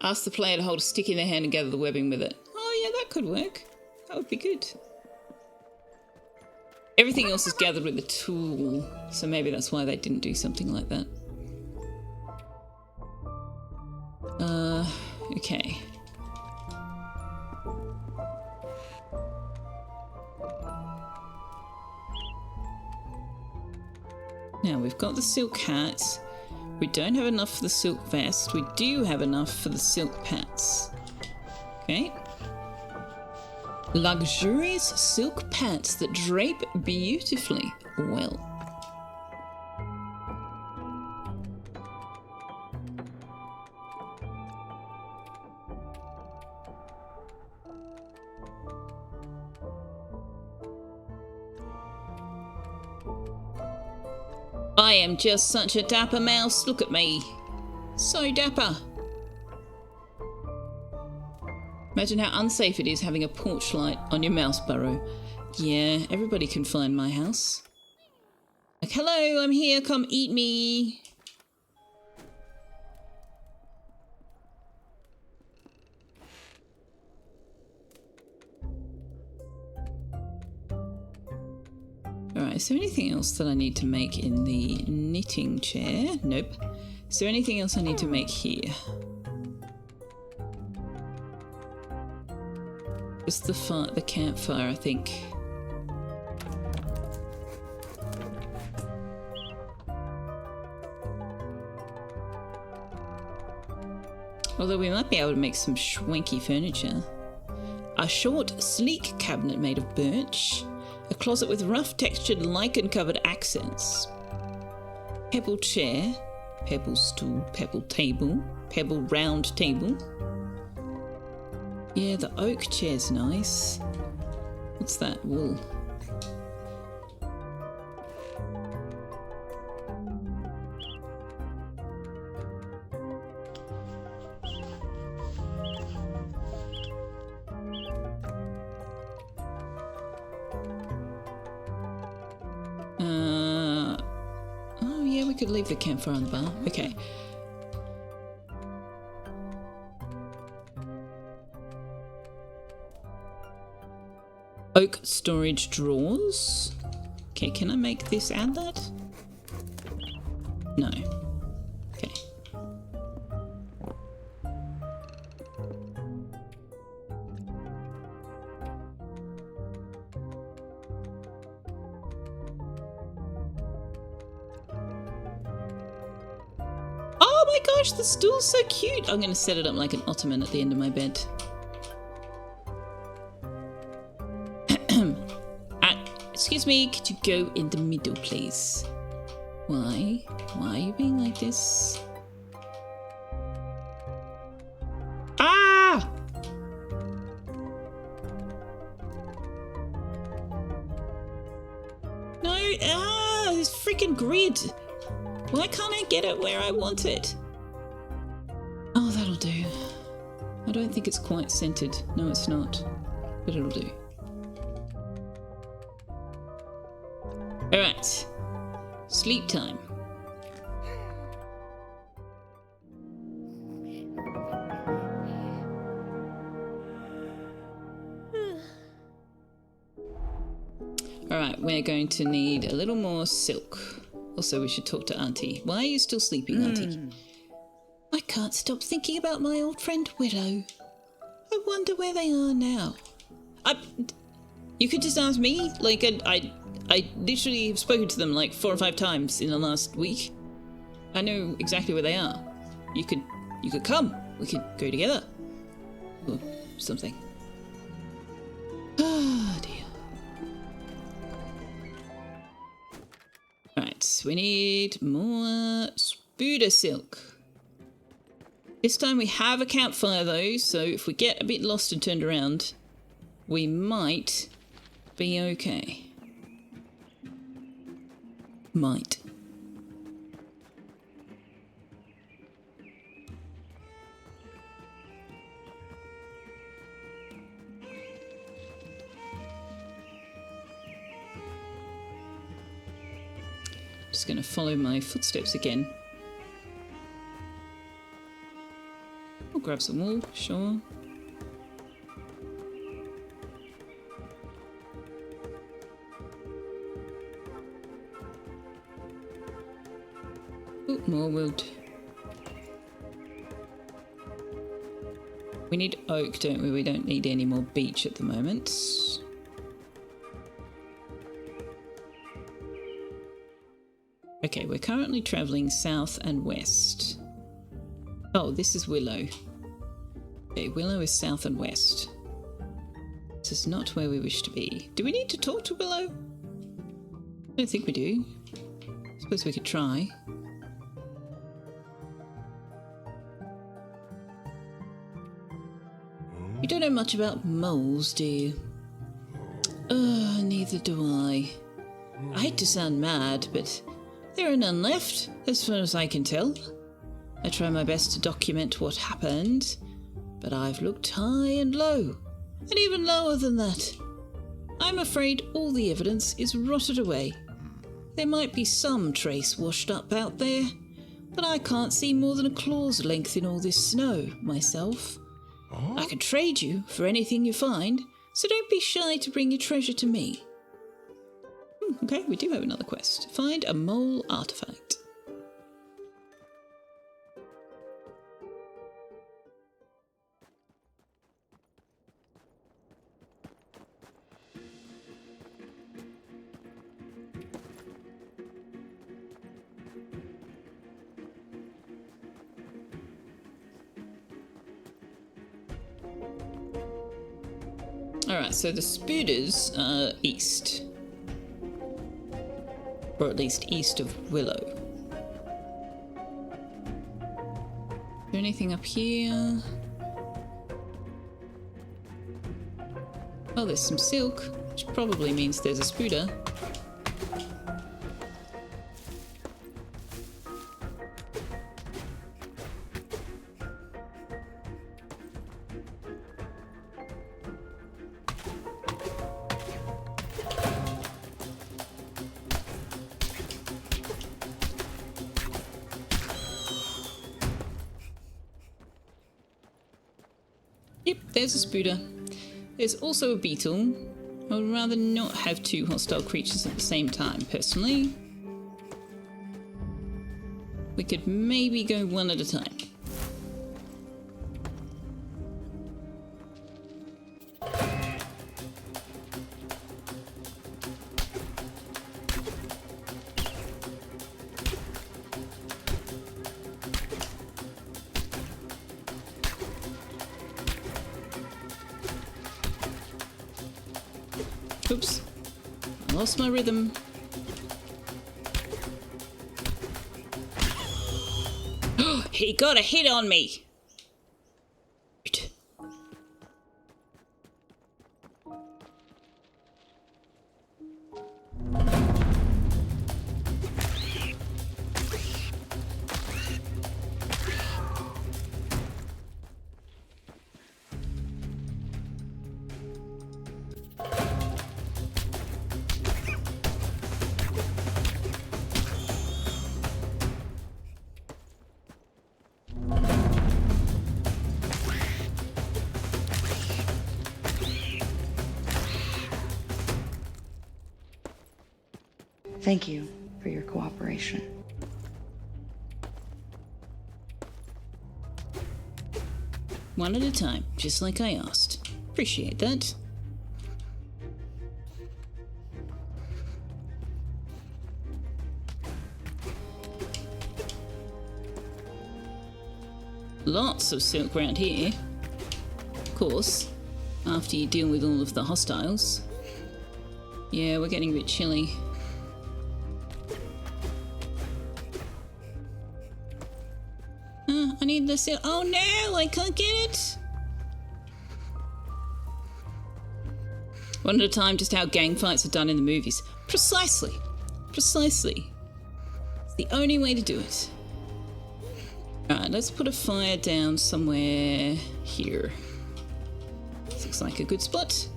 Ask the player to hold a stick in their hand and gather the webbing with it. Oh yeah, that could work. That would be good. Everything else is gathered with a tool, so maybe that's why they didn't do something like that. Okay. Now we've got the silk hat. We don't have enough for the silk vest. We do have enough for the silk pants. Okay. Luxurious silk pants that drape beautifully. Well. I am just such a dapper mouse. Look at me. So dapper. Imagine how unsafe it is having a porch light on your mouse burrow. Yeah, everybody can find my house. Like, hello, I'm here. Come eat me. Alright, is there anything else that I need to make in the knitting chair? Nope. Is there anything else I need to make here? Just the campfire, I think. Although we might be able to make some schwanky furniture. A short, sleek cabinet made of birch. A closet with rough textured lichen-covered accents. Pebble chair. Pebble stool. Pebble table. Pebble round table. Yeah, the oak chair's nice. What's that? Wool. Oh yeah, we could leave the campfire on the bar. Okay. Oak storage drawers. Okay, can I make this and that? No. Okay. Oh my gosh, the stool's so cute! I'm going to set it up like an ottoman at the end of my bed. Excuse me, could you go in the middle, please? Why? Why are you being like this? Ah! No, this freaking grid. Why can't I get it where I want it? Oh, that'll do. I don't think it's quite centered. No, it's not. But it'll do. Alright. Sleep time. Alright, we're going to need a little more silk. Also, we should talk to Auntie. Why are you still sleeping, Auntie? I can't stop thinking about my old friend Willow. I wonder where they are now. You could just ask me. Like, I literally have spoken to them like 4 or 5 times in the last week. I know exactly where they are. You could come. We could go together. Or something. Ah, dear. Right, we need more Spuda silk. This time we have a campfire though, so if we get a bit lost and turned around, we might be okay. Might. Just going to follow my footsteps again. We'll grab some wool, sure. Oh, more wood. We need oak, don't we? We don't need any more beech at the moment. Okay, we're currently travelling south and west. Oh, this is Willow. Okay, Willow is south and west. This is not where we wish to be. Do we need to talk to Willow? I don't think we do. I suppose we could try. You don't know much about moles, do you? Neither do I. I hate to sound mad, but there are none left, as far as I can tell. I try my best to document what happened, but I've looked high and low, and even lower than that. I'm afraid all the evidence is rotted away. There might be some trace washed up out there, but I can't see more than a claw's length in all this snow myself. I could trade you for anything you find, so don't be shy to bring your treasure to me. Okay, we do have another quest. Find a mole artifact. Alright, so the Spudas are east. Or at least east of Willow. Is there anything up here? Oh, there's some silk, which probably means there's a Spuda. Yep, there's a Spuda. There's also a beetle. I would rather not have 2 hostile creatures at the same time, personally. We could maybe go one at a time. Oops, I lost my rhythm. He got a hit on me! Thank you for your cooperation. One at a time, just like I asked. Appreciate that. Lots of silk around here. Of course, after you deal with all of the hostiles. Yeah, we're getting a bit chilly. I need the silk. Oh no, I can't get it. One at a time, just how gang fights are done in the movies. Precisely. Precisely. It's the only way to do it. Alright, let's put a fire down somewhere here. This looks like a good spot.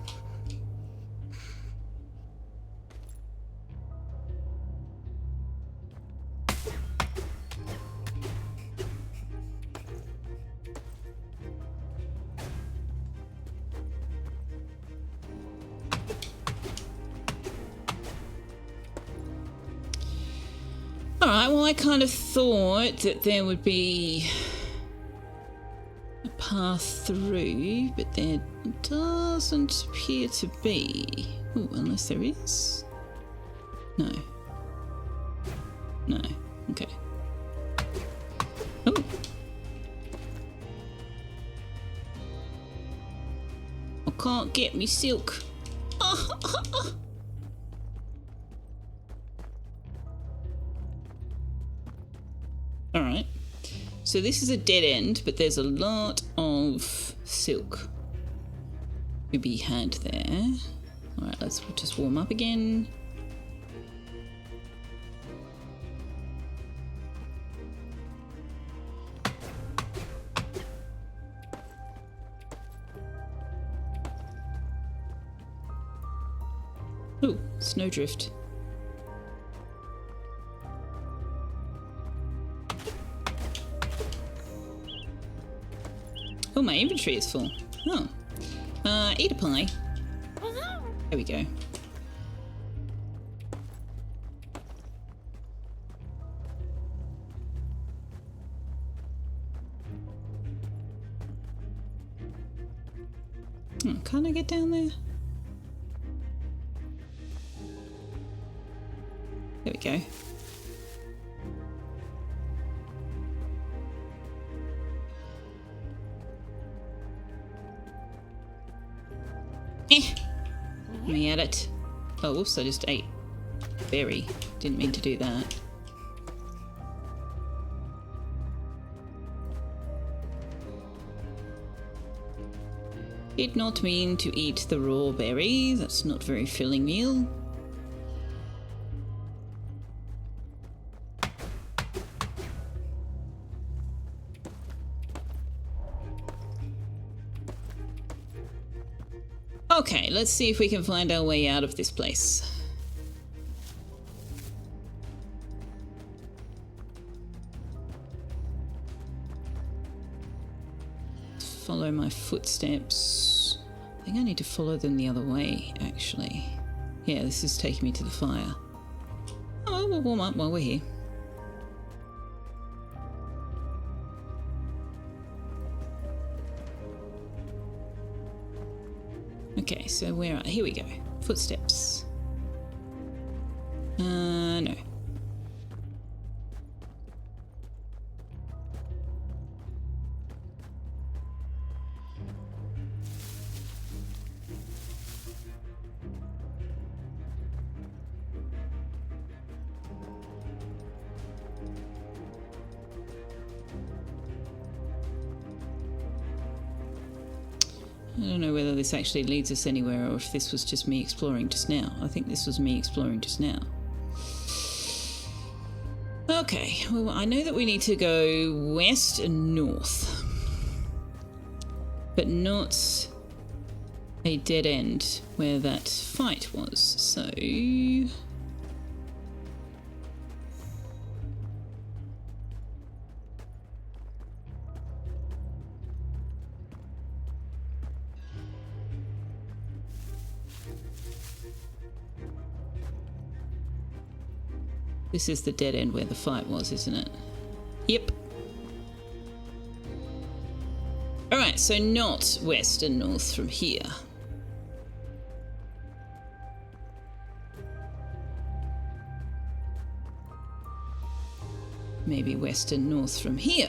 Alright, well I kind of thought that there would be a path through, but there doesn't appear to be. Ooh, unless there is? No. No. Okay. Oh. I can't get me silk. Alright, so this is a dead end, but there's a lot of silk to be had there. Alright, let's just warm up again. Ooh, snowdrift. Oh, my inventory is full. Oh. Eat a pie. There we go. Oh, can't I get down there? There we go. Let me at it. Oh, whoops, I just ate berry. Didn't mean to do that. Did not mean to eat the raw berry. That's not a very filling meal. Okay, let's see if we can find our way out of this place. Follow my footsteps. I think I need to follow them the other way, actually. Yeah, this is taking me to the fire. Oh, we'll warm up while we're here. Okay, so where are... Here we go. Footsteps. No. I don't know whether this actually leads us anywhere or if this was just me exploring just now. I think this was me exploring just now. Okay, well, I know that we need to go west and north, but not a dead end where that fight was, so... This is the dead end where the fight was, isn't it? Yep. Alright, so not west and north from here. Maybe west and north from here.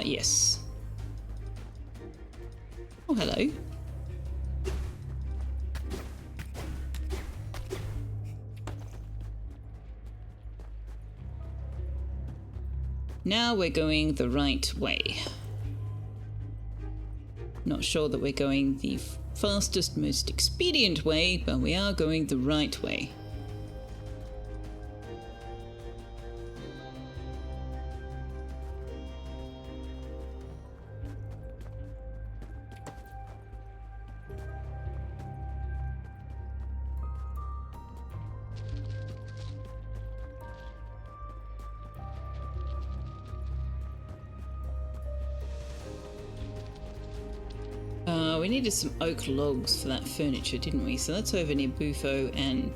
Yes. Oh, hello. Now we're going the right way. Not sure that we're going the fastest, most expedient way, but we are going the right way. We needed some oak logs for that furniture, didn't we? So that's over near Bufo and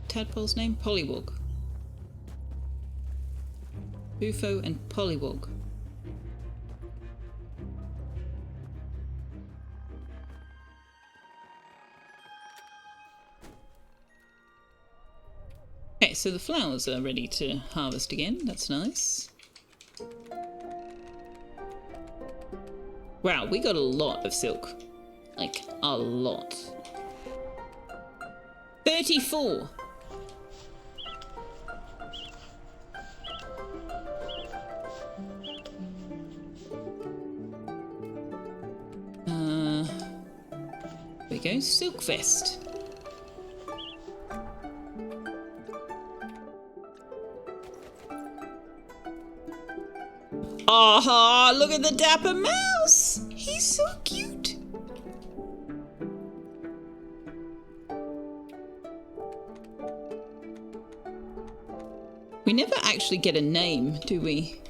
Tadpole's name? Pollywog. Bufo and Pollywog. Okay, so the flowers are ready to harvest again. That's nice. Wow, we got a lot of silk. Like, a lot. 34! There we go, silk vest. Aha! Look at the dapper mouse! He's so cute! We never actually get a name, do we?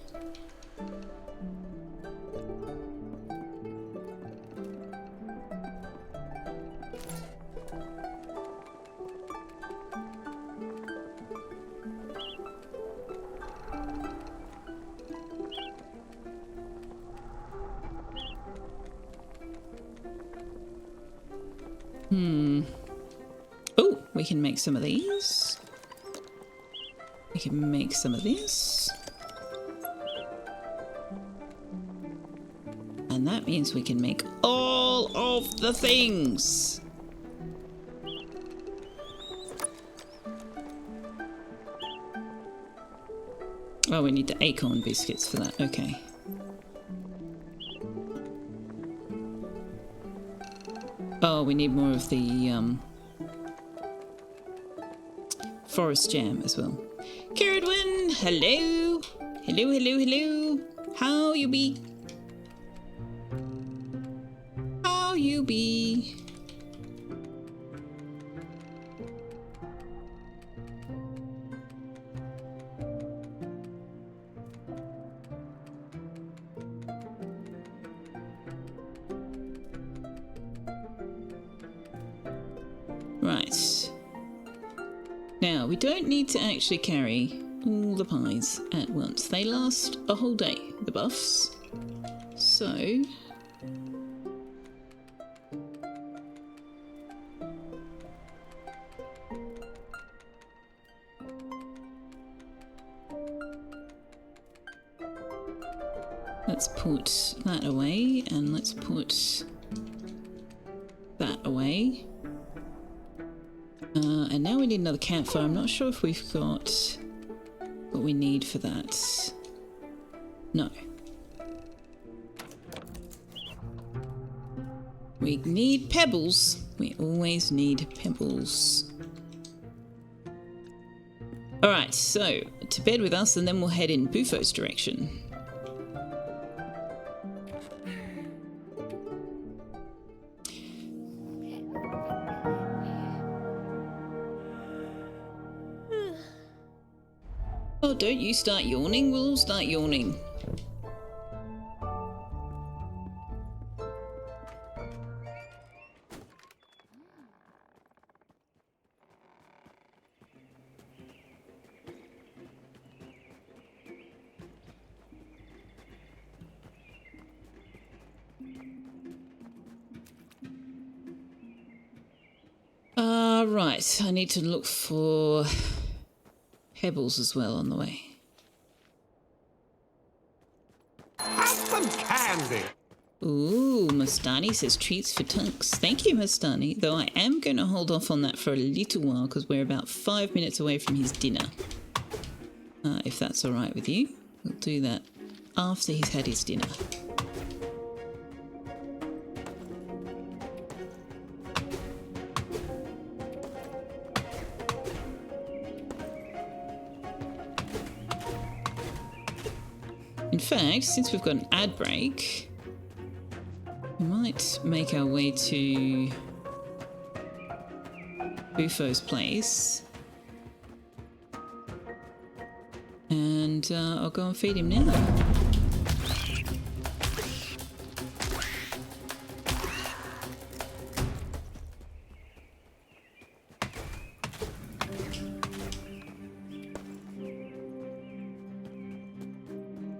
Oh, we can make some of these. We can make some of this. And that means we can make all of the things. Oh, we need the acorn biscuits for that. Okay. Oh, we need more of the forest jam as well. Caradwin, hello. Hello, hello, hello. How you be? How you be? Right. Now, we don't need to actually carry all the pies at once. They last a whole day, the buffs. So... let's put that away, and let's put that away. And now we need another campfire. I'm not sure if we've got what we need for that. No. We need pebbles. We always need pebbles. Alright, so to bed with us, and then we'll head in Bufo's direction. Oh, don't you start yawning, we'll all start yawning. Right, I need to look for pebbles as well on the way. Have some candy. Ooh, Mustani says treats for Tunks. Thank you, Mustani. Though I am going to hold off on that for a little while because we're about 5 minutes away from his dinner. If that's all right with you, we'll do that after he's had his dinner. In fact, since we've got an ad break, we might make our way to Bufo's place. And I'll go and feed him now.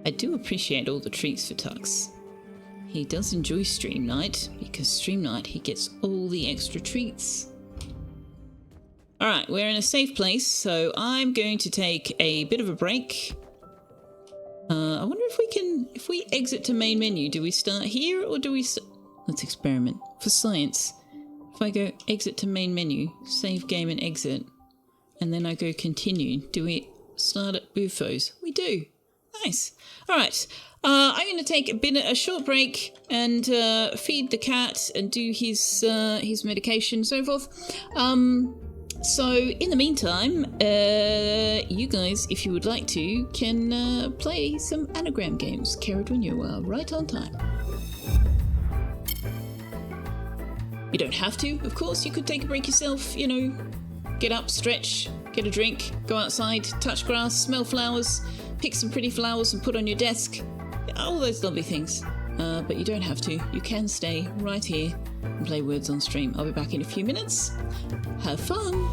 I do appreciate all the treats for Tux. He does enjoy stream night, because stream night he gets all the extra treats. Alright, we're in a safe place, so I'm going to take a bit of a break. I wonder if we exit to main menu, do we start here or do we let's experiment. For science, if I go exit to main menu, save game and exit, and then I go continue, do we start at Bufo's? We do. Nice. Alright, I'm going to take a short break and feed the cat and do his medication and so forth. So in the meantime, you guys, if you would like to, can play some anagram games. Carrot when you are right on time. You don't have to, of course. You could take a break yourself, you know, get up, stretch, get a drink, go outside, touch grass, smell flowers, pick some pretty flowers and put on your desk. All those lovely things. But you don't have to. You can stay right here and play Words on Stream. I'll be back in a few minutes. Have fun!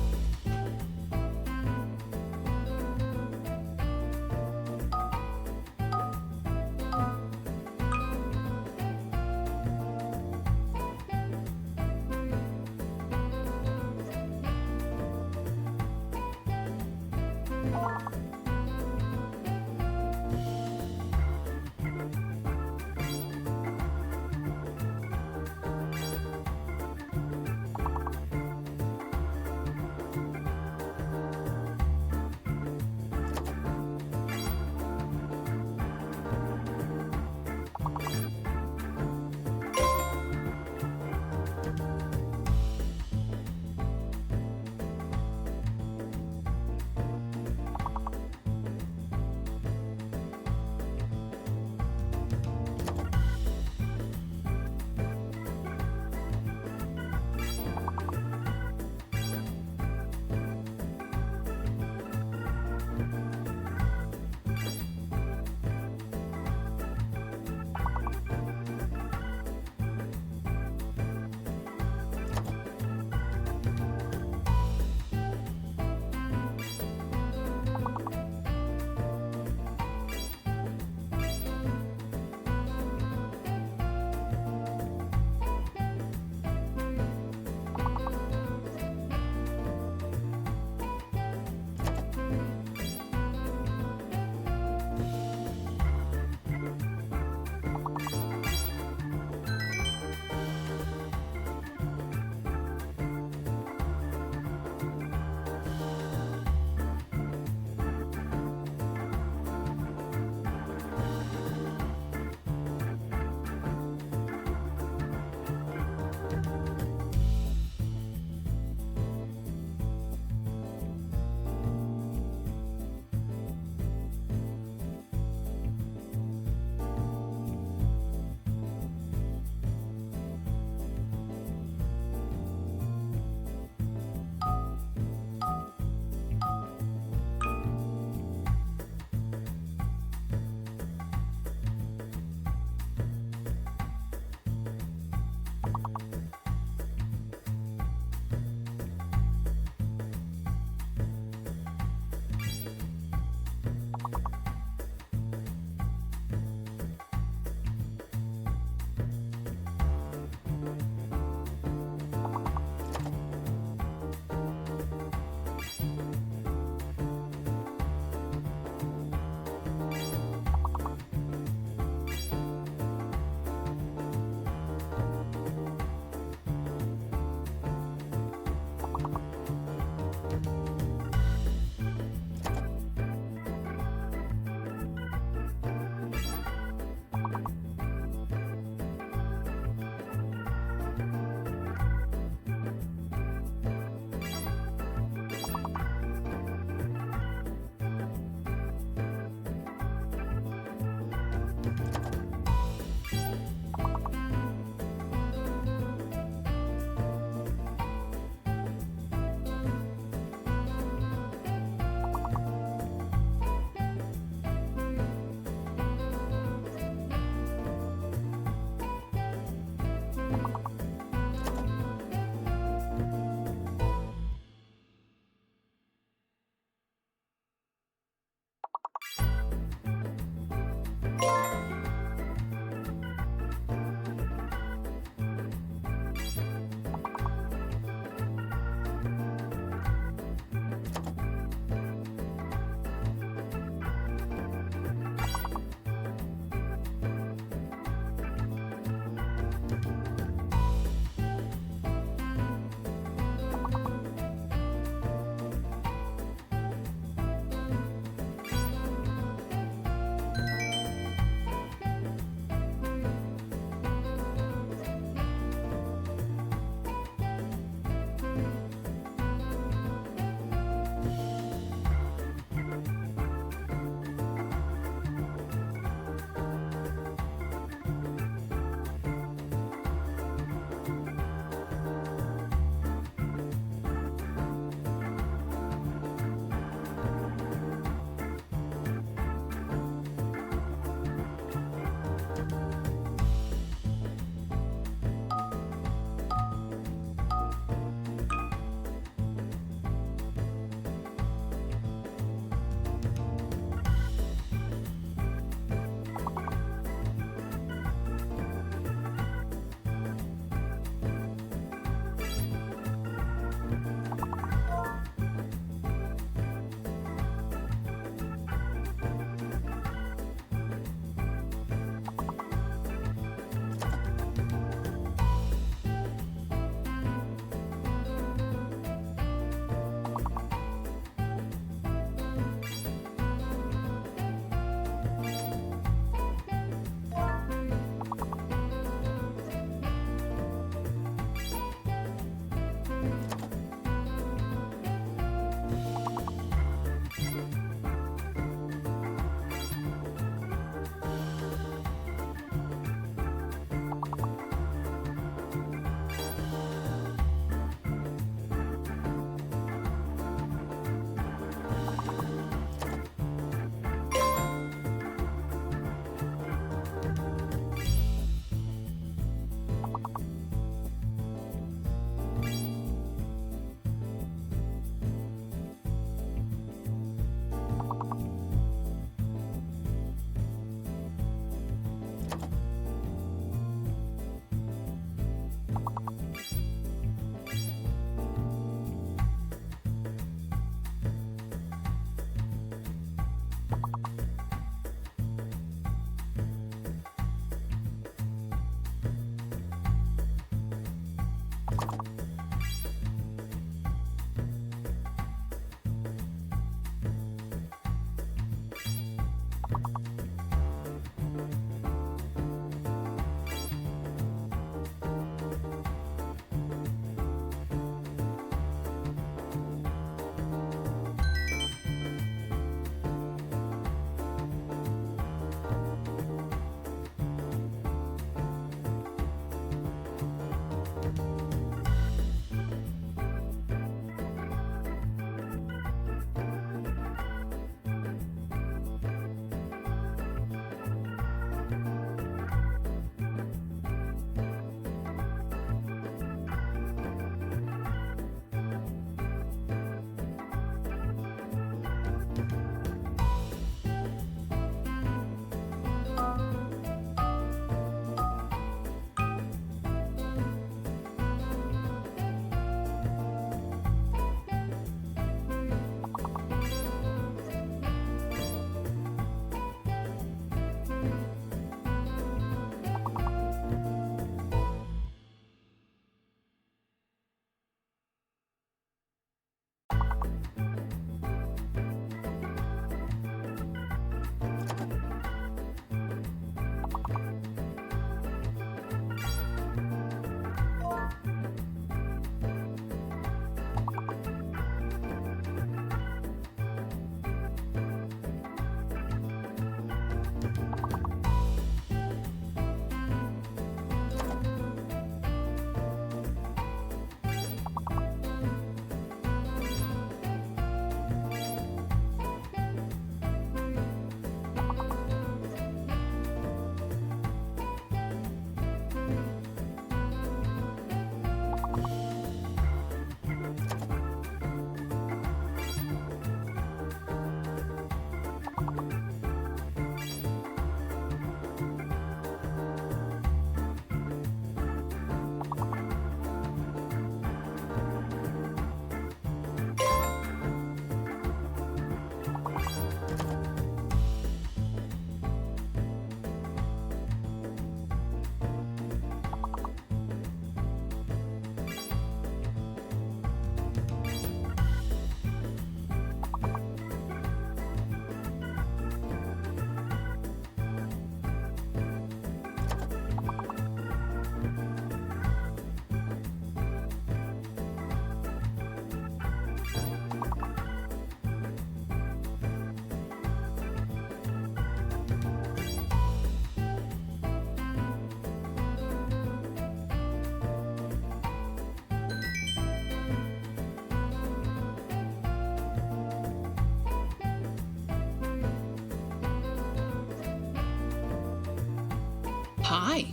Hi.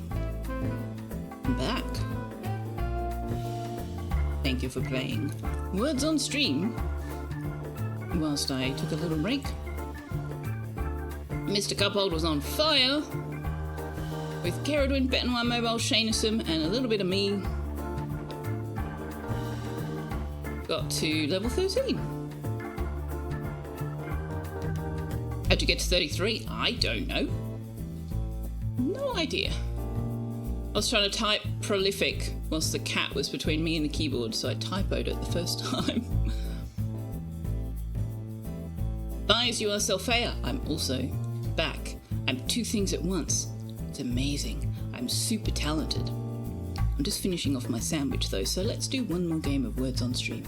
I'm back. Thank you for playing Words on Stream. Whilst I took a little break, Mr. Cuphold was on fire with Caradwin, Betanoir Mobile, Shaneism, and a little bit of me. Got to level 13. How'd you get to 33? I don't know. No idea. I was trying to type prolific whilst the cat was between me and the keyboard, so I typoed it the first time. Guys, you are Selfeya. I'm also back. I'm two things at once. It's amazing. I'm super talented. I'm just finishing off my sandwich though, so let's do one more game of Words on Stream.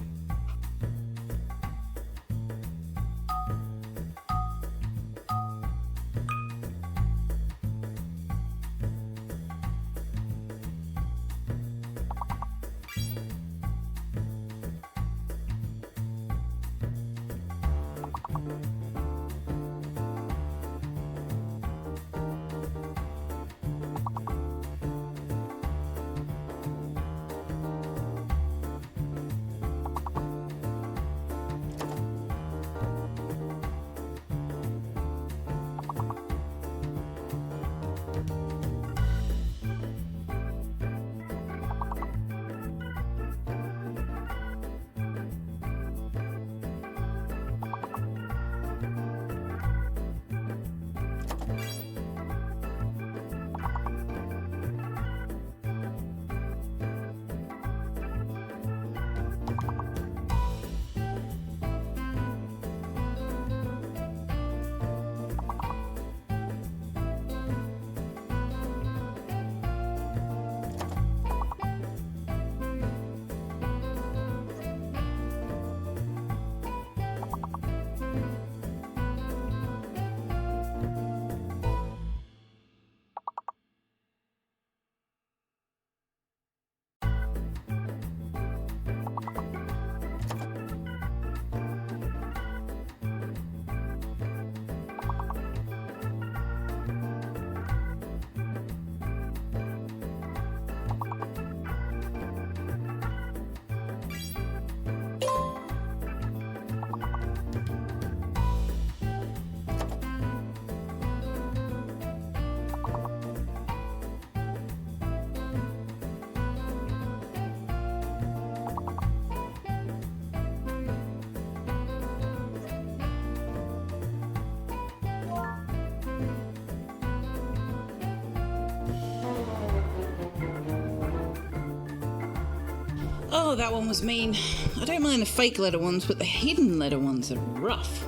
Oh, that one was mean. I don't mind the fake letter ones, but the hidden letter ones are rough.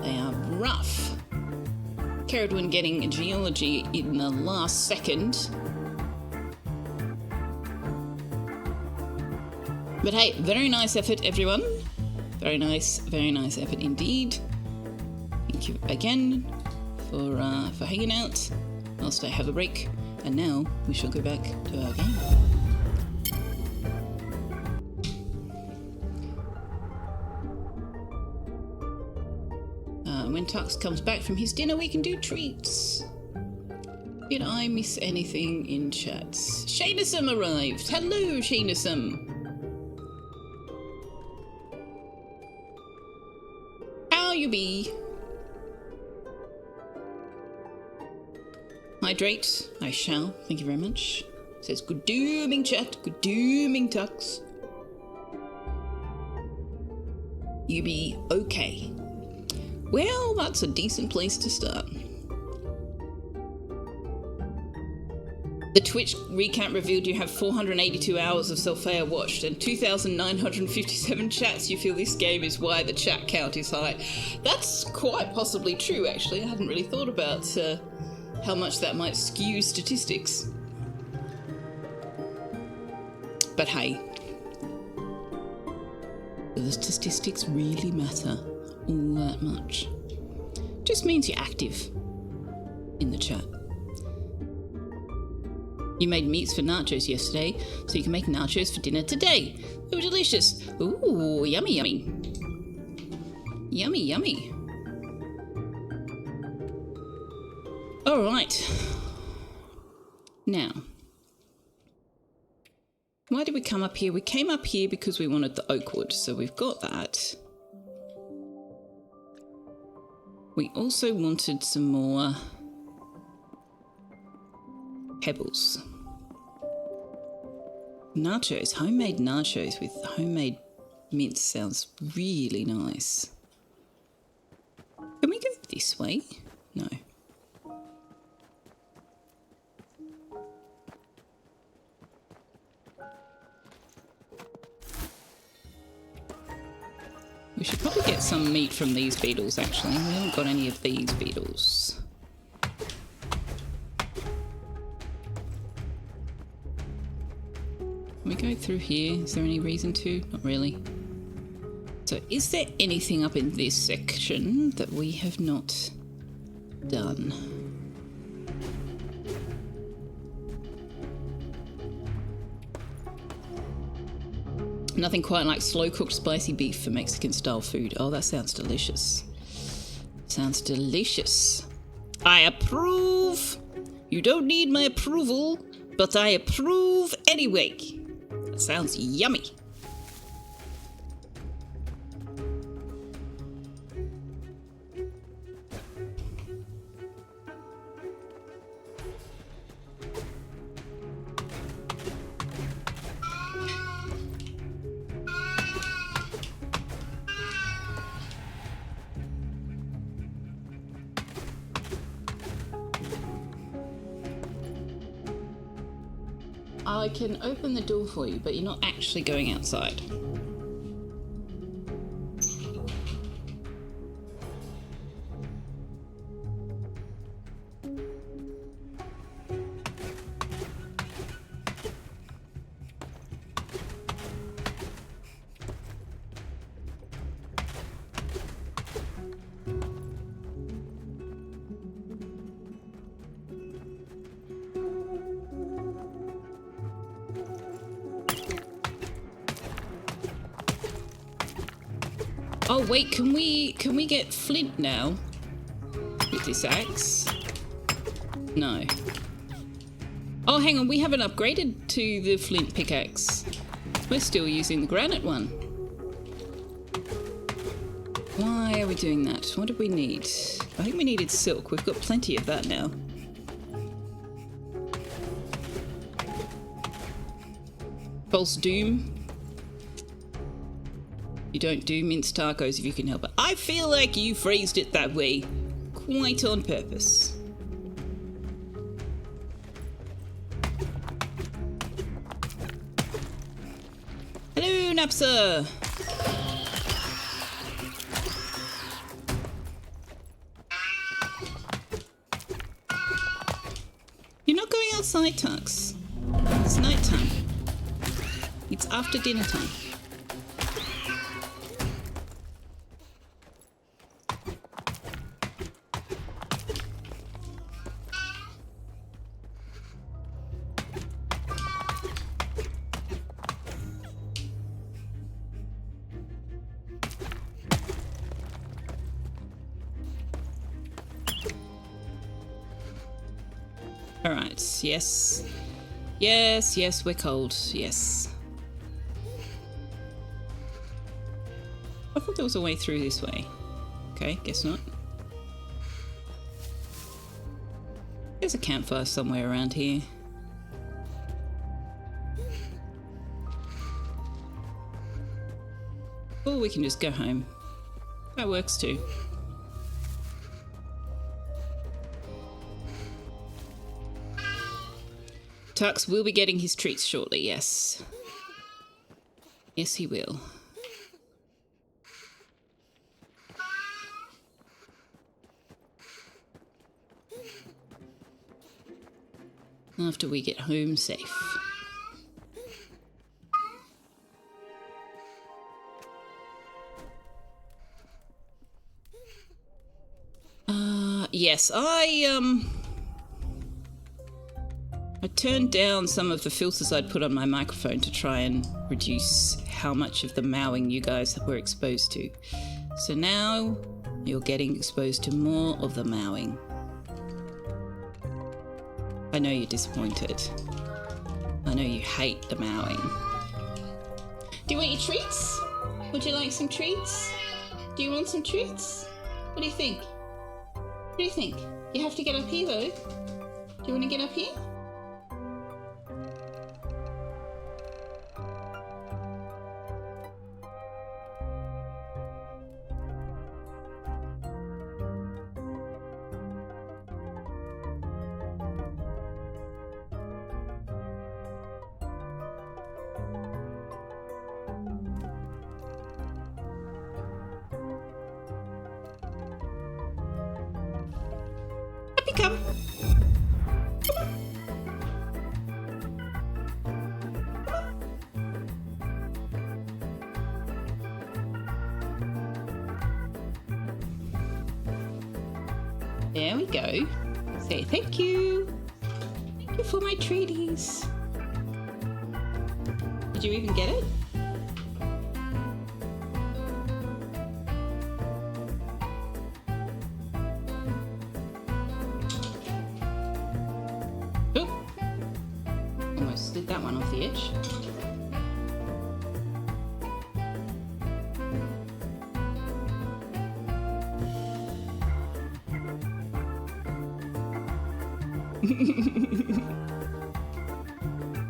They are rough. Caradwin getting geology in the last second. But hey, very nice effort, everyone. Very nice effort indeed. Thank you again for hanging out whilst I have a break. And now we shall go back to our game. When Tux comes back from his dinner, we can do treats. Did I miss anything in chats? Shaneism arrived. Hello, Shaneism. How you be? Hydrate. I shall. Thank you very much. Says good dooming chat. Good dooming Tux. You be okay. Well, that's a decent place to start. The Twitch recap revealed you have 482 hours of Selfeya watched and 2,957 chats. You feel this game is why the chat count is high. That's quite possibly true, actually. I hadn't really thought about how much that might skew statistics. But hey, do the statistics really matter all that much? Just means you're active in the chat. You made meats for nachos yesterday, so you can make nachos for dinner today. They were delicious. Ooh, yummy, yummy. Yummy, yummy. All right. Now, why did we come up here? We came up here because we wanted the oak wood, so we've got that. We also wanted some more pebbles. Nachos, homemade nachos with homemade mince sounds really nice. Can we go this way? No. We should probably get some meat from these beetles, actually. We haven't got any of these beetles. Can we go through here? Is there any reason to? Not really. So is there anything up in this section that we have not done? Nothing quite like slow-cooked spicy beef for Mexican-style food. Oh, that sounds delicious. Sounds delicious. I approve! You don't need my approval, but I approve anyway. That sounds yummy. I can open the door for you, but you're not actually going outside. Oh wait, can we get flint now with this axe? No. Oh, hang on, we haven't upgraded to the flint pickaxe. We're still using the granite one. Why are we doing that? What did we need? I think we needed silk. We've got plenty of that now. False doom. You don't do minced tacos if you can help it. I feel like you phrased it that way quite on purpose. Hello, Napsa! You're not going outside, Tux. It's night time. It's after dinner time. Alright, yes. Yes, yes, we're cold. Yes. I thought there was a way through this way. Okay, guess not. There's a campfire somewhere around here. Or we can just go home. That works too. Tux will be getting his treats shortly, yes. Yes, he will. After we get home safe. Yes, I turned down some of the filters I'd put on my microphone to try and reduce how much of the mowing you guys were exposed to. So now you're getting exposed to more of the mowing. I know you're disappointed. I know you hate the mowing. Do you want your treats? Would you like some treats? Do you want some treats? What do you think? What do you think? You have to get up here though. Do you want to get up here? Up you come. There we go. Say thank you. Thank you for my treaties. Did you even get it? Oop. Almost slid that one off the edge.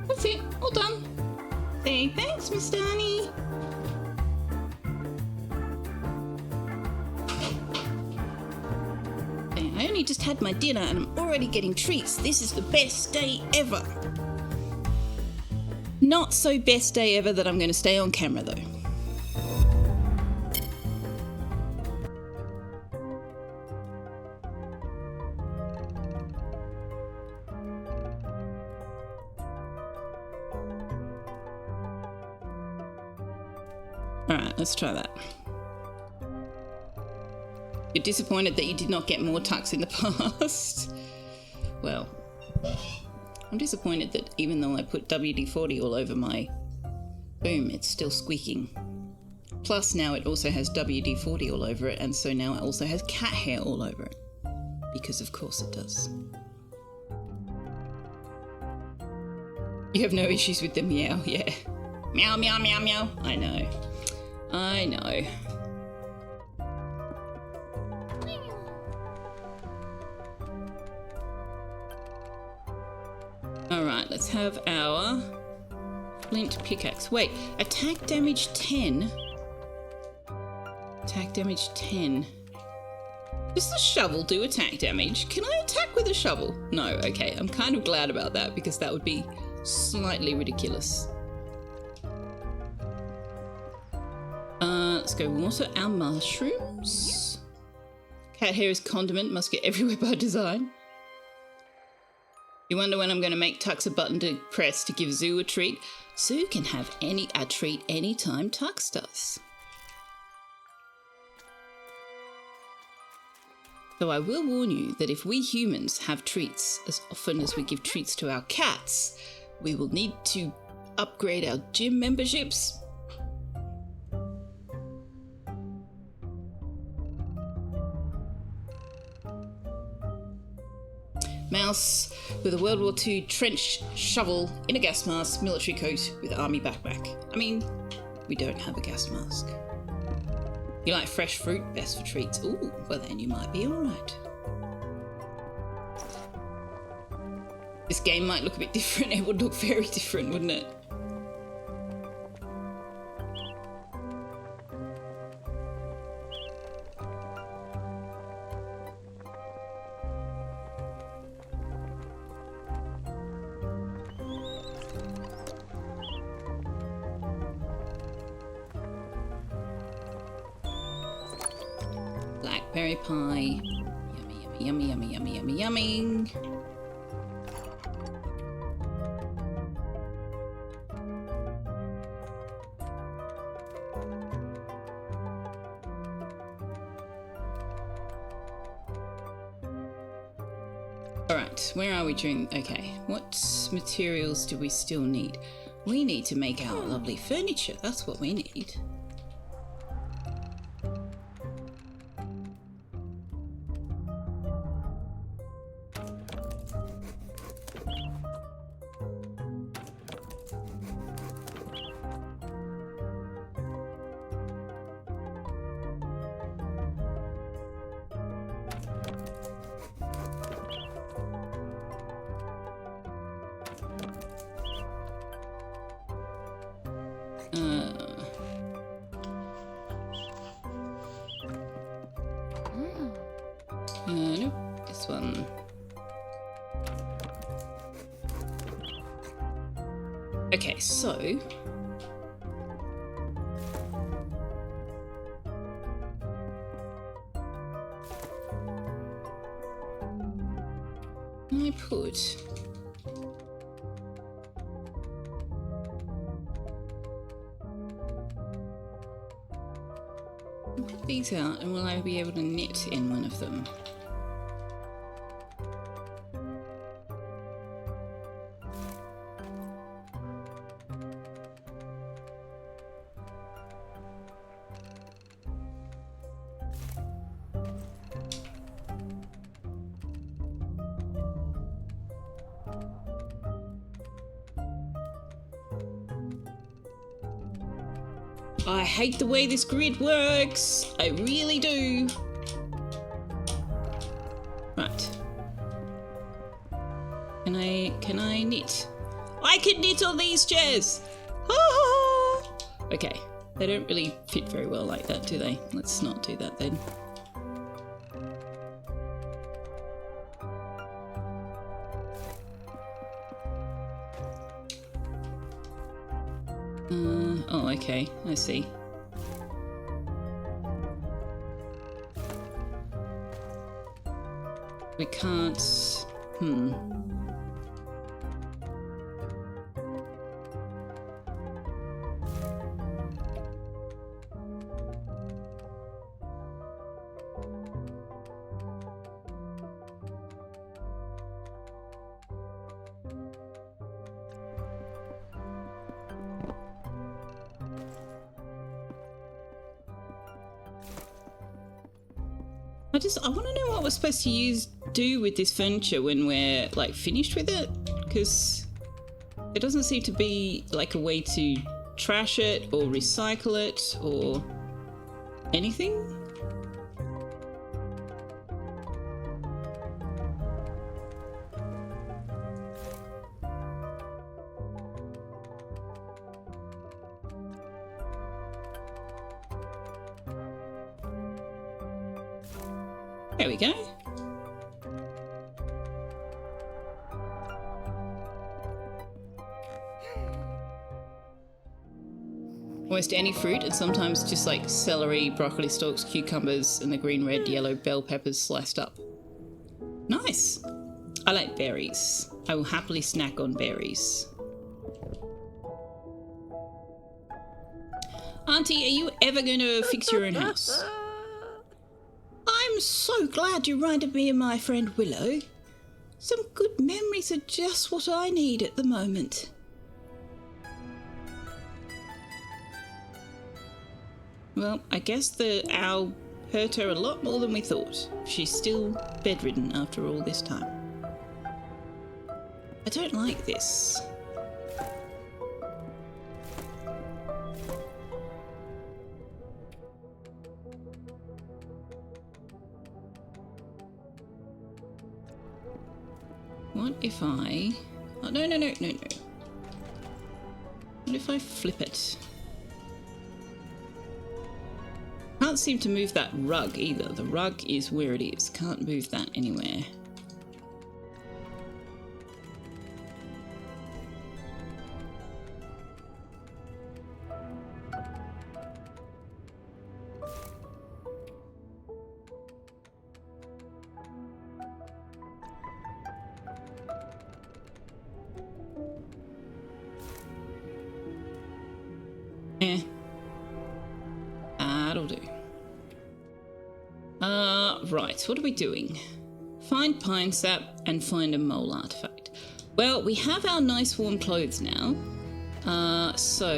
That's it, all done. Say thanks, Miss Danny. I only just had my dinner and I'm already getting treats. This is the best day ever. Not so best day ever that I'm going to stay on camera though. Alright, let's try that. You're disappointed that you did not get more tucks in the past? Well, I'm disappointed that even though I put WD-40 all over my boom, it's still squeaking. Plus now it also has WD-40 all over it, and so now it also has cat hair all over it. Because of course it does. You have no issues with the meow, yeah. Meow, meow, meow, meow. I know. I know. Alright, let's have our flint pickaxe. Wait, attack damage 10? Attack damage 10. Does the shovel do attack damage? Can I attack with a shovel? No, okay, I'm kind of glad about that because that would be slightly ridiculous. Let's go water our mushrooms. Cat hair is condiment, must get everywhere by design. You wonder when I'm going to make Tux a button to press to give Zoo a treat? Zoo can have a treat anytime Tux does. Though I will warn you that if we humans have treats as often as we give treats to our cats, we will need to upgrade our gym memberships. Mouse with a World War II trench shovel in a gas mask, military coat with army backpack. I mean, we don't have a gas mask. You like fresh fruit? Best for treats. Ooh, well then you might be alright. This game might look a bit different. It would look very different, wouldn't it? Blackberry pie. Yummy, yummy, yummy, yummy, yummy, yummy. Alright, where are we during... Okay, what materials do we still need? We need to make our lovely furniture, that's what we need. Nope, this one. Okay, so I put these out, and will I be able to knit in one of them? I hate the way this grid works. I really do. Right. Can I knit? I can knit on these chairs. Okay. They don't really fit very well like that, do they? Let's not do that then. Oh, okay, I see. We can't... I want to know what we're supposed to do with this furniture when we're like finished with it, because there doesn't seem to be like a way to trash it or recycle it or anything. There we go. Almost any fruit, and sometimes just like celery, broccoli stalks, cucumbers, and the green, red, yellow bell peppers sliced up. Nice. I like berries. I will happily snack on berries. Auntie, are you ever going to fix your own house? I'm so glad you reminded me of my friend Willow. Some good memories are just what I need at the moment. Well, I guess the owl hurt her a lot more than we thought. She's still bedridden after all this time. I don't like this. What if I... Oh, no. What if I flip it? Can't seem to move that rug either. The rug is where it is. Can't move that anywhere. That'll do. Right, what are we doing? Find pine sap and find a mole artifact. Well, we have our nice warm clothes now. So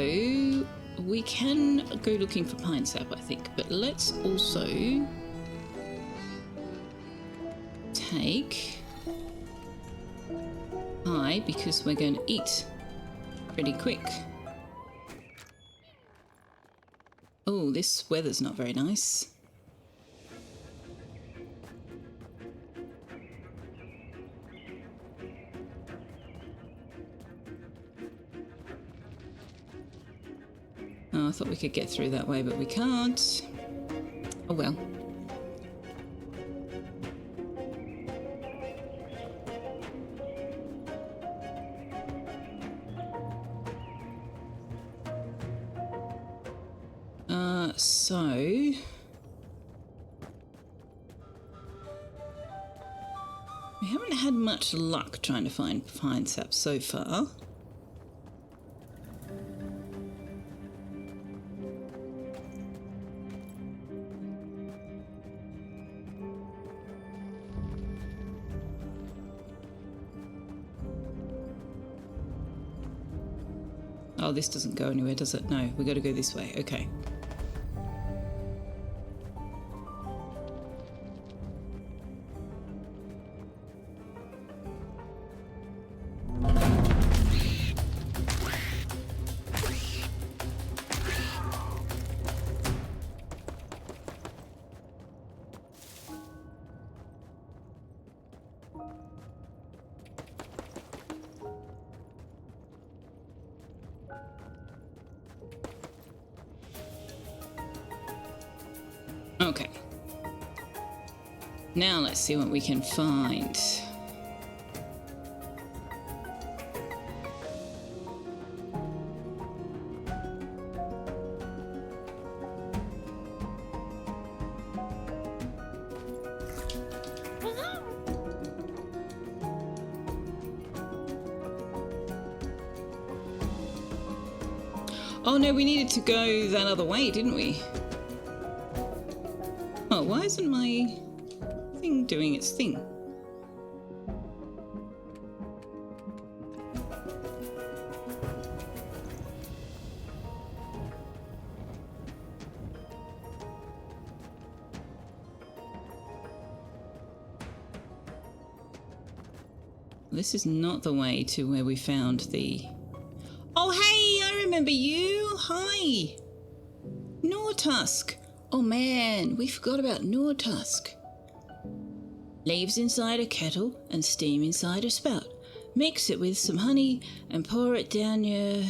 we can go looking for pine sap, I think. But let's also take pie, because we're going to eat pretty quick. Oh, this weather's not very nice. Oh, I thought we could get through that way, but we can't. Oh well. So we haven't had much luck trying to find pine sap so far. Oh, this doesn't go anywhere, does it? No, we got to go this way. Okay. Okay. Now let's see what we can find. Oh no, we needed to go that other way, didn't we? Oh, why isn't my thing doing its thing? This is not the way to where we found the... Oh, hey, I remember you. Hi. Nortusk. Oh man, we forgot about Nortusk. Leaves inside a kettle and steam inside a spout. Mix it with some honey and pour it down your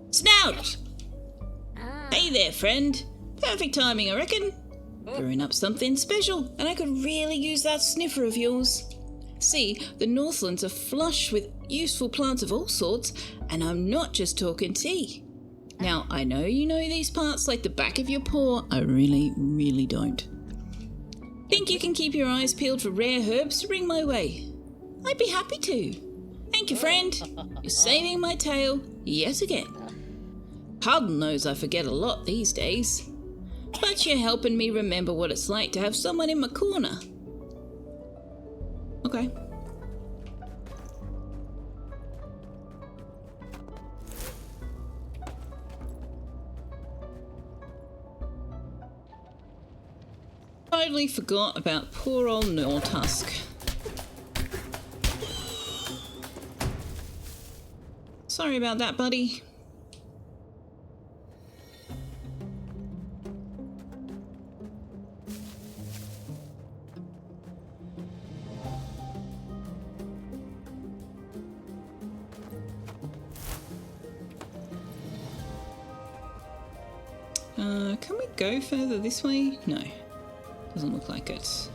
snout. Hey there, friend. Perfect timing, I reckon. Brewing up something special, and I could really use that sniffer of yours. See, the Northlands are flush with useful plants of all sorts, and I'm not just talking tea. Now, I know you know these parts like the back of your paw. I really, really don't. Think you can keep your eyes peeled for rare herbs to bring my way? I'd be happy to. Thank you, friend. You're saving my tail yet again. Hardin knows I forget a lot these days. But you're helping me remember what it's like to have someone in my corner. Okay. Totally forgot about poor old Nortusk. Sorry about that, buddy. Can we go further this way? No. Doesn't look like it.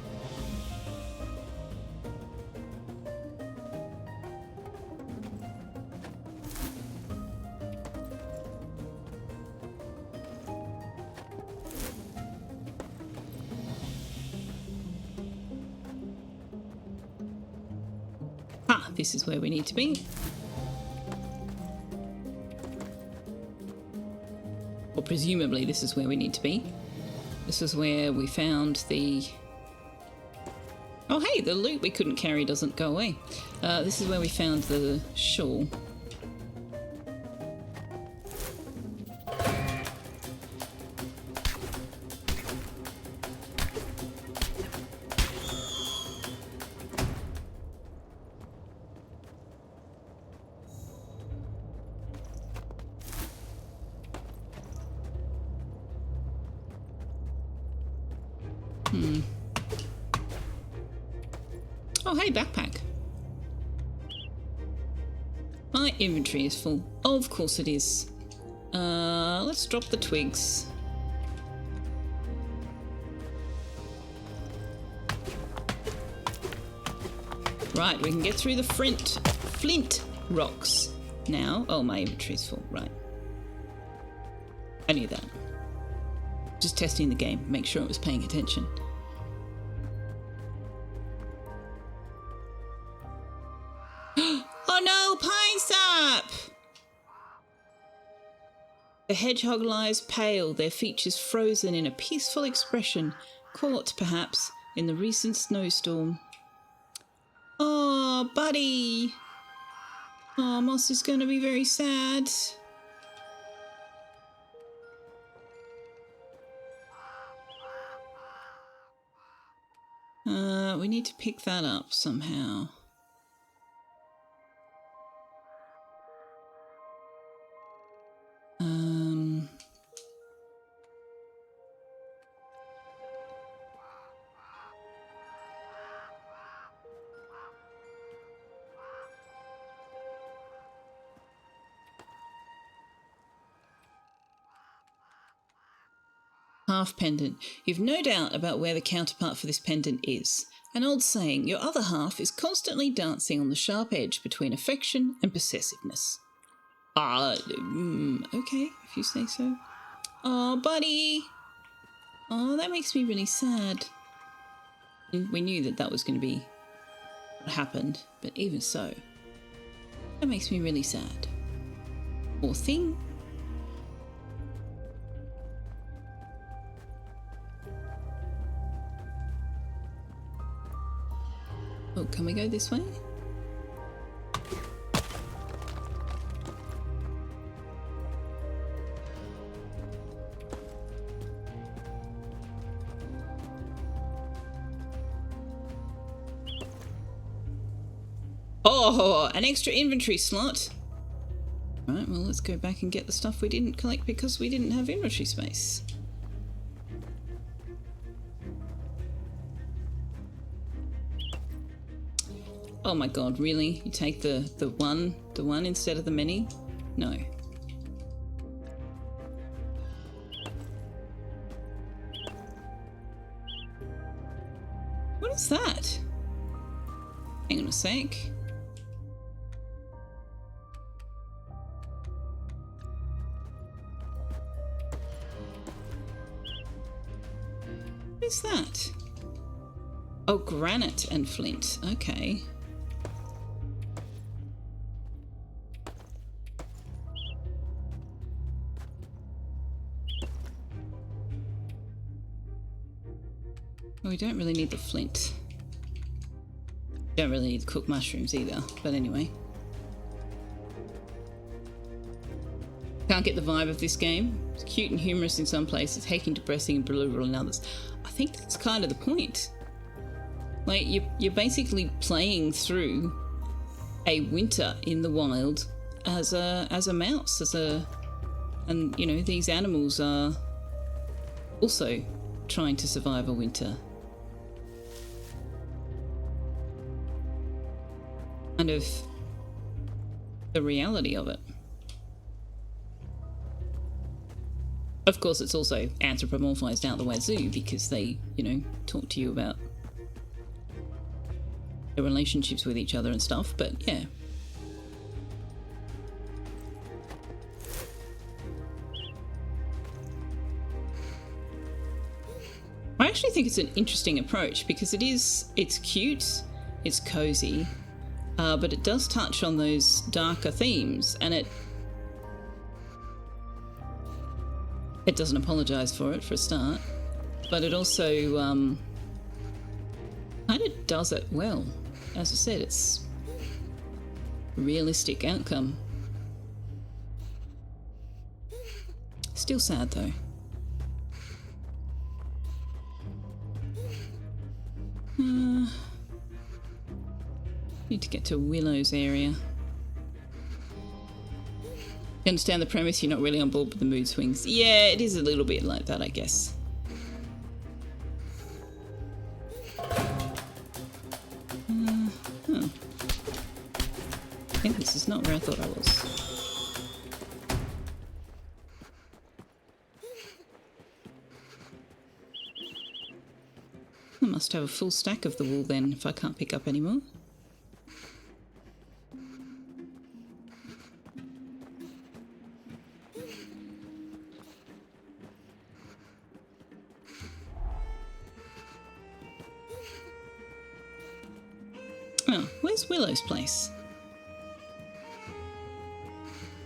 Ah, this is where we need to be. Or presumably this is where we need to be. This is where we found the... Oh hey, the loot we couldn't carry doesn't go away. This is where we found the shawl. Oh, hey, backpack. My inventory is full. Of course it is. Let's drop the twigs. Right, we can get through the flint rocks now. Oh, my inventory's full. Right. I knew that. Just testing the game, make sure it was paying attention. Oh no, pine sap! The hedgehog lies pale, their features frozen in a peaceful expression, caught, perhaps, in the recent snowstorm. Oh, buddy! Oh, Moss is going to be very sad. We need to pick that up somehow. Half pendant. You've no doubt about where the counterpart for this pendant is. An old saying, your other half is constantly dancing on the sharp edge between affection and possessiveness. Okay, if you say so. Oh, buddy. Oh, that makes me really sad. We knew that that was going to be what happened, but even so, that makes me really sad. Poor thing. Oh, can we go this way? Oh, an extra inventory slot. Right, well, let's go back and get the stuff we didn't collect because we didn't have inventory space. Oh my god, really? You take the one instead of the many? No. What is that? Hang on a sec. What is that? Oh, granite and flint. Okay. We don't really need the flint. Don't really need to cook mushrooms either, but anyway. Can't get the vibe of this game. It's cute and humorous in some places, hecking, depressing and brutal in others. I think that's kind of the point. Like, you're basically playing through a winter in the wild as a mouse, and you know, these animals are also trying to survive a winter. Kind of the reality of it. Of course, it's also anthropomorphized out the wazoo because they, you know, talk to you about their relationships with each other and stuff, but yeah. I actually think it's an interesting approach because it's cute, it's cozy, but it does touch on those darker themes, and it doesn't apologise for it, for a start, but it also kind of does it well. As I said, it's a realistic outcome. Still sad though. Need to get to Willow's area. You understand the premise, you're not really on board with the mood swings. Yeah, it is a little bit like that, I guess. Okay, this is not where I thought I was. I must have a full stack of the wool then, if I can't pick up any more. Oh, where's Willow's place?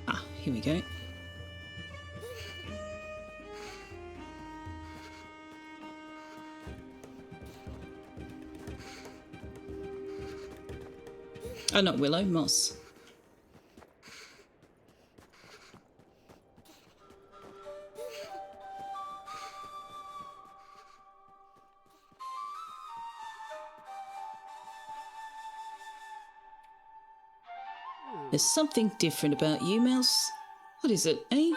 Ah, here we go. Oh, not Willow, Moss. There's something different about you, Mouse. What is it, eh?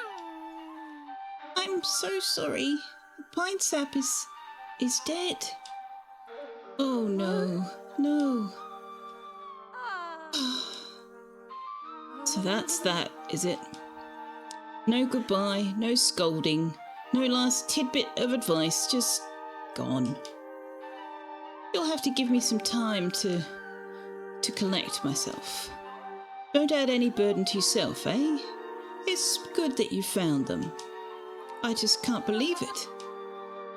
I'm so sorry. Pine Sap is dead. Oh no, no. So that's that, is it? No goodbye, no scolding, no last tidbit of advice, just gone. You'll have to give me some time to collect myself. Don't add any burden to yourself, eh? It's good that you found them. I just can't believe it.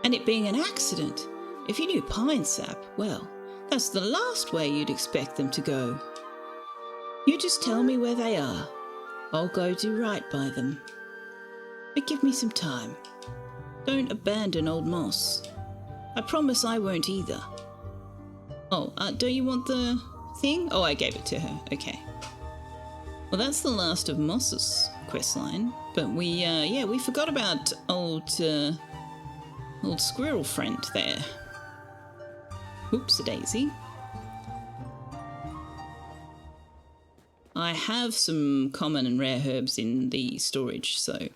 And it being an accident. If you knew Pine Sap, well, that's the last way you'd expect them to go. You just tell me where they are. I'll go do right by them. But give me some time. Don't abandon old Moss. I promise I won't either. Oh, don't you want the thing? Oh, I gave it to her. Okay. Well, that's the last of Moss's questline. But we forgot about old squirrel friend there. Oops-a-daisy. I have some common and rare herbs in the storage, so I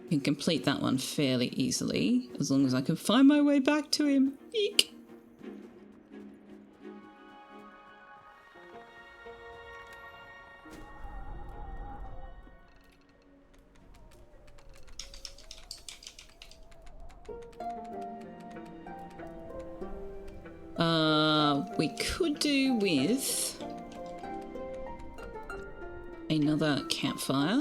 can complete that one fairly easily, as long as I can find my way back to him. Eek! We could do with another campfire.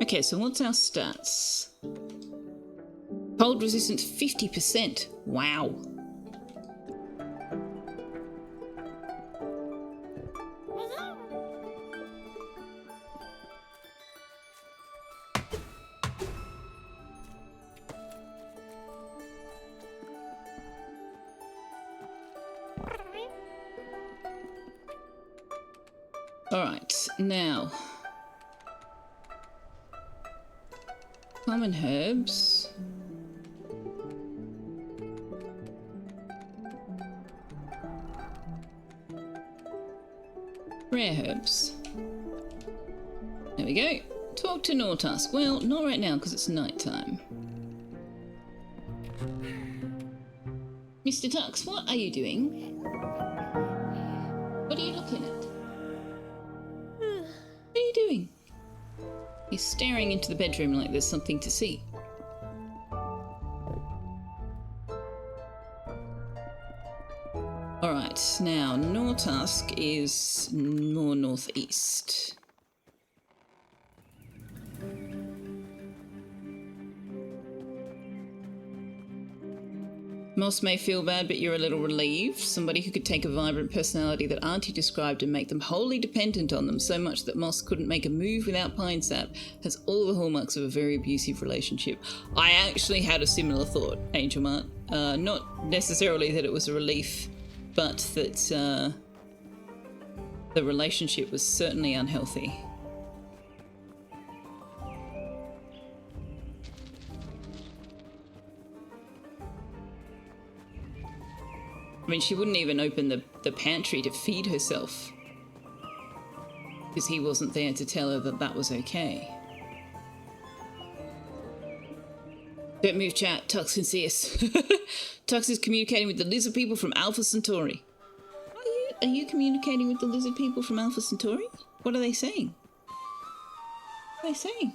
Okay, so what's our stats? Cold resistance 50%. Wow. Alright, now common herbs. Rare herbs. There we go. Talk to Nortusk. Well, not right now because it's night time. Mr. Tux, what are you doing? What are you looking at? What are you doing? He's staring into the bedroom like there's something to see. Alright, now Nortusk is more northeast. Moss may feel bad, but you're a little relieved. Somebody who could take a vibrant personality that Auntie described and make them wholly dependent on them so much that Moss couldn't make a move without Pine Sap has all the hallmarks of a very abusive relationship. I actually had a similar thought, Angel Mart. Not necessarily that it was a relief, but that the relationship was certainly unhealthy. I mean, she wouldn't even open the pantry to feed herself. Because he wasn't there to tell her that that was okay. Don't move, chat. Tux can see us. Tux is communicating with the lizard people from Alpha Centauri. Are you communicating with the lizard people from Alpha Centauri? What are they saying? What are they saying?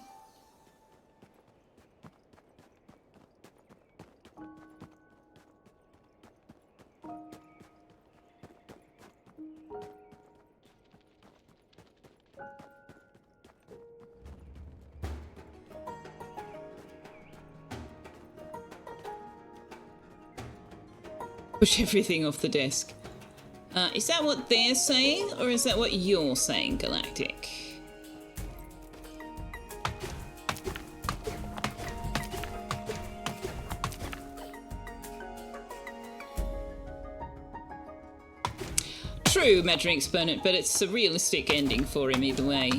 Push everything off the desk. Is that what they're saying, or is that what you're saying, Galactic? True, Imaginary Exponent, but it's a realistic ending for him either way.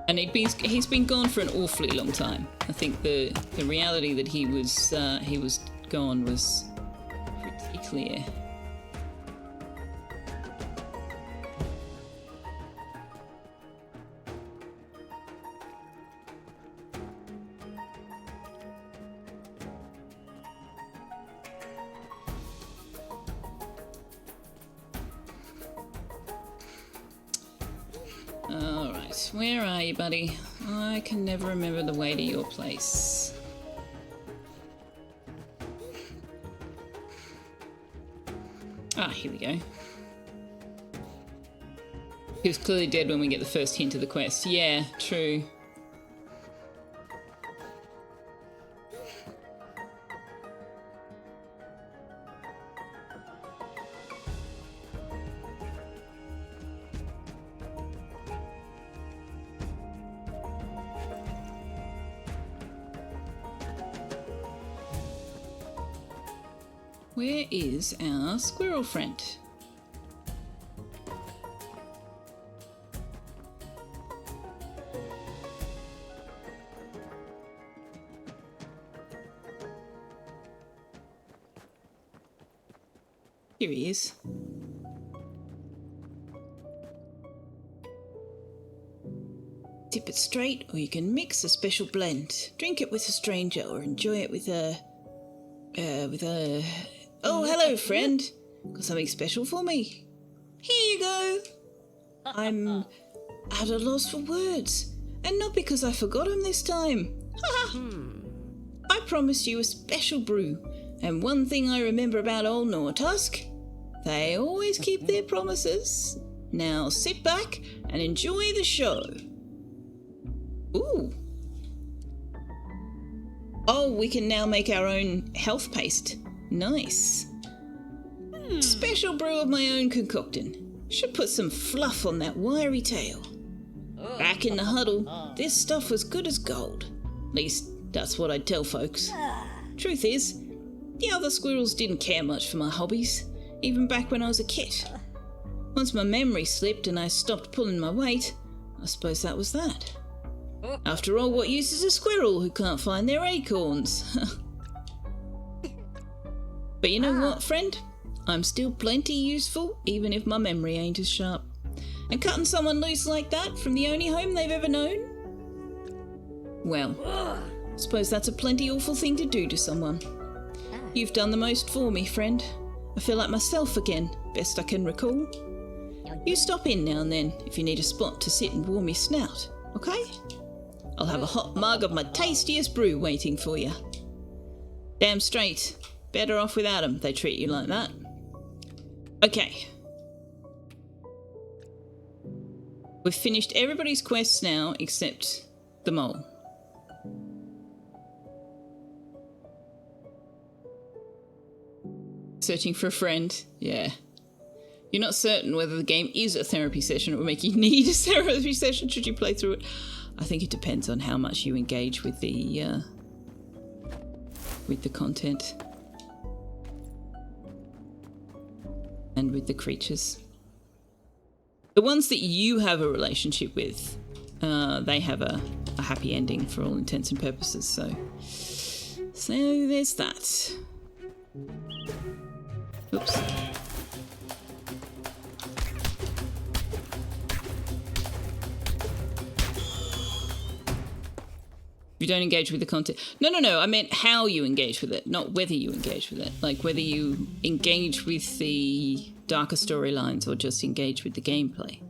And he's been gone for an awfully long time. I think the reality that he was gone was pretty clear. Alright, where are you, buddy? I can never remember the way to your place. Ah, here we go. He was clearly dead when we get the first hint of the quest. Yeah, true. Where is our squirrel friend? Here he is. Tip it straight, or you can mix a special blend. Drink it with a stranger, or enjoy it with a... Oh, hello, friend. Got something special for me. Here you go. I'm at a loss for words. And not because I forgot them this time. I promised you a special brew. And one thing I remember about old Nortusk, they always keep their promises. Now sit back and enjoy the show. Ooh. Oh, we can now make our own health paste. Nice. Special brew of my own concocting. Should put some fluff on that wiry tail. Back in the huddle, this stuff was good as gold. At least, that's what I'd tell folks. Truth is, the other squirrels didn't care much for my hobbies, even back when I was a kid. Once my memory slipped and I stopped pulling my weight, I suppose that was that. After all, what use is a squirrel who can't find their acorns? But you know what, friend? I'm still plenty useful, even if my memory ain't as sharp. And cutting someone loose like that from the only home they've ever known? Well, I suppose that's a plenty awful thing to do to someone. You've done the most for me, friend. I feel like myself again, best I can recall. You stop in now and then if you need a spot to sit and warm your snout, okay? I'll have a hot mug of my tastiest brew waiting for you. Damn straight. Better off without them, they treat you like that. Okay. We've finished everybody's quests now except the mole. Searching for a friend. Yeah. You're not certain whether the game is a therapy session or will make you need a therapy session should you play through it. I think it depends on how much you engage with the content. And with the creatures. The ones that you have a relationship with, they have a happy ending for all intents and purposes, so there's that. Oops. You don't engage with the content. No. I meant how you engage with it, not whether you engage with it. Like whether you engage with the darker storylines or just engage with the gameplay.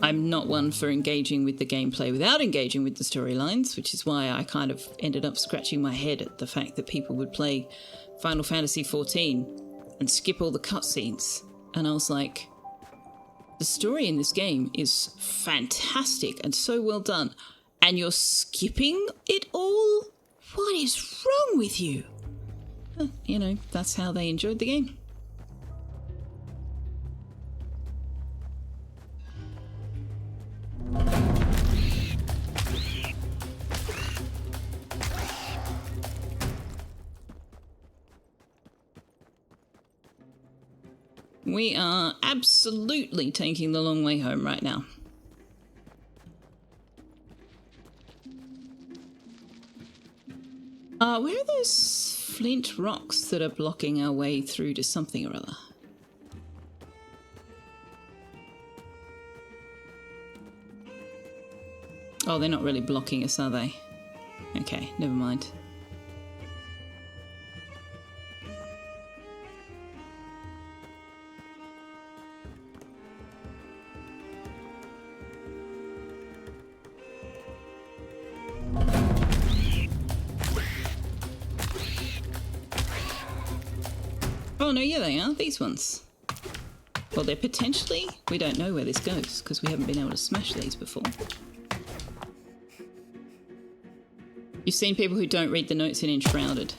I'm not one for engaging with the gameplay without engaging with the storylines, which is why I kind of ended up scratching my head at the fact that people would play Final Fantasy XIV and skip all the cutscenes. And I was like, the story in this game is fantastic and so well done, and you're skipping it all? What is wrong with you? You know, that's how they enjoyed the game. We are absolutely taking the long way home right now. Where are those flint rocks that are blocking our way through to something or other? Oh, they're not really blocking us, are they? Okay, never mind. Oh no, yeah they are, these ones. Well, they're potentially... We don't know where this goes, because we haven't been able to smash these before. You've seen people who don't read the notes in Enshrouded.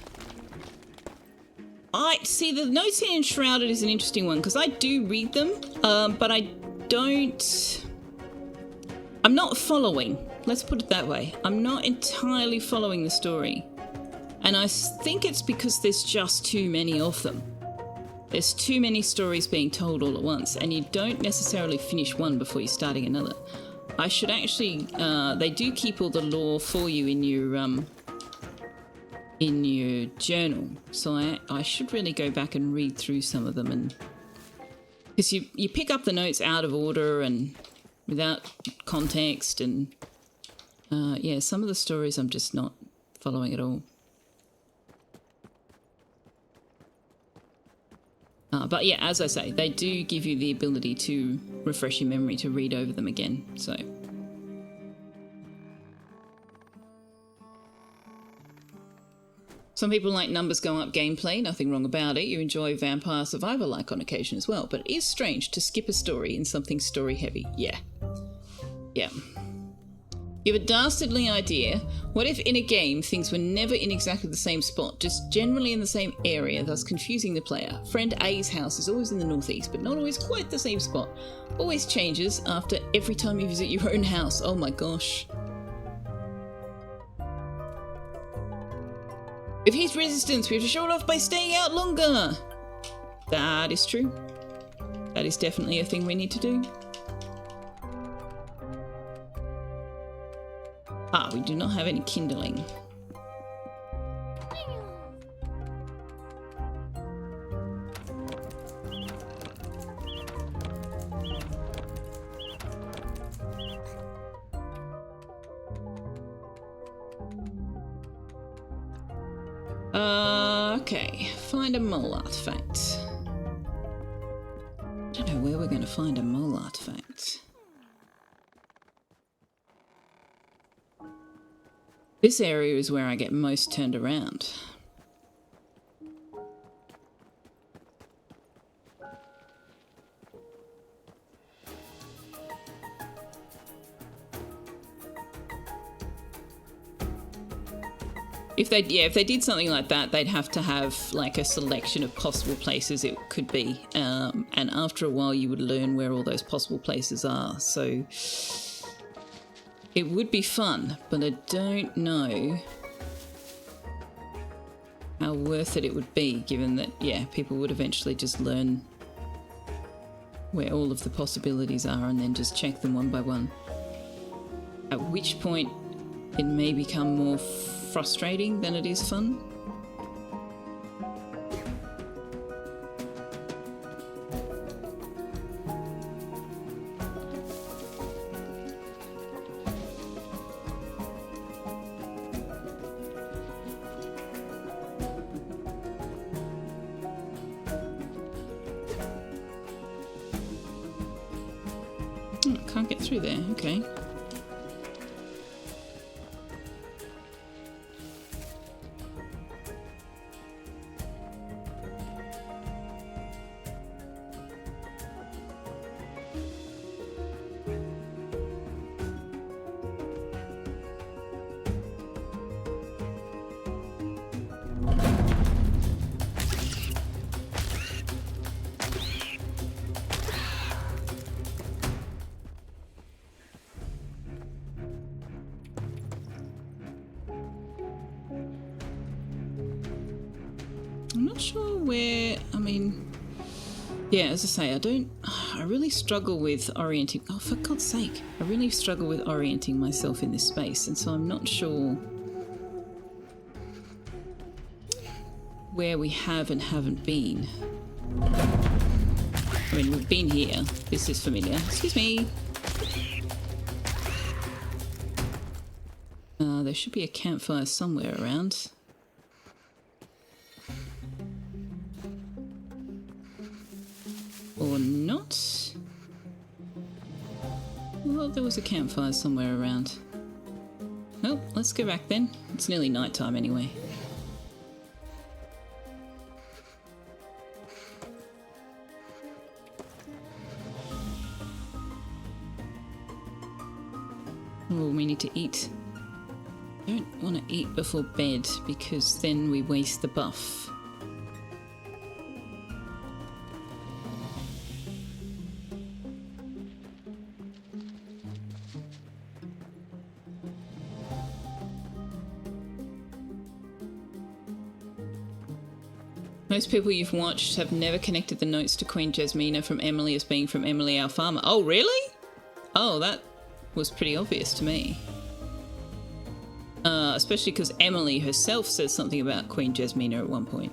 See, the notes in Enshrouded is an interesting one, because I do read them, but I don't... I'm not following. Let's put it that way. I'm not entirely following the story. And I think it's because there's just too many of them. There's too many stories being told all at once, and you don't necessarily finish one before you're starting another. I should actually... they do keep all the lore for you in your journal, so I should really go back and read through some of them, and because you pick up the notes out of order and without context, and yeah, some of the stories I'm just not following at all. But yeah, as I say, they do give you the ability to refresh your memory, to read over them again, so... Some people like numbers go up gameplay, nothing wrong about it. You enjoy Vampire Survivor-like on occasion as well, but it is strange to skip a story in something story-heavy. Yeah. Yeah. You have a dastardly idea. What if in a game things were never in exactly the same spot, just generally in the same area, thus confusing the player? Friend A's house is always in the northeast, but not always quite the same spot. Always changes after every time you visit your own house. Oh my gosh. If he's resistance, we have to show it off by staying out longer. That is true. That is definitely a thing we need to do. Ah, we do not have any kindling. Okay, find a mole artifact. I don't know where we're going to find a mole artifact. This area is where I get most turned around. If they did something like that, they'd have to have like a selection of possible places it could be, and after a while you would learn where all those possible places are, so it would be fun, but I don't know how worth it would be, given that, yeah, people would eventually just learn where all of the possibilities are and then just check them one by one. At which point it may become more frustrating than it is fun. Oh, I can't get through there, okay. I'm not sure where, I mean, yeah, as I say, I really struggle with orienting, oh, for God's sake, I really struggle with orienting myself in this space, and so I'm not sure where we have and haven't been. I mean, we've been here, this is familiar. Excuse me. There should be a campfire somewhere around. Or not? Well, there was a campfire somewhere around. Well, let's go back then. It's nearly night time anyway. Oh, we need to eat. I don't want to eat before bed because then we waste the buff. Most people you've watched have never connected the notes to Queen Jasmina from Emily as being from Emily our farmer. Oh, really? Oh, that was pretty obvious to me. Especially because Emily herself says something about Queen Jasmina at one point.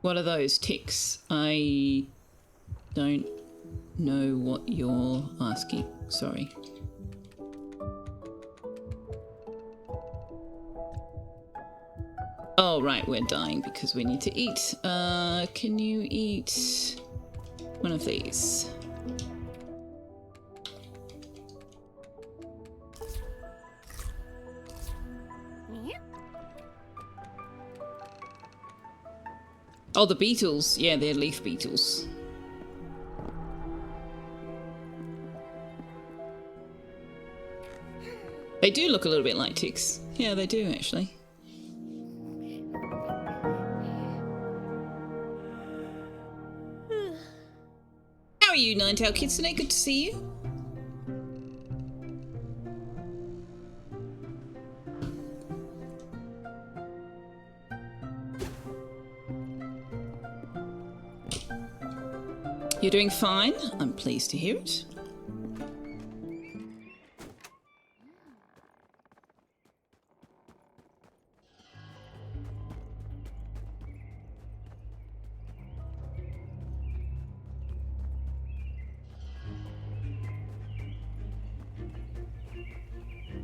What are those ticks? I don't know what you're asking. Sorry. Oh, right, we're dying because we need to eat. Can you eat one of these? Oh, the beetles. Yeah, they're leaf beetles. They do look a little bit like ticks. Yeah, they do, actually. How are you, Ninetail Kitsune? Good to see you. You're doing fine. I'm pleased to hear it.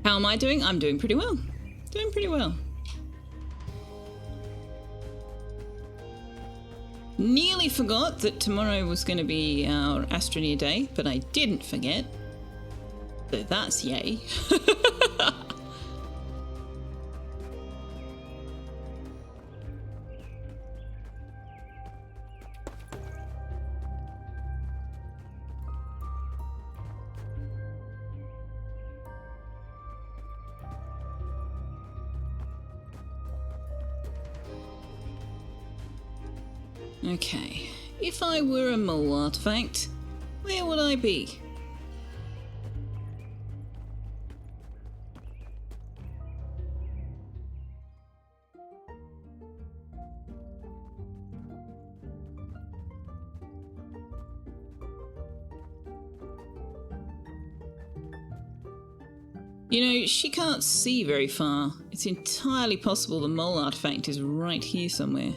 How am I doing? I'm doing pretty well. Doing pretty well. Nearly forgot that tomorrow was going to be our Astroneer Day, but I didn't forget. So that's yay. Okay, if I were a mole artifact, where would I be? You know, she can't see very far. It's entirely possible the mole artifact is right here somewhere.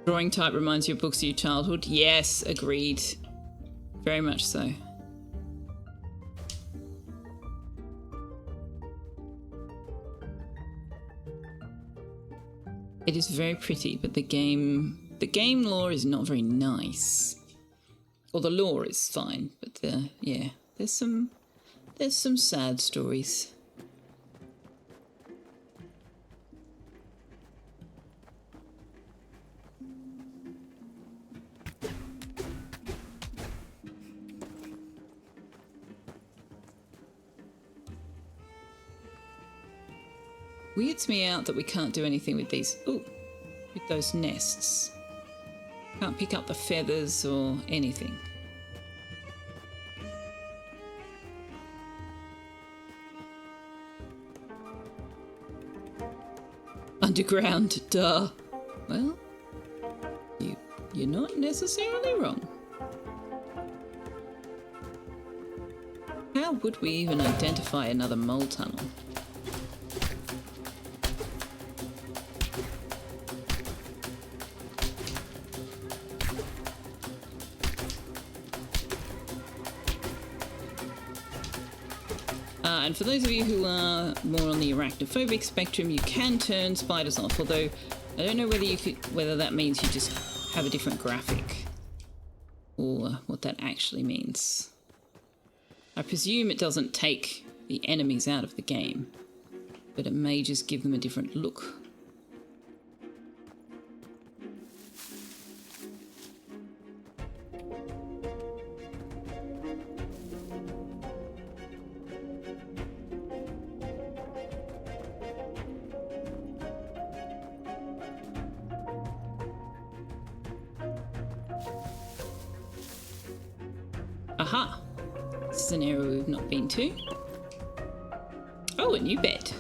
Drawing type reminds you of books of your childhood. Yes, agreed. Very much so. It is very pretty, but the game lore is not very nice. Or the lore is fine, but yeah, there's some sad stories. Weirds me out that we can't do anything with these. Ooh, with those nests. Can't pick up the feathers or anything. Underground, duh. Well, you're not necessarily wrong. How would we even identify another mole tunnel? And for those of you who are more on the arachnophobic spectrum, you can turn spiders off, although I don't know whether that means you just have a different graphic or what that actually means. I presume it doesn't take the enemies out of the game, but it may just give them a different look. Aha! This is an area we've not been to. Oh, a new bed.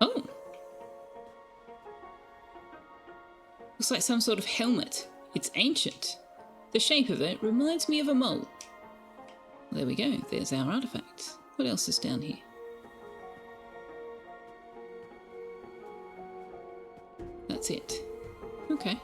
Oh! Looks like some sort of helmet. It's ancient. The shape of it reminds me of a mole. There we go. There's our artifact. What else is down here? That's it. Okay.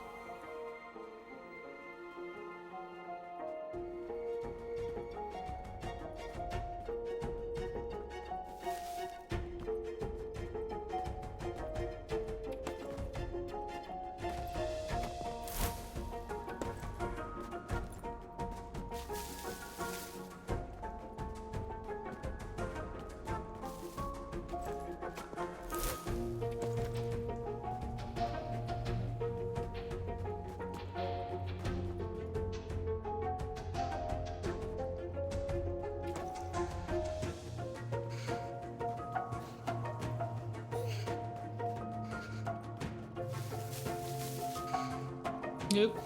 Nope.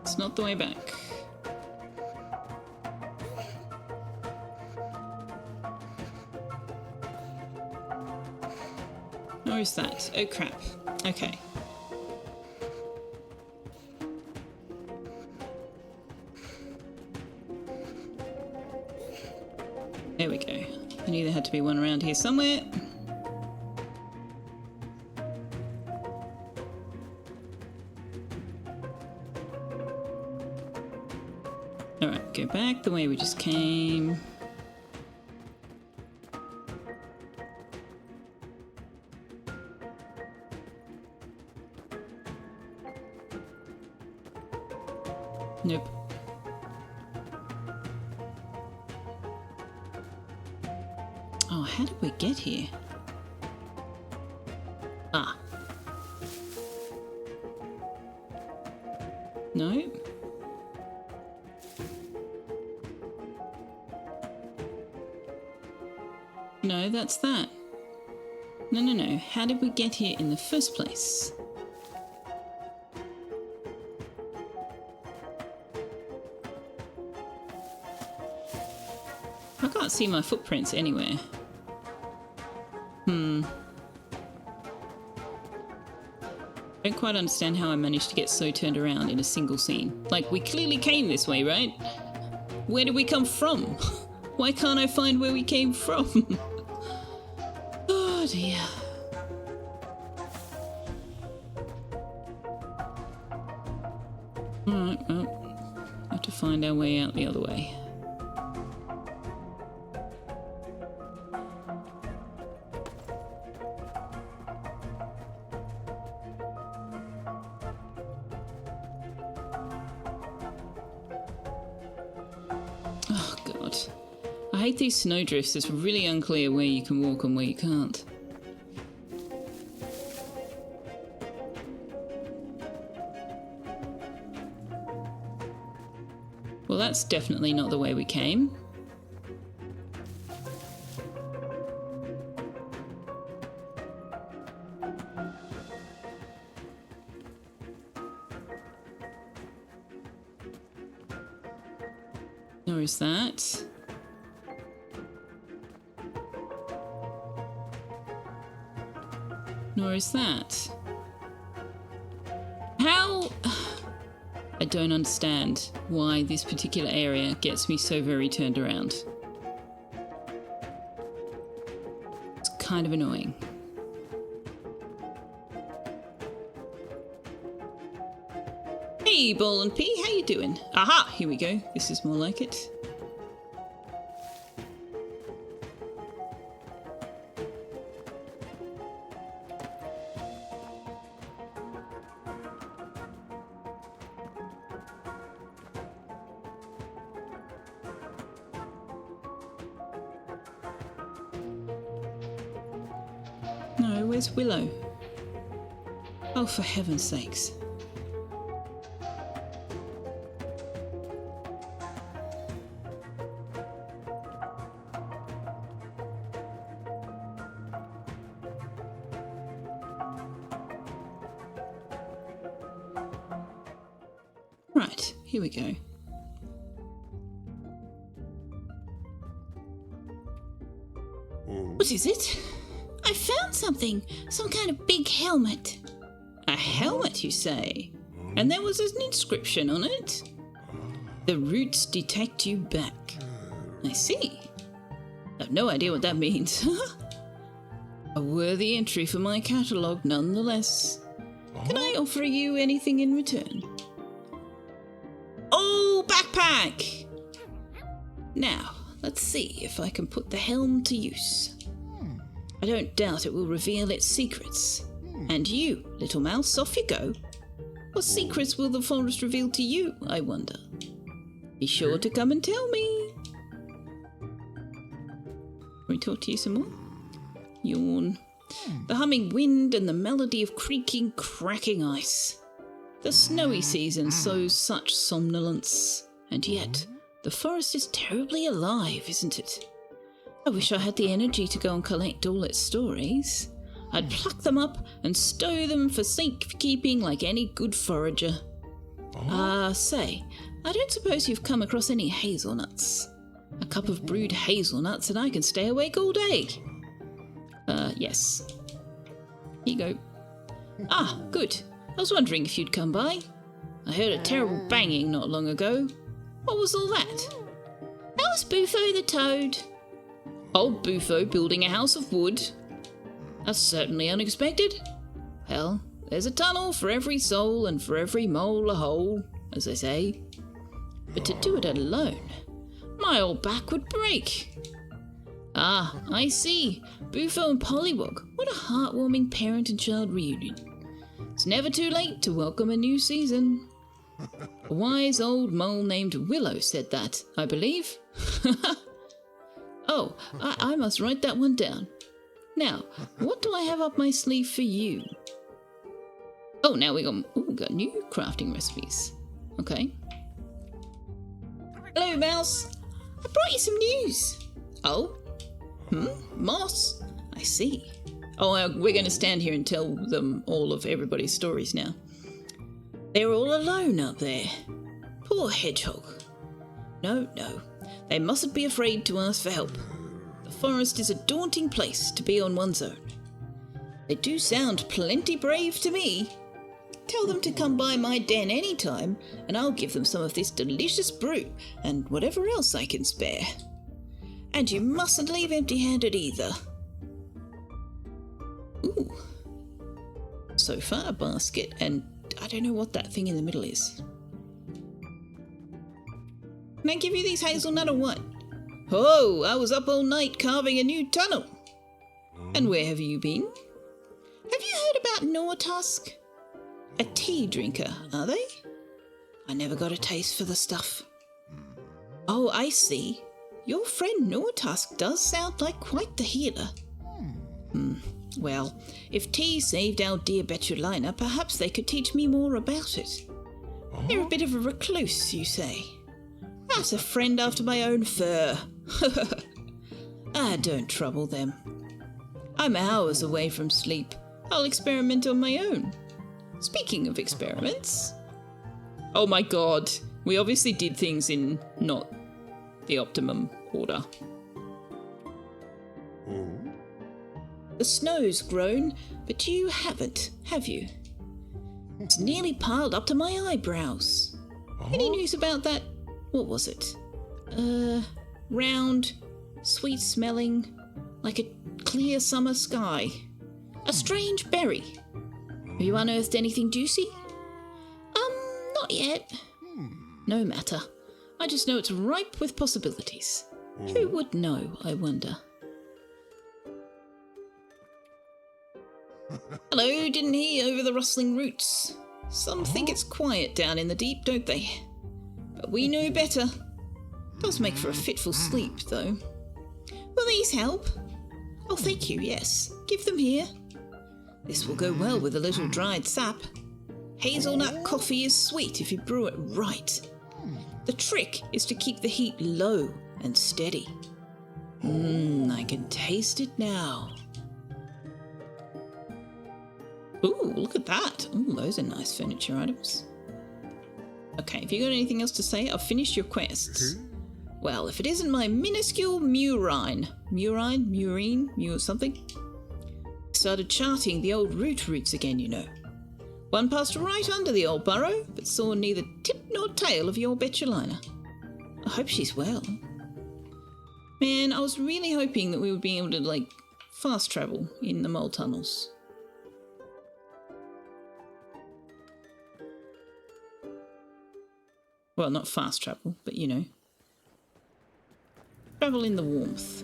It's not the way back. Or is that? Oh crap. Okay. There we go. I knew there had to be one around here somewhere. Alright, go back the way we just came. Nope. Oh, how did we get here? Ah. No. No, that's that. No. How did we get here in the first place? can't see my footprints anywhere. I don't quite understand how I managed to get so turned around in a single scene. Like, we clearly came this way, right? Where did we come from? Why can't I find where we came from? Oh dear. Alright, well, have to find our way out the other way. Oh god. I hate these snowdrifts. It's really unclear where you can walk and where you can't. Well, that's definitely not the way we came. Nor is that. Nor is that. How? I don't understand why this particular area gets me so very turned around. It's kind of annoying. Hey, Ball and P, how you doing? Aha, here we go. This is more like it. No, where's Willow? Oh, for heaven's sakes. Right, here we go. What is it? I found something. Some kind of big helmet. A helmet, you say? And there was an inscription on it. The roots detect you back. I see. I have no idea what that means. A worthy entry for my catalogue nonetheless. Can I offer you anything in return? Oh, backpack! Now, let's see if I can put the helm to use. I don't doubt it will reveal its secrets. And you, little mouse, off you go. What secrets will the forest reveal to you, I wonder? Be sure to come and tell me. Can we talk to you some more? Yawn. The humming wind and the melody of creaking, cracking ice. The snowy season sows such somnolence. And yet, the forest is terribly alive, isn't it? I wish I had the energy to go and collect all its stories. I'd pluck them up and stow them for safekeeping like any good forager. Say, I don't suppose you've come across any hazelnuts. A cup of brewed hazelnuts and I can stay awake all day. Yes. Here you go. Ah, good. I was wondering if you'd come by. I heard a terrible banging not long ago. What was all that? That was Bufo the Toad. Old Bufo building a house of wood. That's certainly unexpected. Well, there's a tunnel for every soul and for every mole a hole, as they say. But to do it alone, my old back would break. Ah, I see. Bufo and Pollywog. What a heartwarming parent and child reunion. It's never too late to welcome a new season. A wise old mole named Willow said that, I believe. Oh, I must write that one down. Now, what do I have up my sleeve for you? Oh, now we got new crafting recipes. Okay. Hello, Mouse. I brought you some news. Oh? Moss? I see. Oh, we're going to stand here and tell them all of everybody's stories now. They're all alone up there. Poor hedgehog. No. They mustn't be afraid to ask for help. The forest is a daunting place to be on one's own. They do sound plenty brave to me. Tell them to come by my den any time, and I'll give them some of this delicious brew and whatever else I can spare. And you mustn't leave empty-handed either. Ooh. Sofa, a basket, and I don't know what that thing in the middle is. Can I give you these hazelnut or what? Oh, I was up all night carving a new tunnel. And where have you been? Have you heard about Nortusk? A tea drinker, are they? I never got a taste for the stuff. Oh, I see. Your friend Nortusk does sound like quite the healer. Well, if tea saved our dear Betulina, perhaps they could teach me more about it. You're a bit of a recluse, you say. That's a friend after my own fur. Don't trouble them. I'm hours away from sleep. I'll experiment on my own. Speaking of experiments... Oh my god, we obviously did things in not the optimum order. The snow's grown, but you haven't, have you? It's nearly piled up to my eyebrows. Any news about that? What was it? Round, sweet-smelling, like a clear summer sky. A strange berry. Have you unearthed anything juicy? Not yet. No matter. I just know it's ripe with possibilities. Who would know, I wonder? Hello, didn't he, over the rustling roots? Some think it's quiet down in the deep, don't they? But we know better. Does make for a fitful sleep, though. Will these help? Oh, thank you, yes. Give them here. This will go well with a little dried sap. Hazelnut coffee is sweet if you brew it right. The trick is to keep the heat low and steady. I can taste it now. Ooh, look at that. Ooh, those are nice furniture items. Okay, have you got anything else to say? I've finished your quests. Well, if it isn't my minuscule Murine, something? Started charting the old routes again, you know. One passed right under the old burrow, but saw neither tip nor tail of your Betulina. I hope she's well. Man, I was really hoping that we would be able to, fast travel in the mole tunnels. Well, not fast travel, but you know. Travel in the warmth.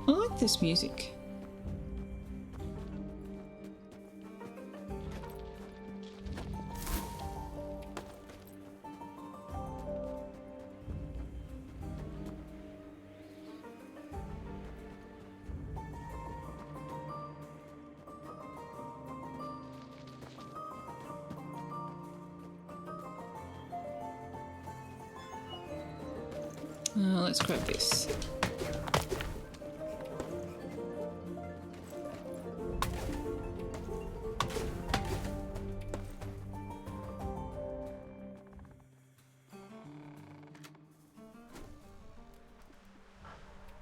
I like this music. Let's grab this.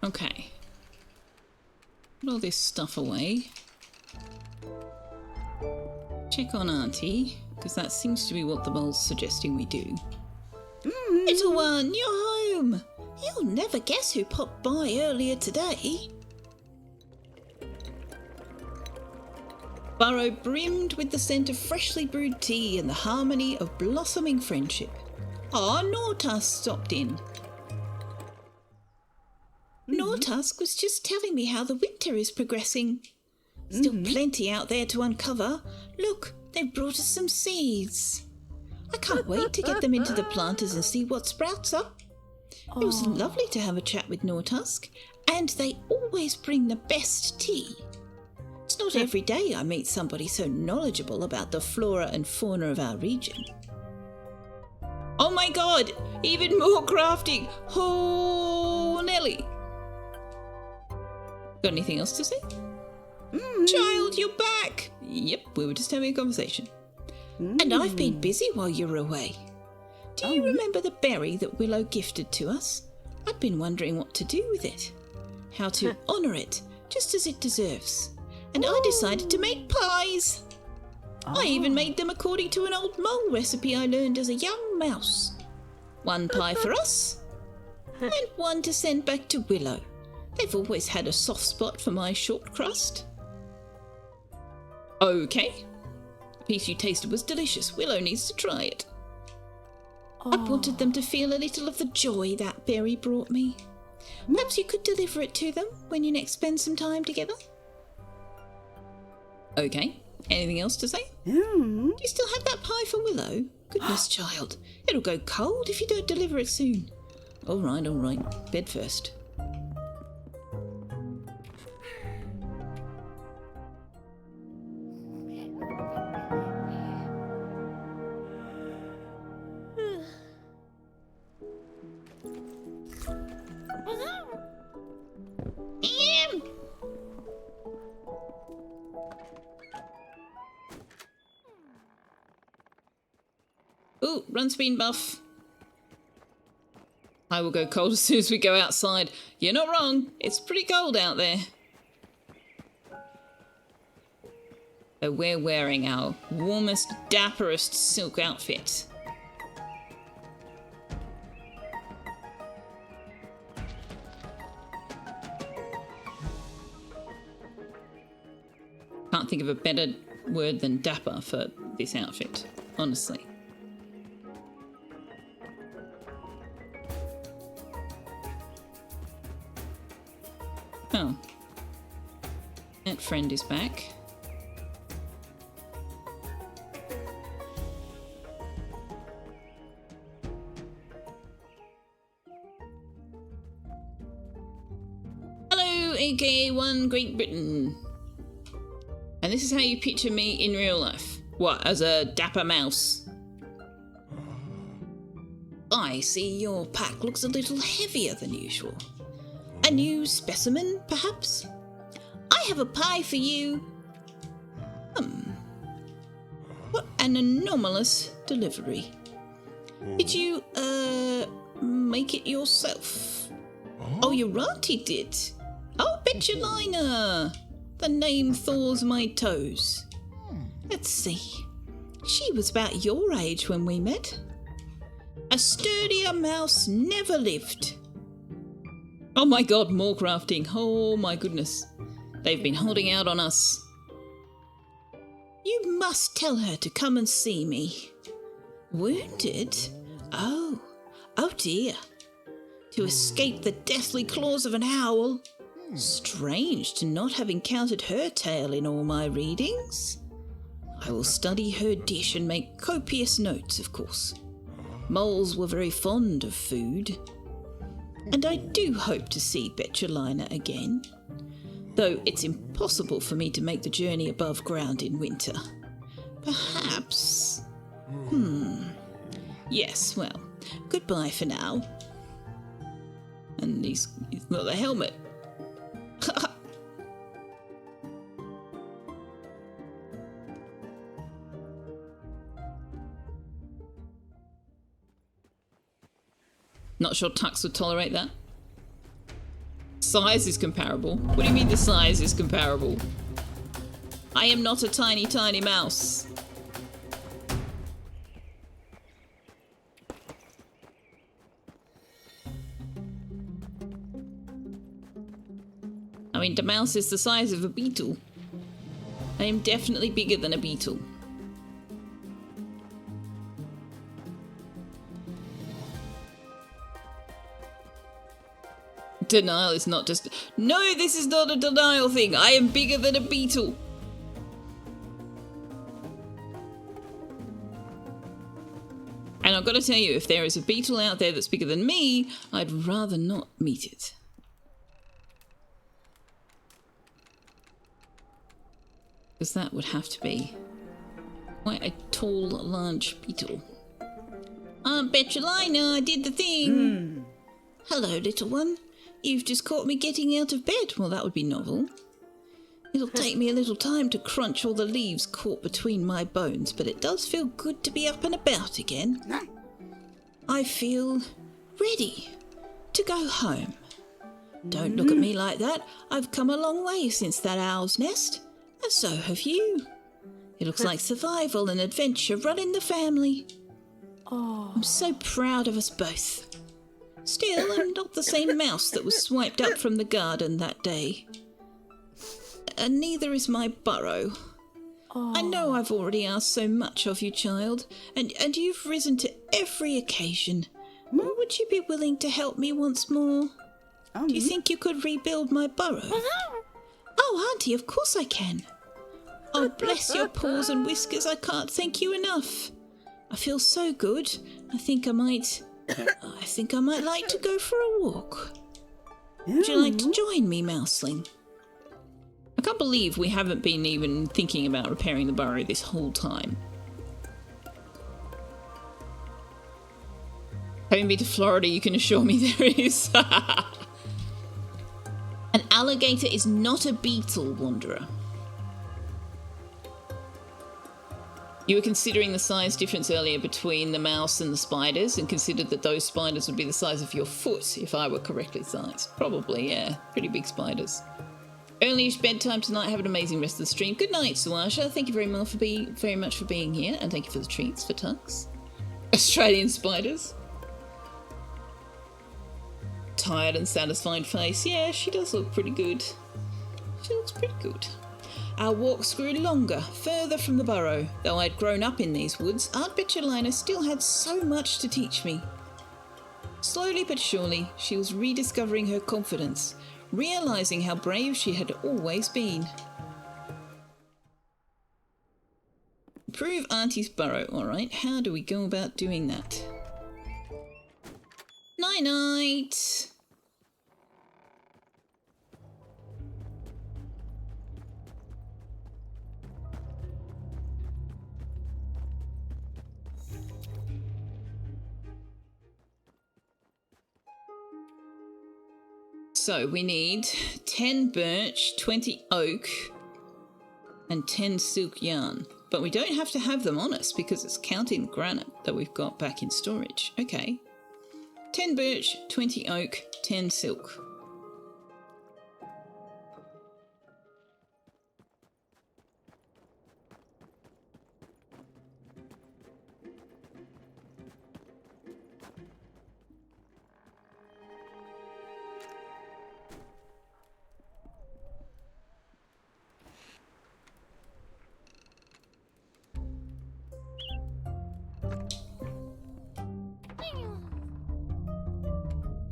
Okay. Put all this stuff away. Check on Auntie, because that seems to be what the mole's suggesting we do. Little one, you're home! You'll never guess who popped by earlier today. Burrow brimmed with the scent of freshly brewed tea and the harmony of blossoming friendship. Nortusk stopped in. Nortusk was just telling me how the winter is progressing. Still plenty out there to uncover. Look, they've brought us some seeds. I can't wait to get them into the planters and see what sprouts up. It was lovely to have a chat with Nortusk, and they always bring the best tea. It's not every day I meet somebody so knowledgeable about the flora and fauna of our region. Oh my god! Even more crafting! Oh, Nelly! Got anything else to say? Child, you're back! Yep, we were just having a conversation. And I've been busy while you were away. Do you remember the berry that Willow gifted to us? I've been wondering what to do with it. How to honour it, just as it deserves. And I decided to make pies. I even made them according to an old mole recipe I learned as a young mouse. One pie for us, and one to send back to Willow. They've always had a soft spot for my short crust. Okay. The piece you tasted was delicious. Willow needs to try it. I wanted them to feel a little of the joy that berry brought me. Perhaps you could deliver it to them when you next spend some time together? Okay. Anything else to say? Do you still have that pie for Willow? Goodness, child. It'll go cold if you don't deliver it soon. All right. Bed first. Ooh, run speed buff. I will go cold as soon as we go outside. You're not wrong. It's pretty cold out there. So we're wearing our warmest, dapperest silk outfit. Can't think of a better word than dapper for this outfit, honestly. Oh. That friend is back. Hello, aka One Great Britain. And this is how you picture me in real life. What, as a dapper mouse? I see your pack looks a little heavier than usual. A new specimen, perhaps? I have a pie for you. What an anomalous delivery. Did you, make it yourself? Oh, your auntie did. Oh, Betchelina. The name thaws my toes. Let's see. She was about your age when we met. A sturdier mouse never lived. Oh my god, more crafting. Oh my goodness. They've been holding out on us. You must tell her to come and see me. Wounded? Oh dear. To escape the deathly claws of an owl? Strange to not have encountered her tale in all my readings. I will study her dish and make copious notes, of course. Moles were very fond of food. And I do hope to see Betchelina again. Though it's impossible for me to make the journey above ground in winter. Perhaps... Yes, well, goodbye for now. And he's got the helmet. Not sure Tux would tolerate that. Size is comparable. What do you mean the size is comparable? I am not a tiny, tiny mouse. I mean, the mouse is the size of a beetle. I am definitely bigger than a beetle. Denial is not just... No, this is not a denial thing. I am bigger than a beetle. And I've got to tell you, if there is a beetle out there that's bigger than me, I'd rather not meet it. Because that would have to be quite a tall, large beetle. Aunt Betulina, I did the thing. Hello, little one. You've just caught me getting out of bed. Well, that would be novel. It'll take me a little time to crunch all the leaves caught between my bones, but it does feel good to be up and about again. I feel ready to go home. Don't look at me like that. I've come a long way since that owl's nest, and so have you. It looks like survival and adventure run in the family. I'm so proud of us both. Still, I'm not the same mouse that was swiped up from the garden that day. And neither is my burrow. I know I've already asked so much of you, child, and you've risen to every occasion. Would you be willing to help me once more? Do you think you could rebuild my burrow? Oh, Auntie, of course I can. Oh, bless your paws and whiskers, I can't thank you enough. I feel so good. I think I might like to go for a walk. Would you like to join me, Mouseling? I can't believe we haven't been even thinking about repairing the burrow this whole time. Having been to Florida, you can assure me there is. An alligator is not a beetle, Wanderer. You were considering the size difference earlier between the mouse and the spiders and considered that those spiders would be the size of your foot if I were correctly sized. Probably, yeah. Pretty big spiders. Early-ish bedtime tonight. Have an amazing rest of the stream. Good night, Suasha. Thank you very much for being here, and thank you for the treats for Tux. Australian spiders. Tired and satisfied face. Yeah, she does look pretty good. She looks pretty good. Our walks grew longer, further from the burrow. Though I'd grown up in these woods, Aunt Betulina still had so much to teach me. Slowly but surely, she was rediscovering her confidence, realising how brave she had always been. Improve Auntie's burrow, alright. How do we go about doing that? Night-night! So we need 10 birch, 20 oak, and 10 silk yarn. But we don't have to have them on us because it's counting granite that we've got back in storage. Okay. 10 birch, 20 oak, 10 silk.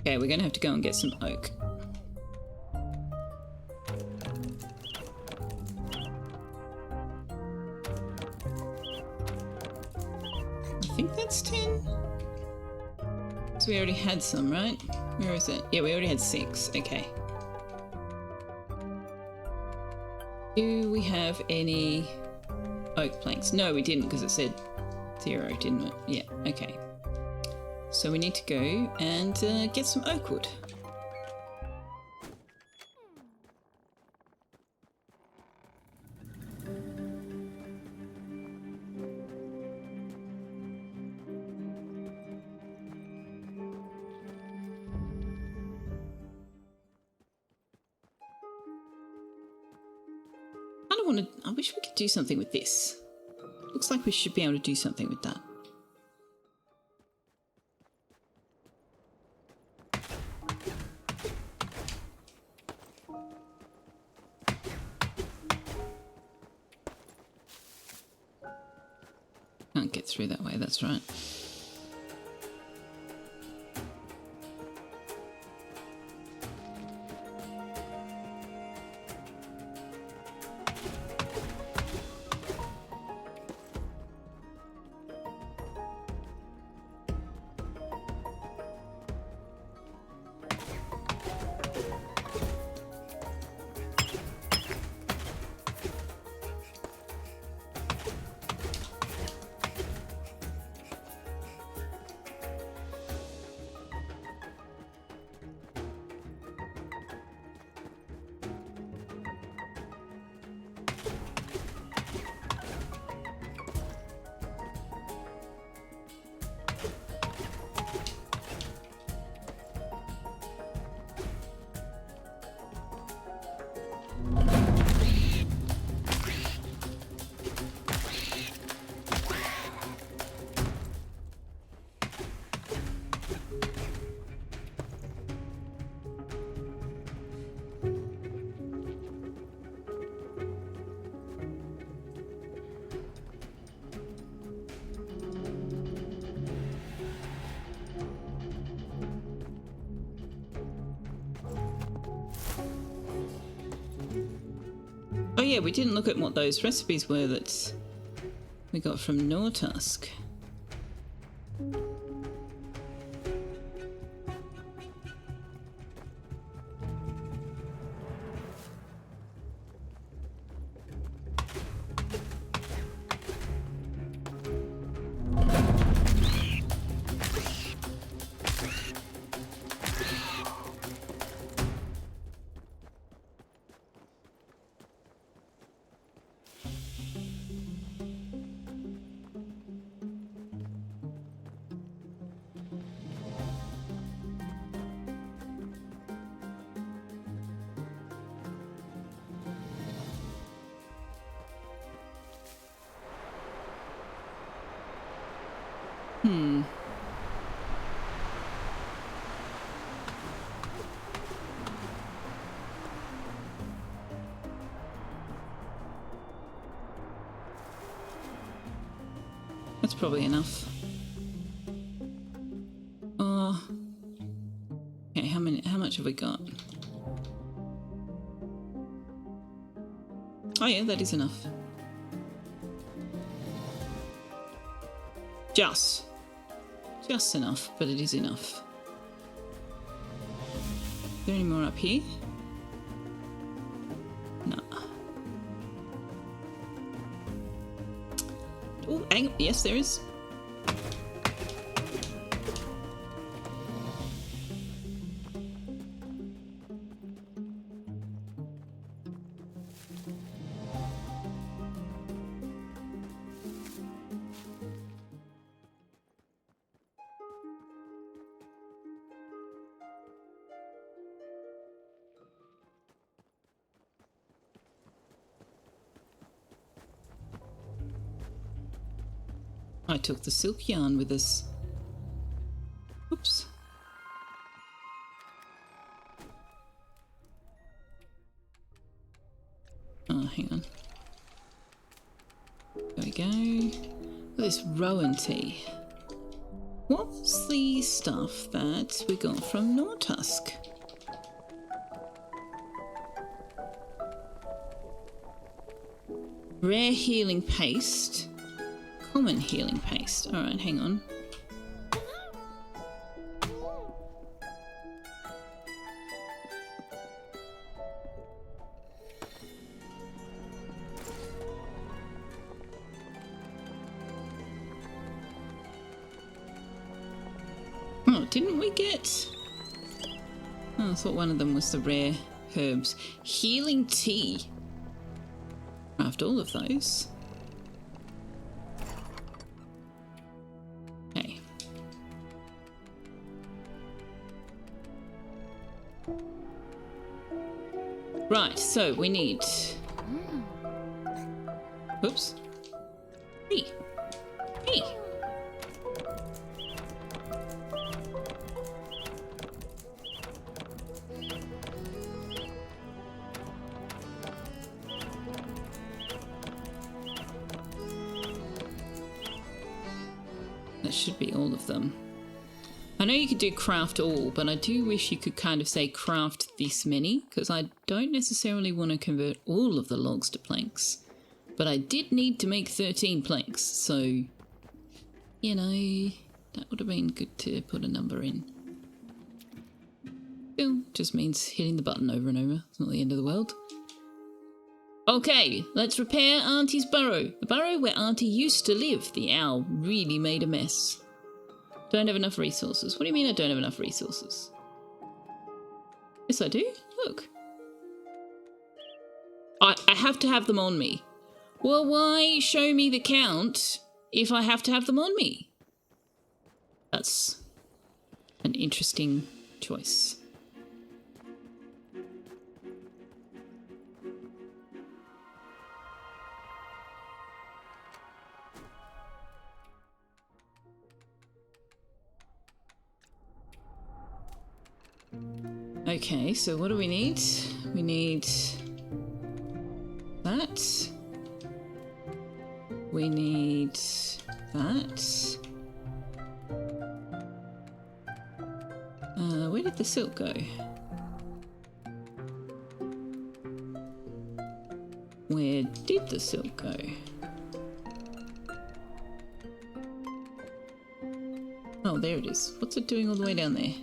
Okay, we're going to have to go and get some oak. I think that's 10. So we already had some, right? Where is it? Yeah, we already had 6. Okay. Do we have any oak planks? No, we didn't because it said 0, didn't it? Yeah, okay. So we need to go and get some oak wood. I wish we could do something with this. Looks like we should be able to do something with that. Can't get through that way, that's right. yeah, we didn't look at what those recipes were that we got from Nortusk. That's probably enough. Okay, how much have we got? Oh yeah, that is enough. Just enough, but it is enough. Is there any more up here? No. Oh, hang on. Yes, there is. I took the silk yarn with us. Oops. Oh, hang on. There we go. This Rowan tea. What's the stuff that we got from Nortusk? Rare healing paste. Common healing paste. Alright, hang on. Oh, didn't we get... Oh, I thought one of them was the rare herbs. Healing tea. Craft all of those. Okay. Right, so we need... Oops. Hey. Hey. That should be all of them. I know you could do craft all, but I do wish you could kind of say craft this many, because I don't necessarily want to convert all of the logs to planks. But I did need to make 13 planks, so, you know, that would have been good to put a number in. Still, just means hitting the button over and over. It's not the end of the world. Okay, let's repair Auntie's burrow. The burrow where Auntie used to live. The owl really made a mess. Don't have enough resources. What do you mean I don't have enough resources? Yes, I do. Look. I have to have them on me. Well, why show me the count if I have to have them on me? That's an interesting choice. Okay, so what do we need? We need that. We need that. Where did the silk go? Where did the silk go? Oh, there it is. What's it doing all the way down there?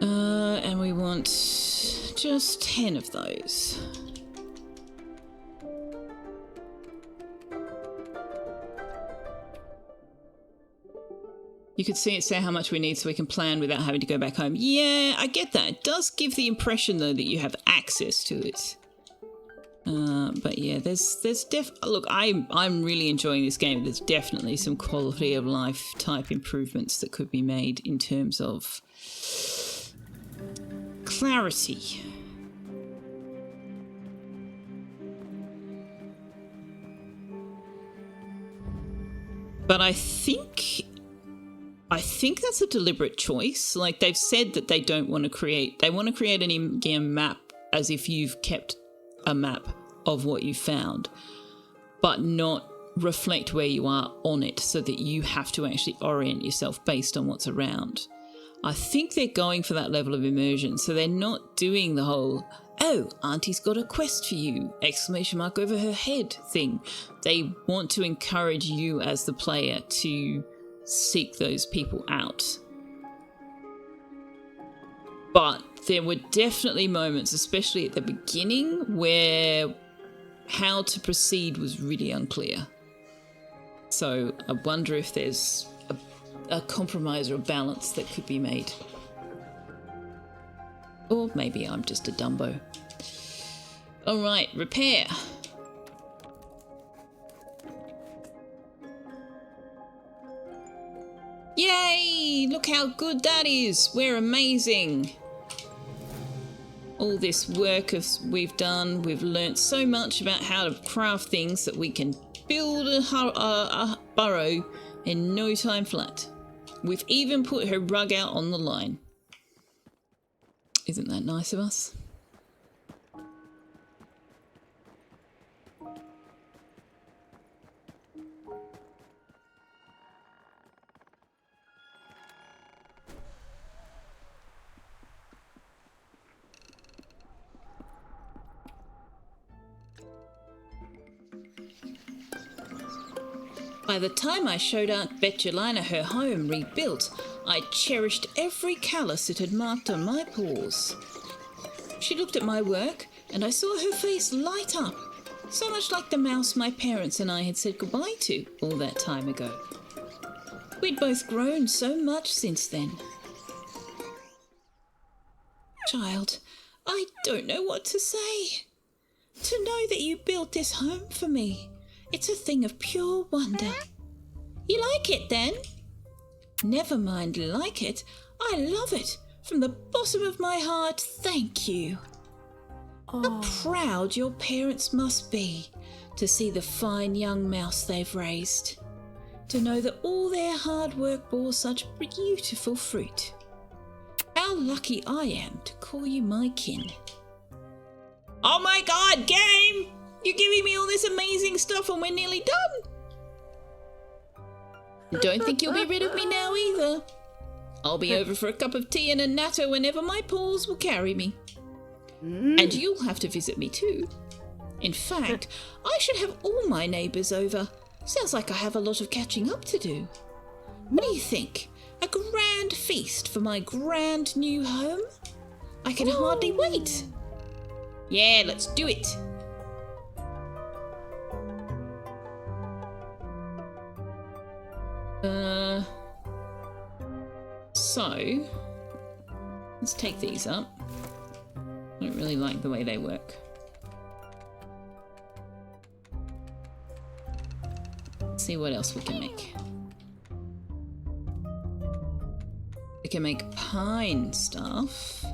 And we want just 10 of those. You could see it say how much we need so we can plan without having to go back home. Yeah, I get that. It does give the impression, though, that you have access to it. But yeah, there's look, I'm really enjoying this game. There's definitely some quality of life type improvements that could be made in terms of clarity. But I think that's a deliberate choice. Like, they've said that they don't want to create... They want to create an in-game map as if you've kept a map of what you found, but not reflect where you are on it so that you have to actually orient yourself based on what's around. I think they're going for that level of immersion, so they're not doing the whole, oh, Auntie's got a quest for you, exclamation mark over her head thing. They want to encourage you as the player to seek those people out. But there were definitely moments, especially at the beginning, where how to proceed was really unclear. So I wonder if there's a compromise or a balance that could be made. Or maybe I'm just a Dumbo. Alright, repair. Yay! Look how good that is! We're amazing! All this work we've done, we've learnt so much about how to craft things that we can build a burrow in no time flat. We've even put her rug out on the line. Isn't that nice of us? By the time I showed Aunt Betulina her home rebuilt, I cherished every callus it had marked on my paws. She looked at my work, and I saw her face light up, so much like the mouse my parents and I had said goodbye to all that time ago. We'd both grown so much since then. Child, I don't know what to say. To know that you built this home for me, it's a thing of pure wonder. You like it, then? Never mind like it. I love it. From the bottom of my heart, thank you. How proud your parents must be to see the fine young mouse they've raised. To know that all their hard work bore such beautiful fruit. How lucky I am to call you my kin. Oh my god, game! You're giving me all this amazing stuff and we're nearly done. Don't think you'll be rid of me now either. I'll be over for a cup of tea and a natto whenever my paws will carry me. And you'll have to visit me too. In fact, I should have all my neighbours over. Sounds like I have a lot of catching up to do. What do you think? A grand feast for my grand new home? I can hardly wait. Yeah, let's do it. So let's take these up. I don't really like the way they work. Let's see what else we can make. We can make pine stuff.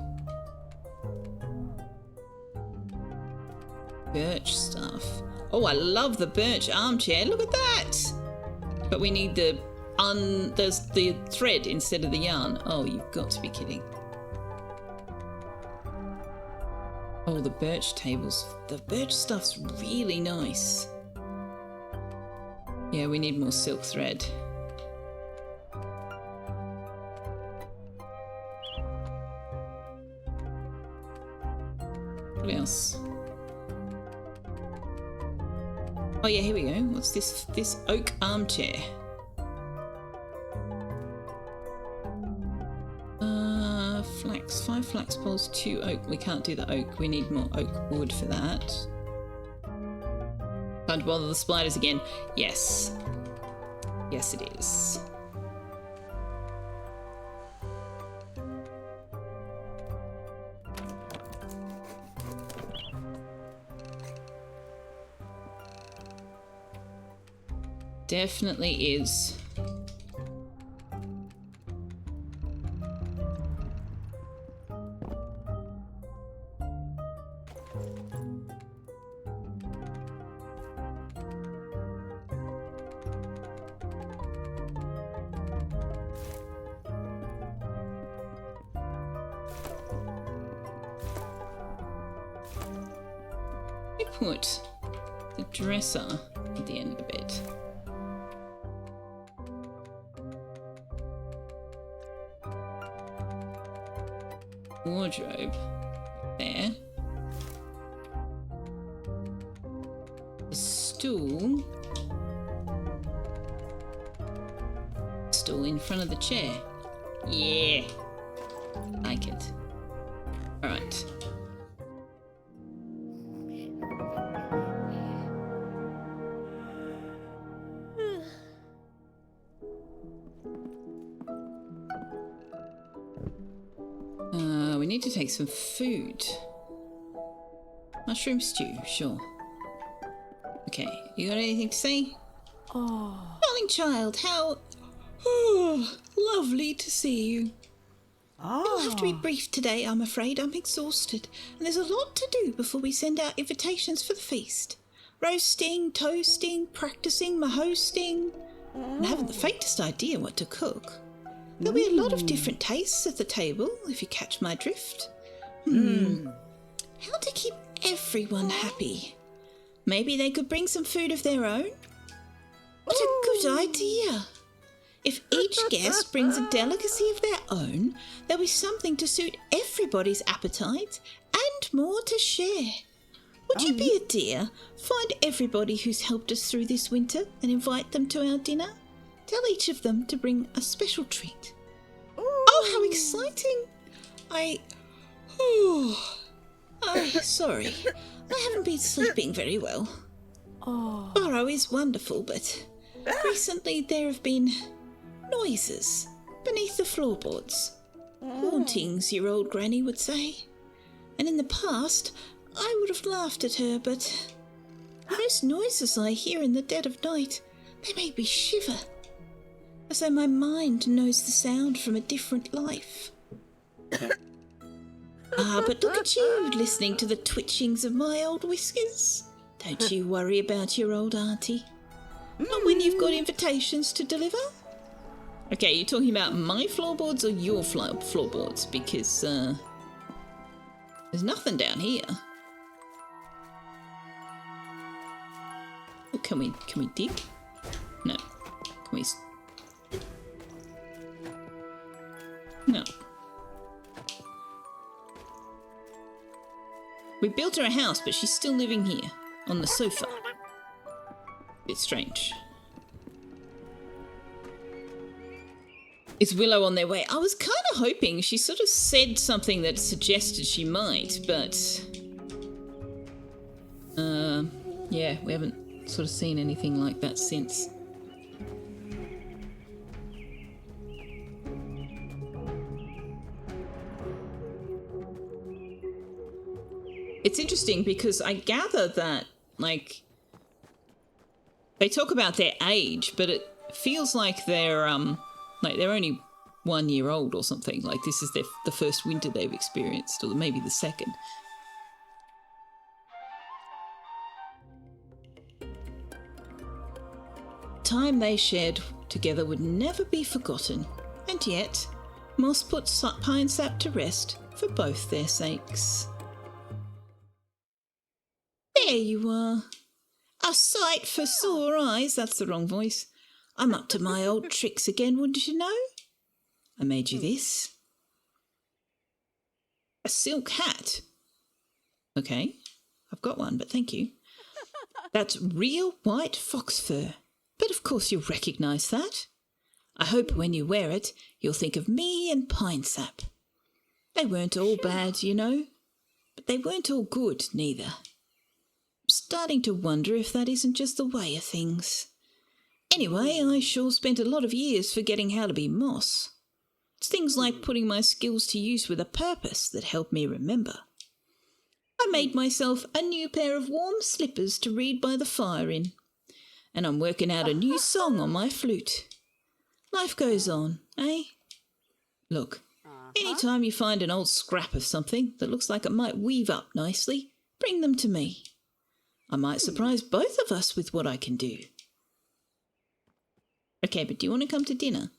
Birch stuff. Oh, I love the birch armchair. Look at that. But we need there's the thread instead of the yarn. Oh, you've got to be kidding. Oh, the birch tables. The birch stuff's really nice. Yeah, we need more silk thread. What else? Oh yeah, here we go. What's this? This oak armchair. Flax. 5 flax poles, 2 oak. We can't do the oak. We need more oak wood for that. Can't bother the spiders again. Yes. Yes, it is. Definitely is. We put the dresser at the end of the bed. Wardrobe there. The stool in front of the chair. Yeah, like it. All right. We need to take some food. Mushroom stew, sure. Okay, you got anything to say? Oh. Darling child, how... Oh, lovely to see you. It'll have to be brief today, I'm afraid. I'm exhausted. And there's a lot to do before we send out invitations for the feast. Roasting, toasting, practicing my hosting. And I haven't the faintest idea what to cook. There'll be a lot of different tastes at the table, if you catch my drift. How to keep everyone happy? Maybe they could bring some food of their own? What a good idea! If each guest brings a delicacy of their own, there'll be something to suit everybody's appetite and more to share. Would you be a dear? Find everybody who's helped us through this winter and invite them to our dinner. Tell each of them to bring a special treat. Oh, how exciting! Sorry. I haven't been sleeping very well. Burrow is wonderful, but recently there have been noises beneath the floorboards. Hauntings, your old granny would say. And in the past, I would have laughed at her, but those noises I hear in the dead of night, they make me shiver. As though my mind knows the sound from a different life. But look at you, listening to the twitchings of my old whiskers. Don't you worry about your old auntie. Not when you've got invitations to deliver. Okay, you're talking about my floorboards or your floorboards? Because, there's nothing down here. Oh, can we dig? No. Can we... No. We built her a house, but she's still living here, on the sofa. Bit strange. Is Willow on their way? I was kind of hoping. She sort of said something that suggested she might, but... yeah, we haven't sort of seen anything like that since. It's interesting because I gather that, like, they talk about their age, but it feels like they're only 1 year old or something. Like, this is the first winter they've experienced, or maybe the second. Time they shared together would never be forgotten, and yet Moss put Pine Sap to rest for both their sakes. There you are. A sight for sore eyes. That's the wrong voice. I'm up to my old tricks again, wouldn't you know? I made you this. A silk hat. Okay, I've got one, but thank you. That's real white fox fur. But of course you'll recognise that. I hope when you wear it, you'll think of me and Pine Sap. They weren't all bad, you know, but they weren't all good neither. I'm starting to wonder if that isn't just the way of things. Anyway, I sure spent a lot of years forgetting how to be moss. It's things like putting my skills to use with a purpose that help me remember. I made myself a new pair of warm slippers to read by the fire in, and I'm working out a new song on my flute. Life goes on, eh? Look, anytime you find an old scrap of something that looks like it might weave up nicely, bring them to me. I might surprise both of us with what I can do. Okay, but do you want to come to dinner?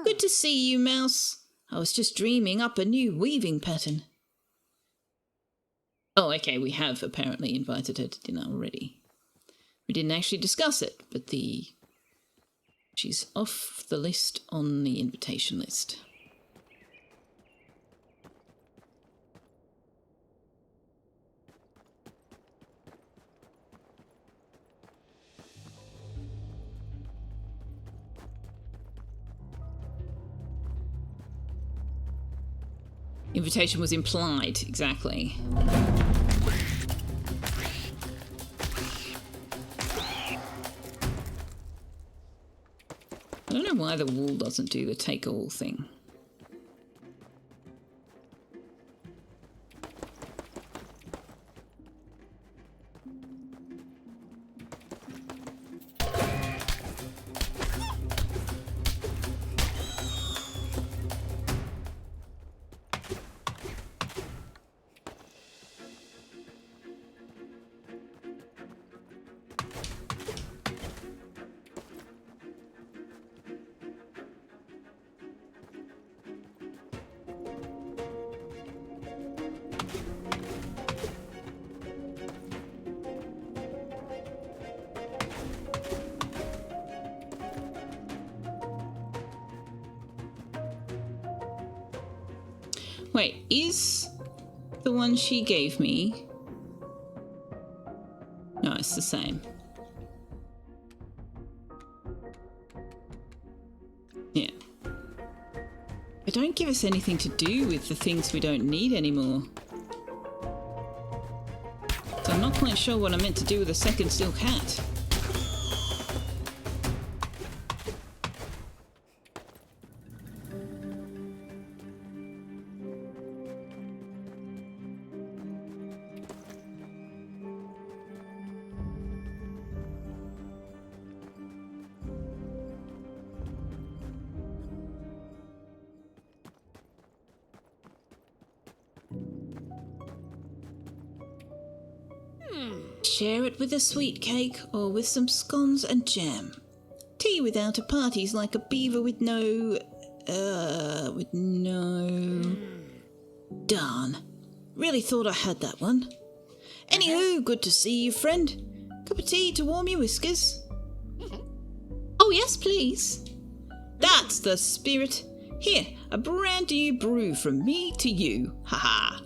Good to see you, Mouse. I was just dreaming up a new weaving pattern. Oh, okay, we have apparently invited her to dinner already. We didn't actually discuss it, but she's off the list on the invitation list. Invitation was implied, exactly. I don't know why the wall doesn't do the take all thing. Wait, is the one she gave me... No, it's the same. Yeah. But don't give us anything to do with the things we don't need anymore. So I'm not quite sure what I meant to do with a second silk hat. Share it with a sweet cake or with some scones and jam. Tea without a party's like a beaver with no... Darn. Really thought I had that one. Anywho, good to see you, friend. Cup of tea to warm your whiskers? Oh, yes, please. That's the spirit. Here, a brand new brew from me to you. Ha-ha.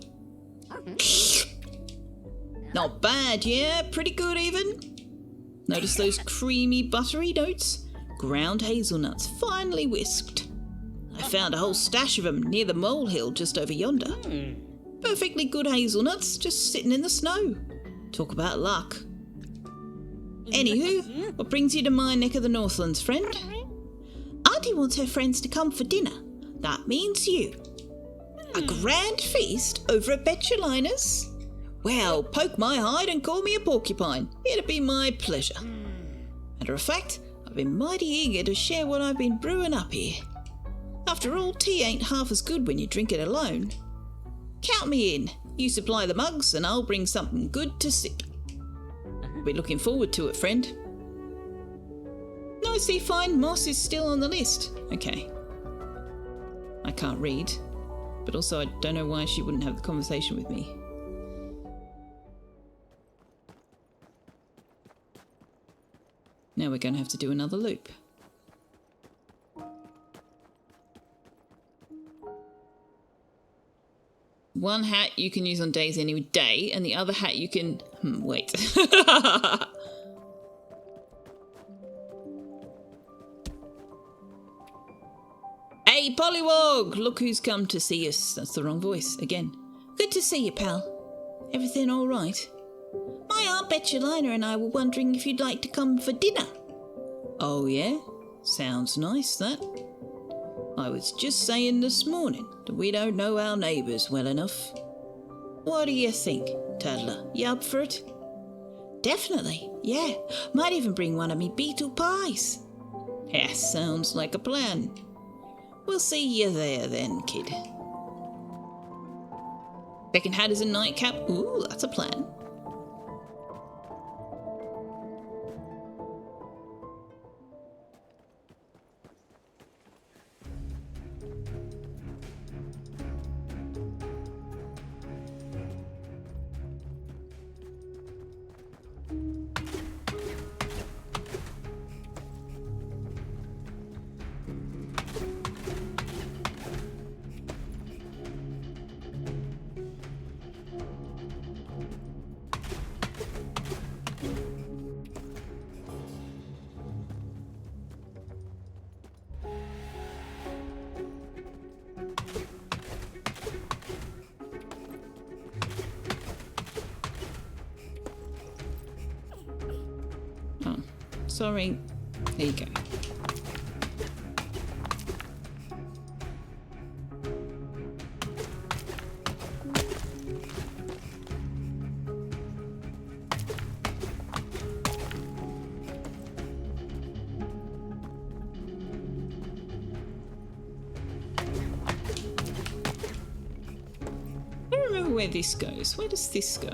Not bad, yeah? Pretty good, even. Notice those creamy, buttery notes? Ground hazelnuts, finely whisked. I found a whole stash of them near the molehill just over yonder. Perfectly good hazelnuts, just sitting in the snow. Talk about luck. Anywho, what brings you to my neck of the Northlands, friend? Auntie wants her friends to come for dinner. That means you. A grand feast over at Betulina's? Well, poke my hide and call me a porcupine. It'd be my pleasure. Matter of fact, I've been mighty eager to share what I've been brewing up here. After all, tea ain't half as good when you drink it alone. Count me in. You supply the mugs and I'll bring something good to sip. Be looking forward to it, friend. Nicely fine moss is still on the list. Okay. I can't read, but also I don't know why she wouldn't have the conversation with me. Now we're going to have to do another loop. one hat you can use on days any day, and the other hat you can... wait. Hey, Pollywog! Look who's come to see us. That's the wrong voice, again. Good to see you, pal. Everything all right? My Aunt Betchelina and I were wondering if you'd like to come for dinner. Oh, yeah? Sounds nice, that. I was just saying this morning that we don't know our neighbours well enough. What do you think, Toddler? You up for it? Definitely, yeah. Might even bring one of me beetle pies. Yeah, sounds like a plan. We'll see you there then, kid. Second hat is a nightcap. Ooh, that's a plan. Oh, sorry. There you go. I don't remember where this goes. Where does this go?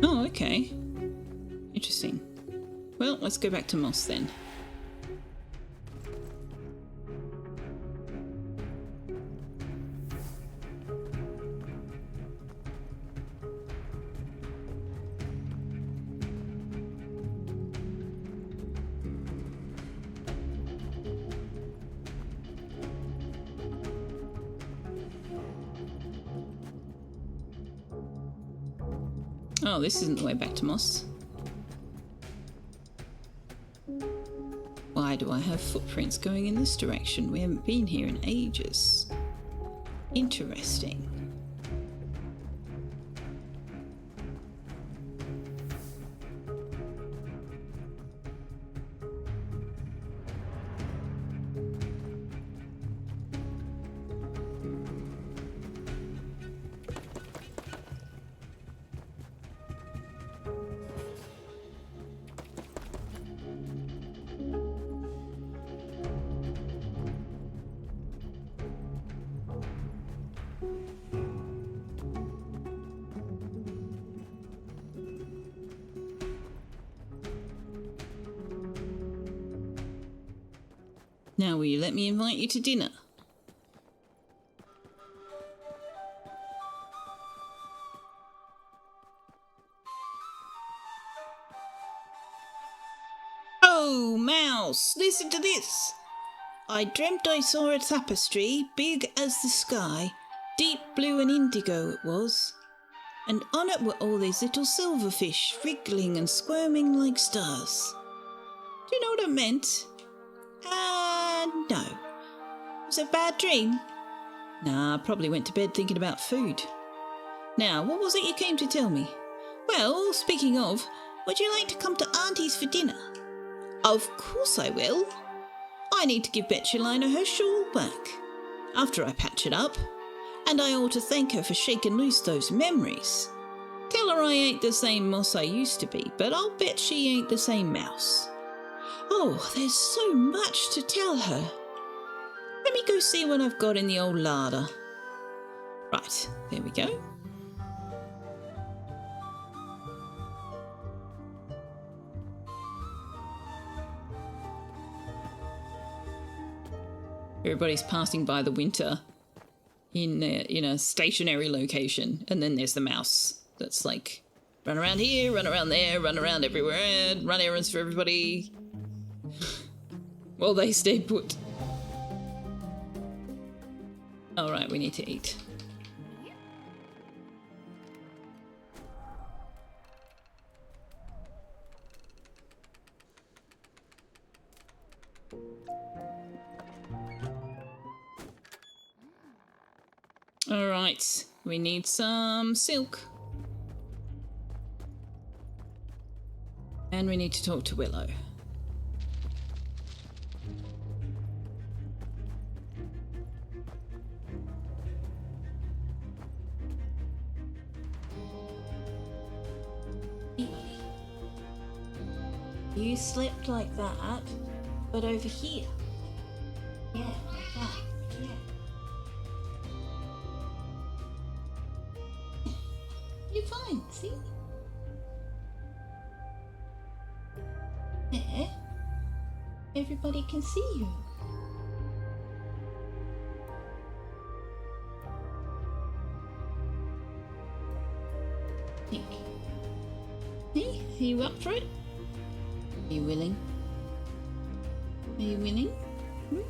Oh, okay. Interesting. Well, let's go back to Moss then. Oh, this isn't the way back to Moss. Why do I have footprints going in this direction? We haven't been here in ages. Interesting. Now will you let me invite you to dinner? Oh, Mouse, listen to this. I dreamt I saw a tapestry, big as the sky, deep blue and indigo it was, and on it were all these little silverfish wriggling and squirming like stars. Do you know what it meant? No. Was it a bad dream? Nah, I probably went to bed thinking about food. Now, what was it you came to tell me? Well, speaking of, would you like to come to Auntie's for dinner? Of course I will. I need to give Betchelina her shawl back, after I patch it up, and I ought to thank her for shaking loose those memories. Tell her I ain't the same Moss I used to be, but I'll bet she ain't the same Mouse. Oh, there's so much to tell her. Let me go see what I've got in the old larder. Right, there we go. Everybody's passing by the Winter in a stationary location, and then there's the Mouse that's like Run around here, run around there, run around everywhere, run errands for everybody. While they stay put. Alright, we need to eat. Alright, we need some silk. And we need to talk to Willow. You slept like that, but over here. Yeah, like that. Yeah. You're fine, see? There. Everybody can see you. Think. See? Are you up for it? Are you willing? Are you willing? Hmm?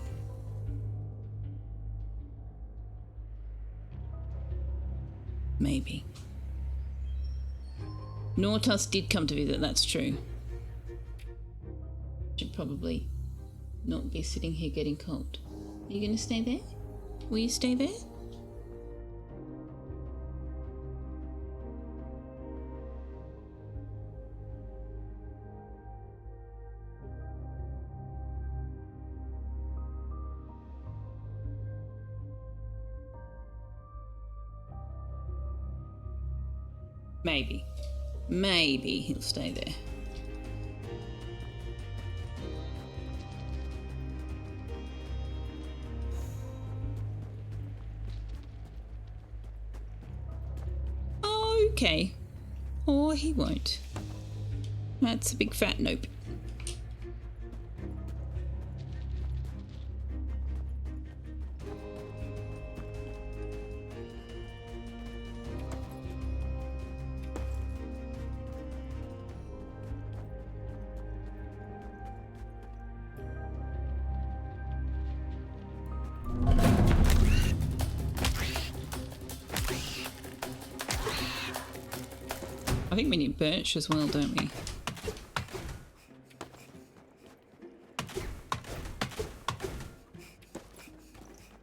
Maybe. Nortus did come to visit, that's true. Should probably not be sitting here getting cold. Are you going to stay there? Will you stay there? Maybe. Maybe he'll stay there. Okay. Or he won't. That's a big fat nope. I think we need birch as well, don't we?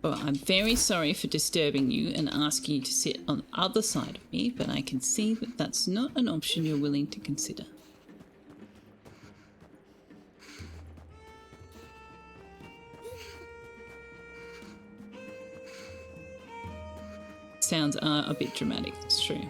Well, I'm very sorry for disturbing you and asking you to sit on the other side of me, but I can see that that's not an option you're willing to consider. Sounds are a bit dramatic, it's true.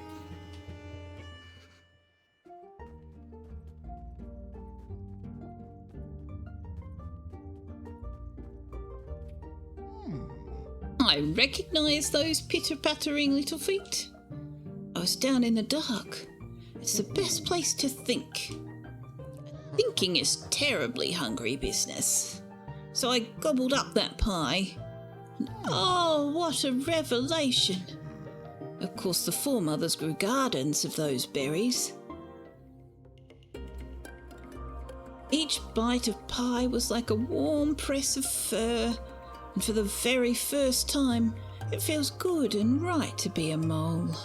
I recognise those pitter-pattering little feet. I was down in the dark. It's the best place to think. Thinking is terribly hungry business. So I gobbled up that pie. And oh, what a revelation! Of course, the foremothers grew gardens of those berries. Each bite of pie was like a warm press of fur. And for the very first time, it feels good and right to be a mole.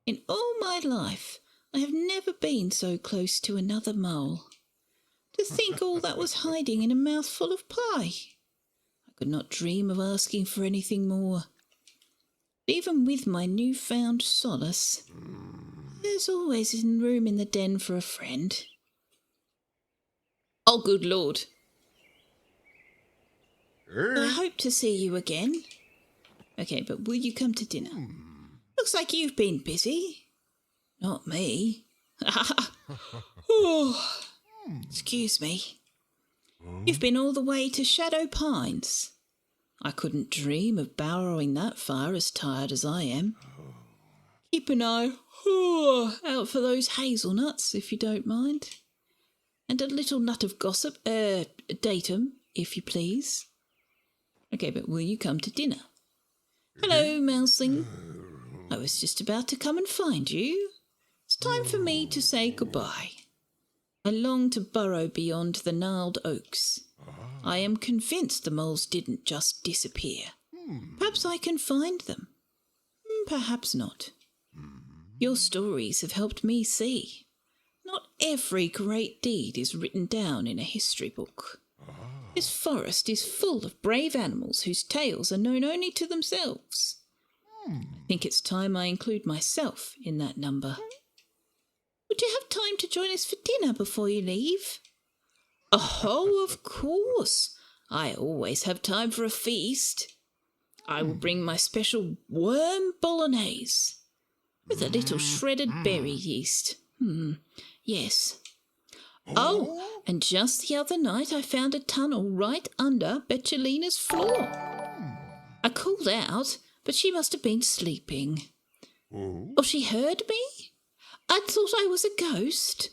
In all my life, I have never been so close to another mole. To think all that was hiding in a mouthful of pie. I could not dream of asking for anything more. Even with my newfound solace, there's always room in the den for a friend. Oh, good Lord. I hope to see you again. Okay, but will you come to dinner? Looks like you've been busy. Not me. Oh, excuse me. You've been all the way to Shadow Pines. I couldn't dream of burrowing that far as tired as I am. Keep an eye out for those hazelnuts, if you don't mind. And a little nut of gossip, datum, if you please. Okay, but will you come to dinner? Hello, Mousing. I was just about to come and find you. It's time for me to say goodbye. I long to burrow beyond the gnarled oaks. I am convinced the moles didn't just disappear. Perhaps I can find them. Perhaps not. Your stories have helped me see. Not every great deed is written down in a history book. This forest is full of brave animals whose tales are known only to themselves. I think it's time I include myself in that number. Would you have time to join us for dinner before you leave? Oh, of course. I always have time for a feast. I will bring my special worm bolognese with a little shredded berry yeast. Yes. Oh, and just the other night I found a tunnel right under Betchelina's floor. I called out, but she must have been sleeping. Or she heard me? I thought I was a ghost.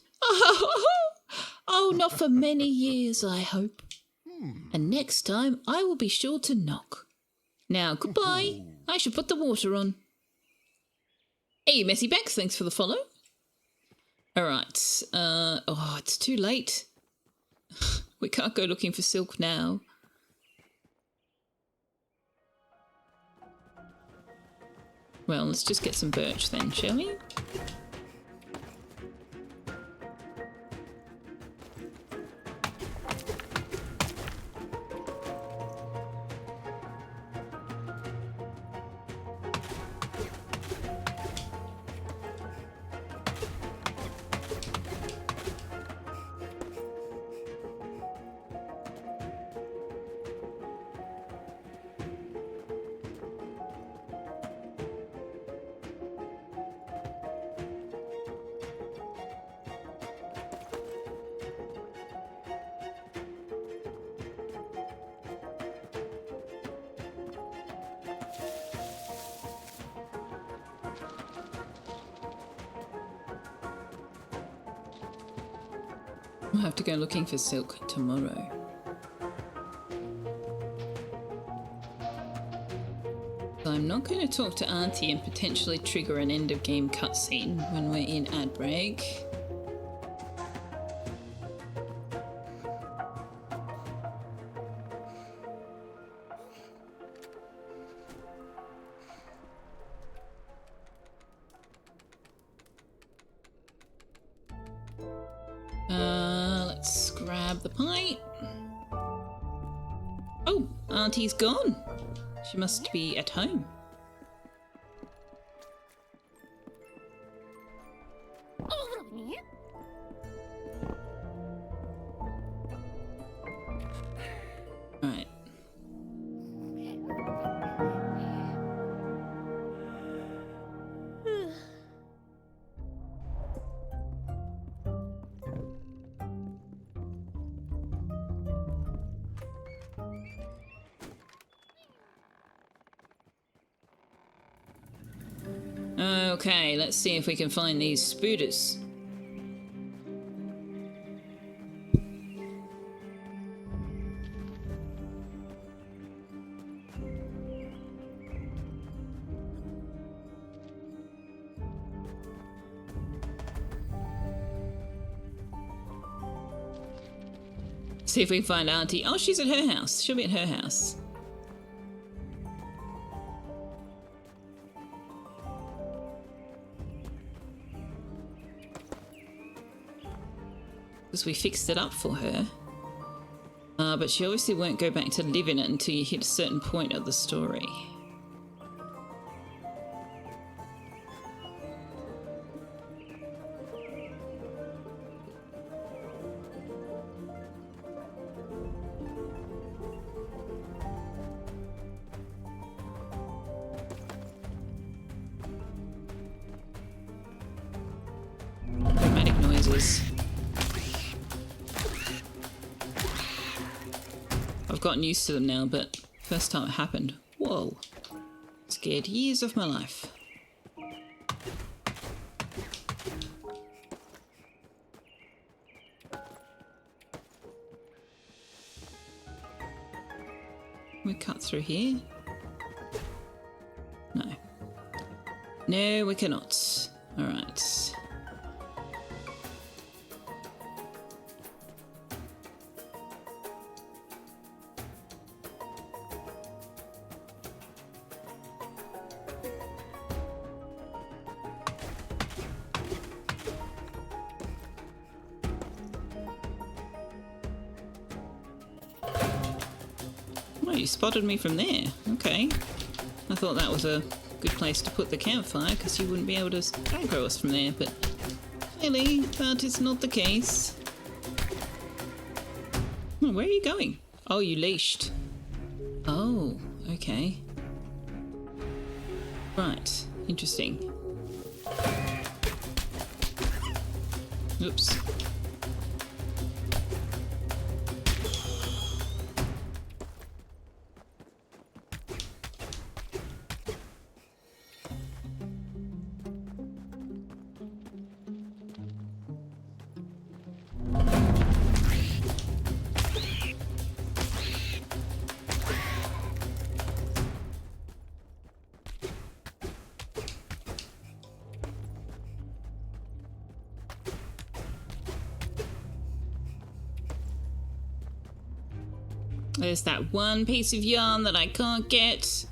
Oh, not for many years, I hope. And next time I will be sure to knock. Now, goodbye. I should put the water on. Hey, Messy Bex, thanks for the follow. All right. It's too late. We can't go looking for silk now. Well, let's just get some birch then, shall we? We'll have to go looking for silk tomorrow. I'm not going to talk to Auntie and potentially trigger an end of game cutscene when we're in ad break. Let's grab the pie. Oh, Auntie's gone. She must be at home. Right. Okay, let's see if we can find these spooters. See if we can find Auntie. Oh, she's at her house. She'll be at her house. Because we fixed it up for her. But she obviously won't go back to live in it until you hit a certain point of the story. Dramatic noises. I've gotten used to them now, but first time it happened, whoa, scared years of my life. We cut through here? No. No, we cannot. Alright. Oh, you spotted me from there. Okay. I thought that was a good place to put the campfire because you wouldn't be able to aggro us from there, but clearly that is not the case. Oh, where are you going? Oh, you leashed. Oh, okay. Right. Interesting. Oops. There's that one piece of yarn that I can't get.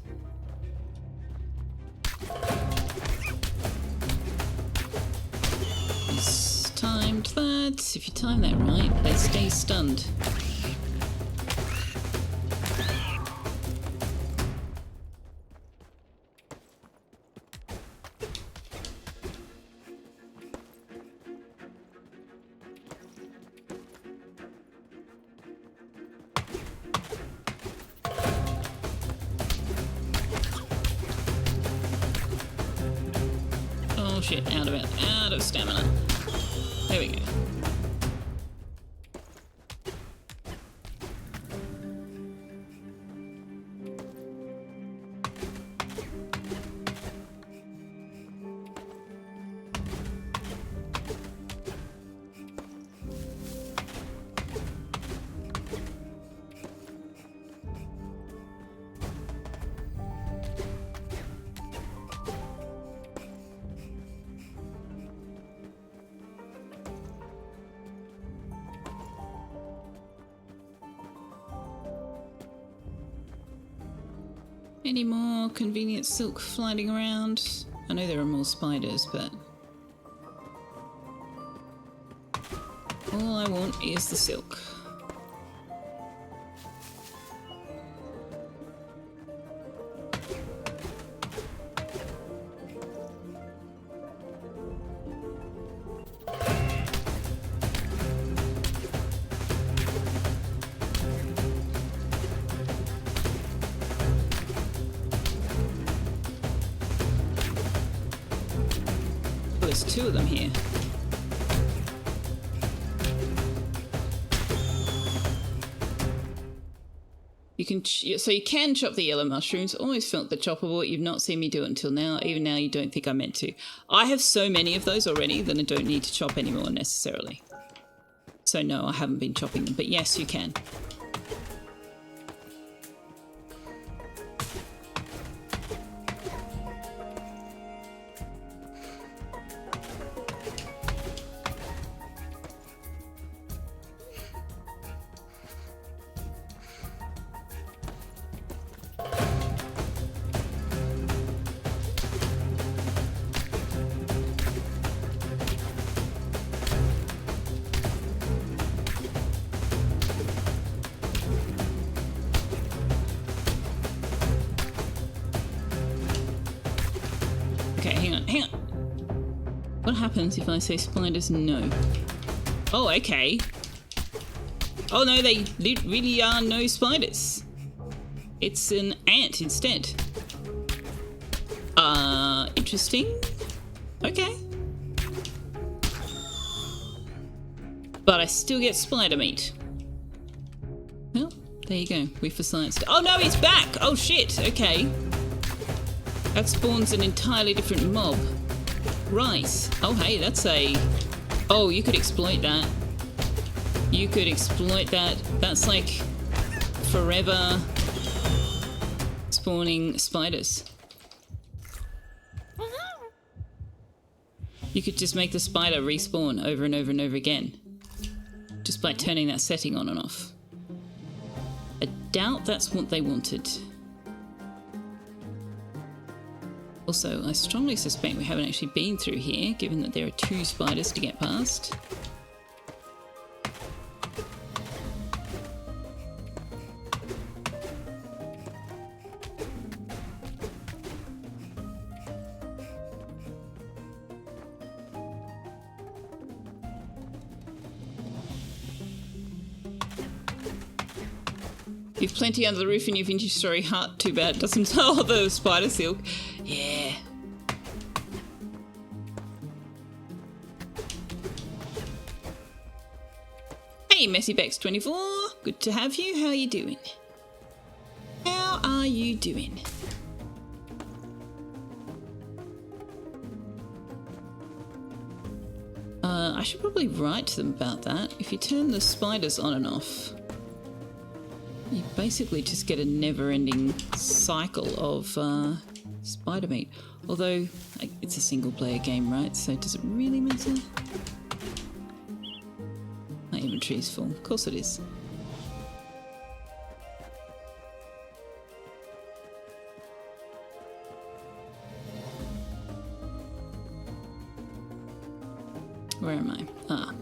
Just timed that. If you time that right, they stay stunned. Oh shit, out of stamina. There we go. Any more convenient silk flying around? I know there are more spiders, but all I want is the silk. There's two of them here. You can so you can chop the yellow mushrooms. Always felt the choppable. You've not seen me do it until now. Even now, you don't think I meant to. I have so many of those already that I don't need to chop anymore necessarily. So no, I haven't been chopping them. But yes, you can. Okay, hang on. What happens if I say spiders no? Oh, okay. Oh no, they really are no spiders. It's an ant instead. Interesting. Okay. But I still get spider meat. Well, there you go. We for science. Oh no, he's back! Oh shit, okay. That spawns an entirely different mob. Right. Oh, hey, that's a... Oh, you could exploit that. You could exploit that. That's like forever spawning spiders. You could just make the spider respawn over and over and over again. Just by turning that setting on and off. I doubt that's what they wanted. Also, I strongly suspect we haven't actually been through here, given that there are 2 spiders to get past. You've plenty under the roof in your vintage story hut. Too bad it doesn't tell the spider silk. Yeah. Hey, MessyBex24. Good to have you. How are you doing? How are you doing? I should probably write to them about that. If you turn the spiders on and off, you basically just get a never-ending cycle of spider meat. Although, it's a single-player game, right? So does it really matter? My inventory is full. Of course it is. Where am I? Ah.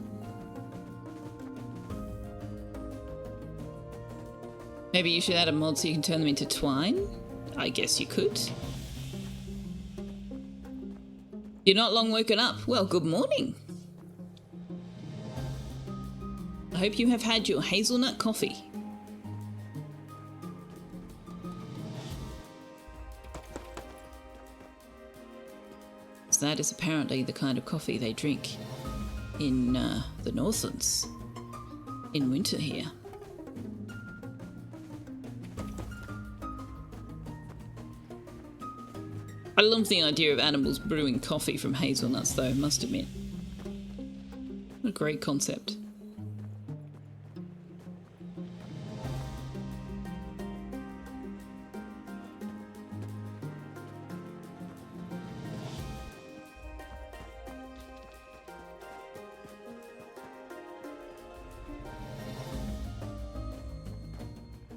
Maybe you should add a mod so you can turn them into twine? I guess you could. You're not long woken up. Well, good morning. I hope you have had your hazelnut coffee. That is apparently the kind of coffee they drink in the Northlands in winter here. I love the idea of animals brewing coffee from hazelnuts, though, I must admit. What a great concept.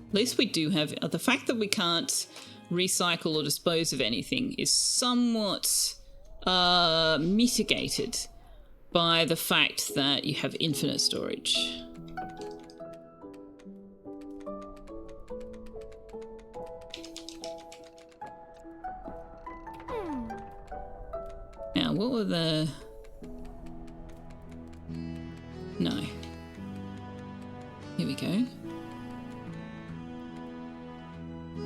At least we do have the fact that we can't recycle or dispose of anything is somewhat mitigated by the fact that you have infinite storage. Now, what were the... No. Here we go.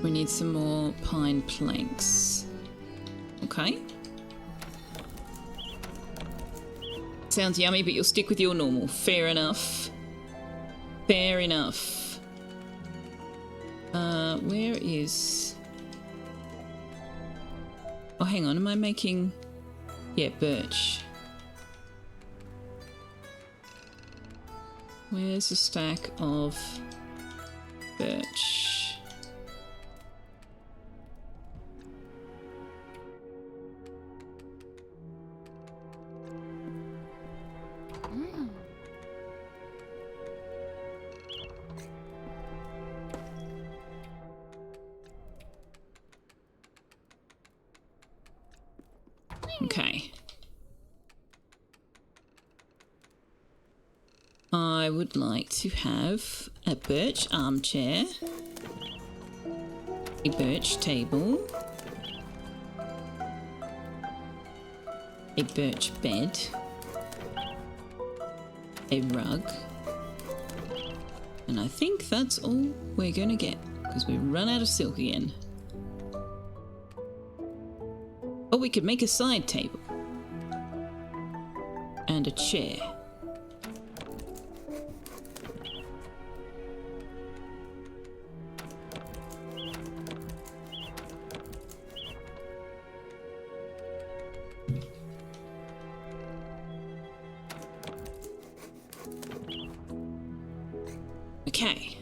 We need some more pine planks. Okay. Sounds yummy, but you'll stick with your normal. Fair enough. Fair enough. Where is... Oh, hang on. Am I making... Yeah, birch. Where's the stack of birch? Okay. I would like to have a birch armchair, a birch table, a birch bed, a rug, and I think that's all we're gonna get because we run out of silk again. Oh, we could make a side table and a chair. Okay.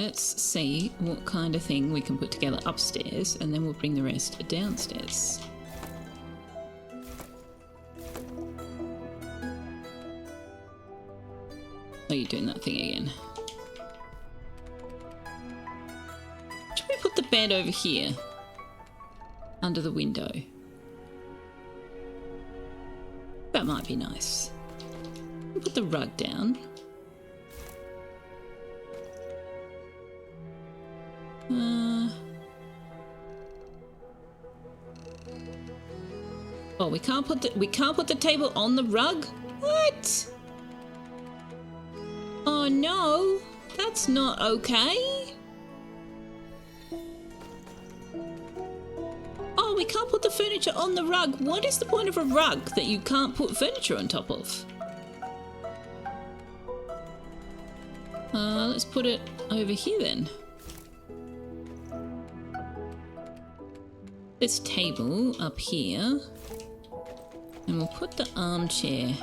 Let's see what kind of thing we can put together upstairs, and then we'll bring the rest downstairs. Oh, you're doing that thing again. Should we put the bed over here? Under the window. That might be nice. Put the rug down. Oh, we can't put the table on the rug? What? Oh no, that's not okay. Oh, we can't put the furniture on the rug. What is the point of a rug that you can't put furniture on top of? Let's put it over here then. This table up here. And we'll put the armchair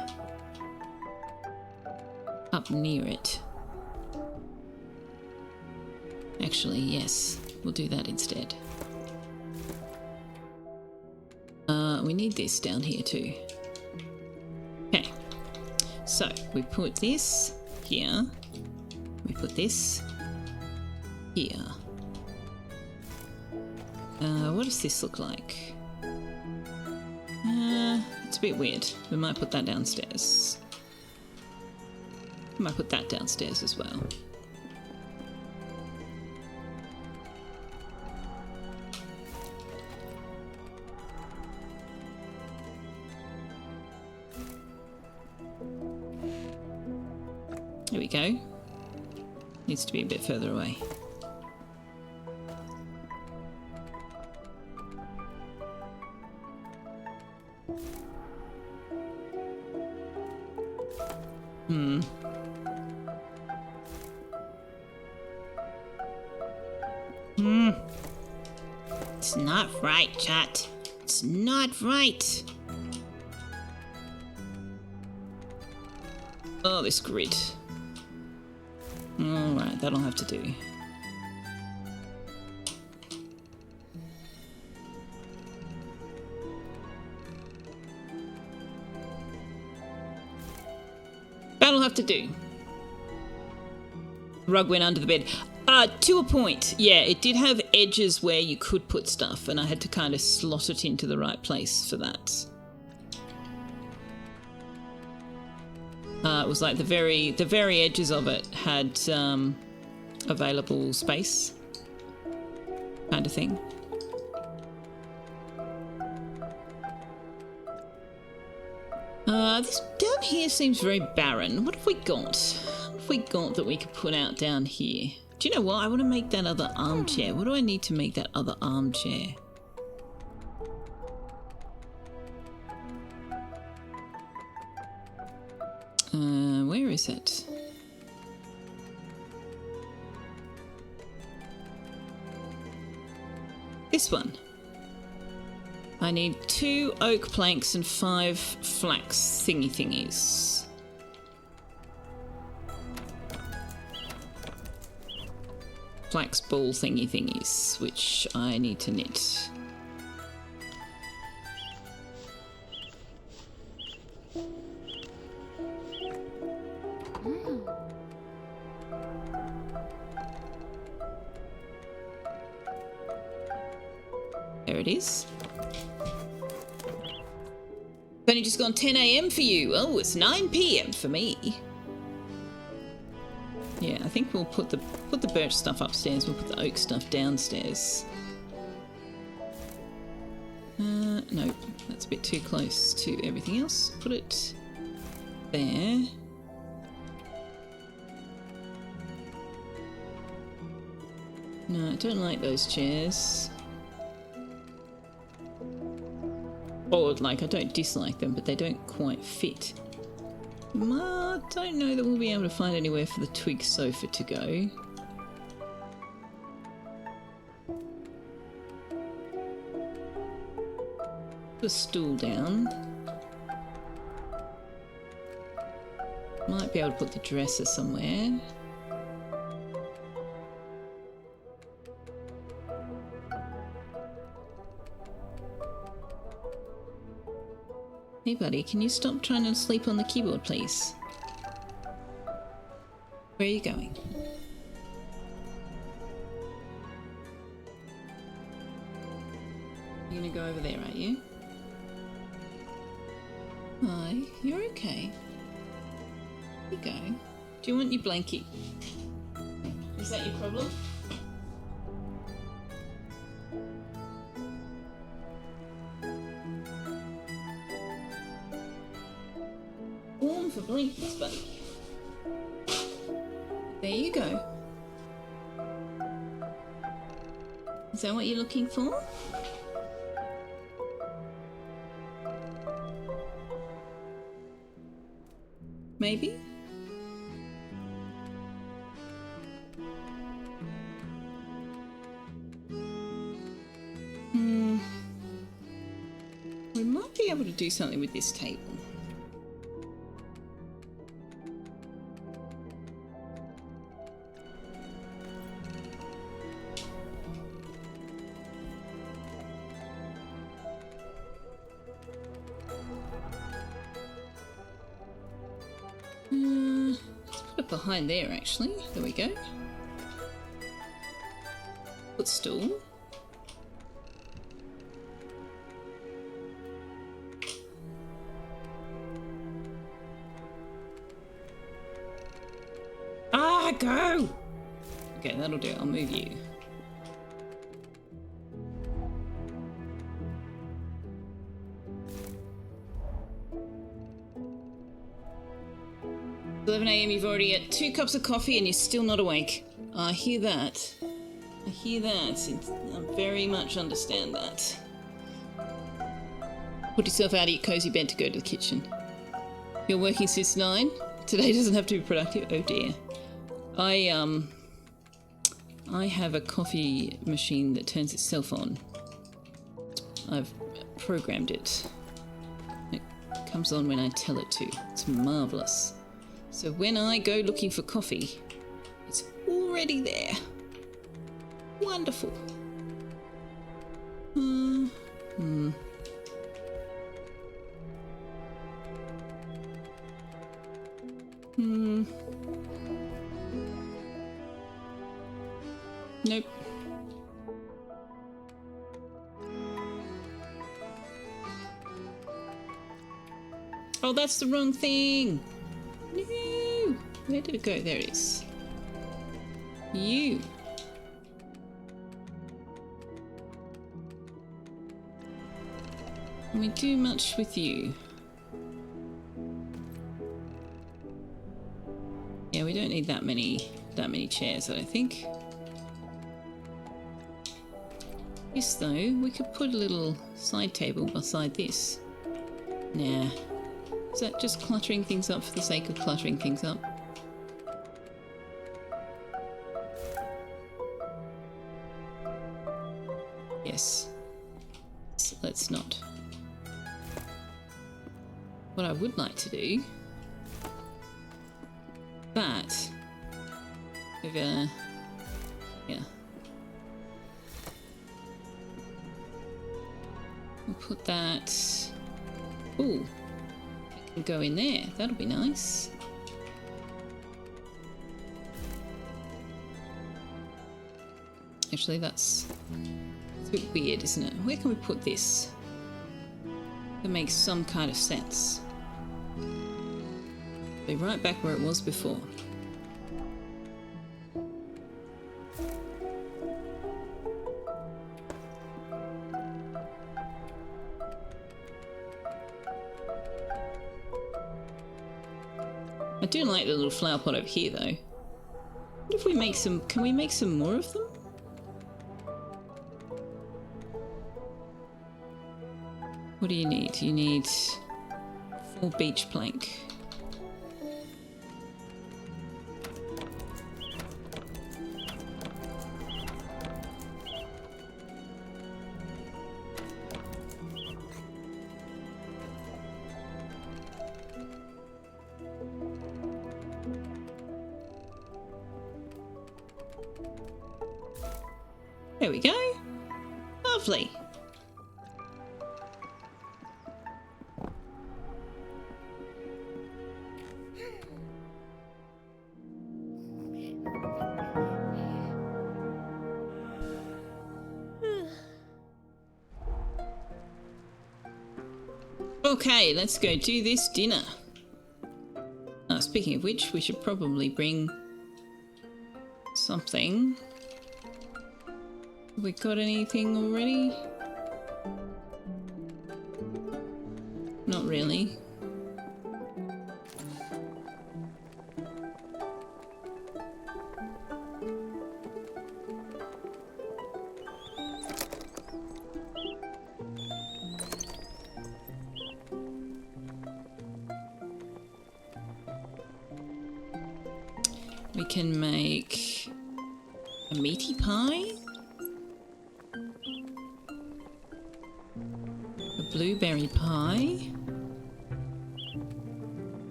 up near it. Actually, yes, we'll do that instead. We need this down here too. Okay, so we put this here. We put this here. What does this look like? It's a bit weird. We might put that downstairs. We might put that downstairs as well. There we go. Needs to be a bit further away. It's not right, chat. It's not right. Oh, this grid. Alright, that'll have to do. That'll have to do. Rug went under the bed. To a point. Yeah, it did have edges where you could put stuff, and I had to kind of slot it into the right place for that. It was like the very edges of it had available space, kind of thing. This down here seems very barren. What have we got? What have we got that we could put out down here? Do you know what? I want to make that other armchair. What do I need to make that other armchair? Where is it? This one. I need 2 oak planks and 5 flax thingies. Flax ball thingies, which I need to knit. There it is. It's only just gone 10 AM for you. Oh, it's 9 PM for me. Yeah, I think we'll put the birch stuff upstairs. We'll put the oak stuff downstairs. Nope, that's a bit too close to everything else. Put it there. No, I don't like those chairs. Or, like, I don't dislike them, but they don't quite fit. I don't know that we'll be able to find anywhere for the twig sofa to go. Put a stool down. Might be able to put the dresser somewhere. Hey buddy, can you stop trying to sleep on the keyboard, please? Where are you going? You're gonna go over there, aren't you? Hi, you're okay. Here you go. Do you want your blankie? Is that your problem? Warm for blankets, buddy. There you go. Is that what you're looking for? Maybe? We might be able to do something with this table. Let's put it behind there, actually. There we go. Footstool. Ah, go! Okay, that'll do. I'll move you. It's 11 AM, you've already had 2 cups of coffee and you're still not awake. I hear that. I hear that. I very much understand that. Put yourself out of your cozy bed to go to the kitchen. You're working since 9? Today doesn't have to be productive. Oh dear. I have a coffee machine that turns itself on. I've programmed it. It comes on when I tell it to. It's marvellous. So when I go looking for coffee, it's already there. Wonderful. Nope. Oh, that's the wrong thing. No. Where did it go? There it is. You. Can we do much with you? Yeah, we don't need that many chairs, I don't think. This though, we could put a little side table beside this. Nah. Is that just cluttering things up for the sake of cluttering things up? Yes. So let's not. What I would like to do, that over here. We'll put that. Ooh, it can go in there. That'll be nice. Actually, that's a bit weird, isn't it? Where can we put this? That makes some kind of sense. Be right back where it was before. I do like the little flower pot over here, though. What if we make some? Can we make some more of them? What do you need? You need 4 beach plank. There we go. Lovely. Okay, let's go do this dinner. Speaking of which, we should probably bring something. Have we got anything already? Not really. We can make a meaty pie, a blueberry pie,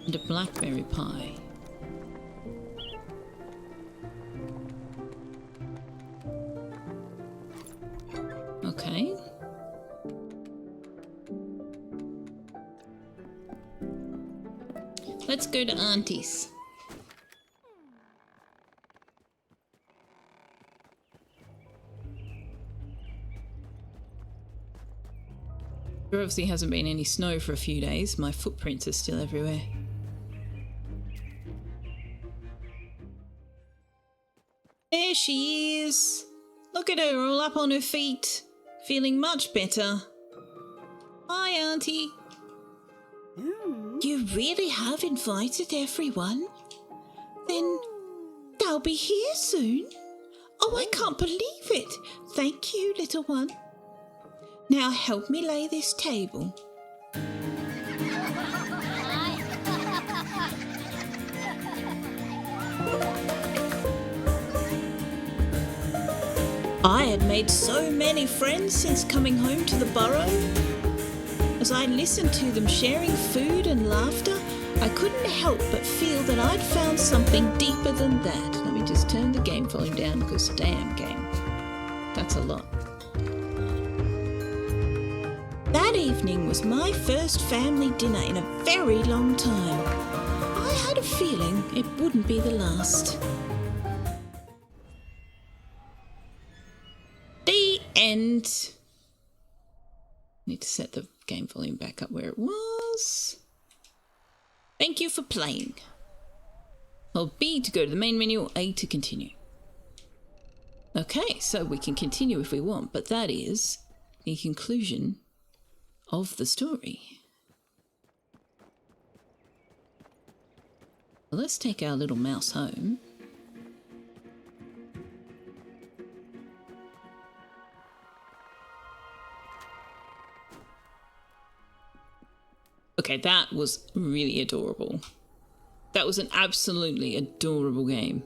and a blackberry pie. Okay. Let's go to Auntie's. There obviously hasn't been any snow for a few days. My footprints are still everywhere. There she is! Look at her all up on her feet, feeling much better. Hi, Auntie. You really have invited everyone? Then they'll be here soon. Oh, I can't believe it. Thank you, little one. Now help me lay this table. I had made so many friends since coming home to the burrow. As I listened to them sharing food and laughter, I couldn't help but feel that I'd found something deeper than that. Let me just turn the game volume down because damn game. That's a lot. That evening was my first family dinner in a very long time. I had a feeling it wouldn't be the last. The end. Need to set the game volume back up where it was. Thank you for playing. Hold B to go to the main menu, or A to continue. Okay, so we can continue if we want, but that is the conclusion of the story. Well, let's take our little mouse home. Okay, that was really adorable. That was an absolutely adorable game.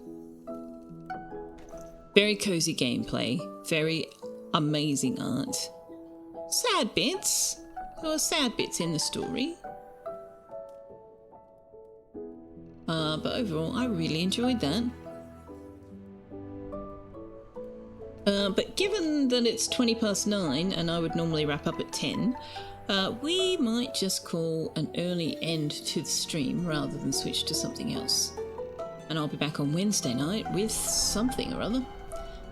Very cozy gameplay, very amazing art. Sad bits. There were sad bits in the story. But overall, I really enjoyed that. But given that it's 9:20 and I would normally wrap up at 10, we might just call an early end to the stream rather than switch to something else. And I'll be back on Wednesday night with something or other.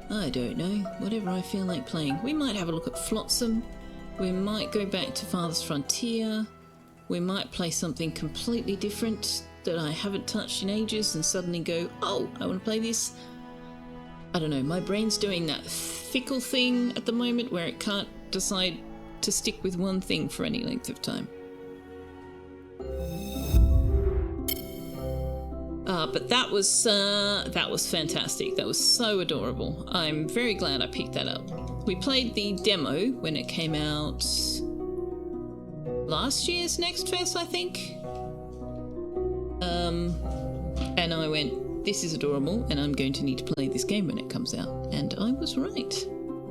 I don't know, whatever I feel like playing. We might have a look at Flotsam. We might go back to Father's Frontier. We might play something completely different that I haven't touched in ages and suddenly go, oh, I want to play this. I don't know, my brain's doing that fickle thing at the moment where it can't decide to stick with one thing for any length of time. But that was fantastic. That was so adorable. I'm very glad I picked that up. We played the demo when it came out last year's Next Fest, I think. And I went, this is adorable, and I'm going to need to play this game when it comes out. And I was right.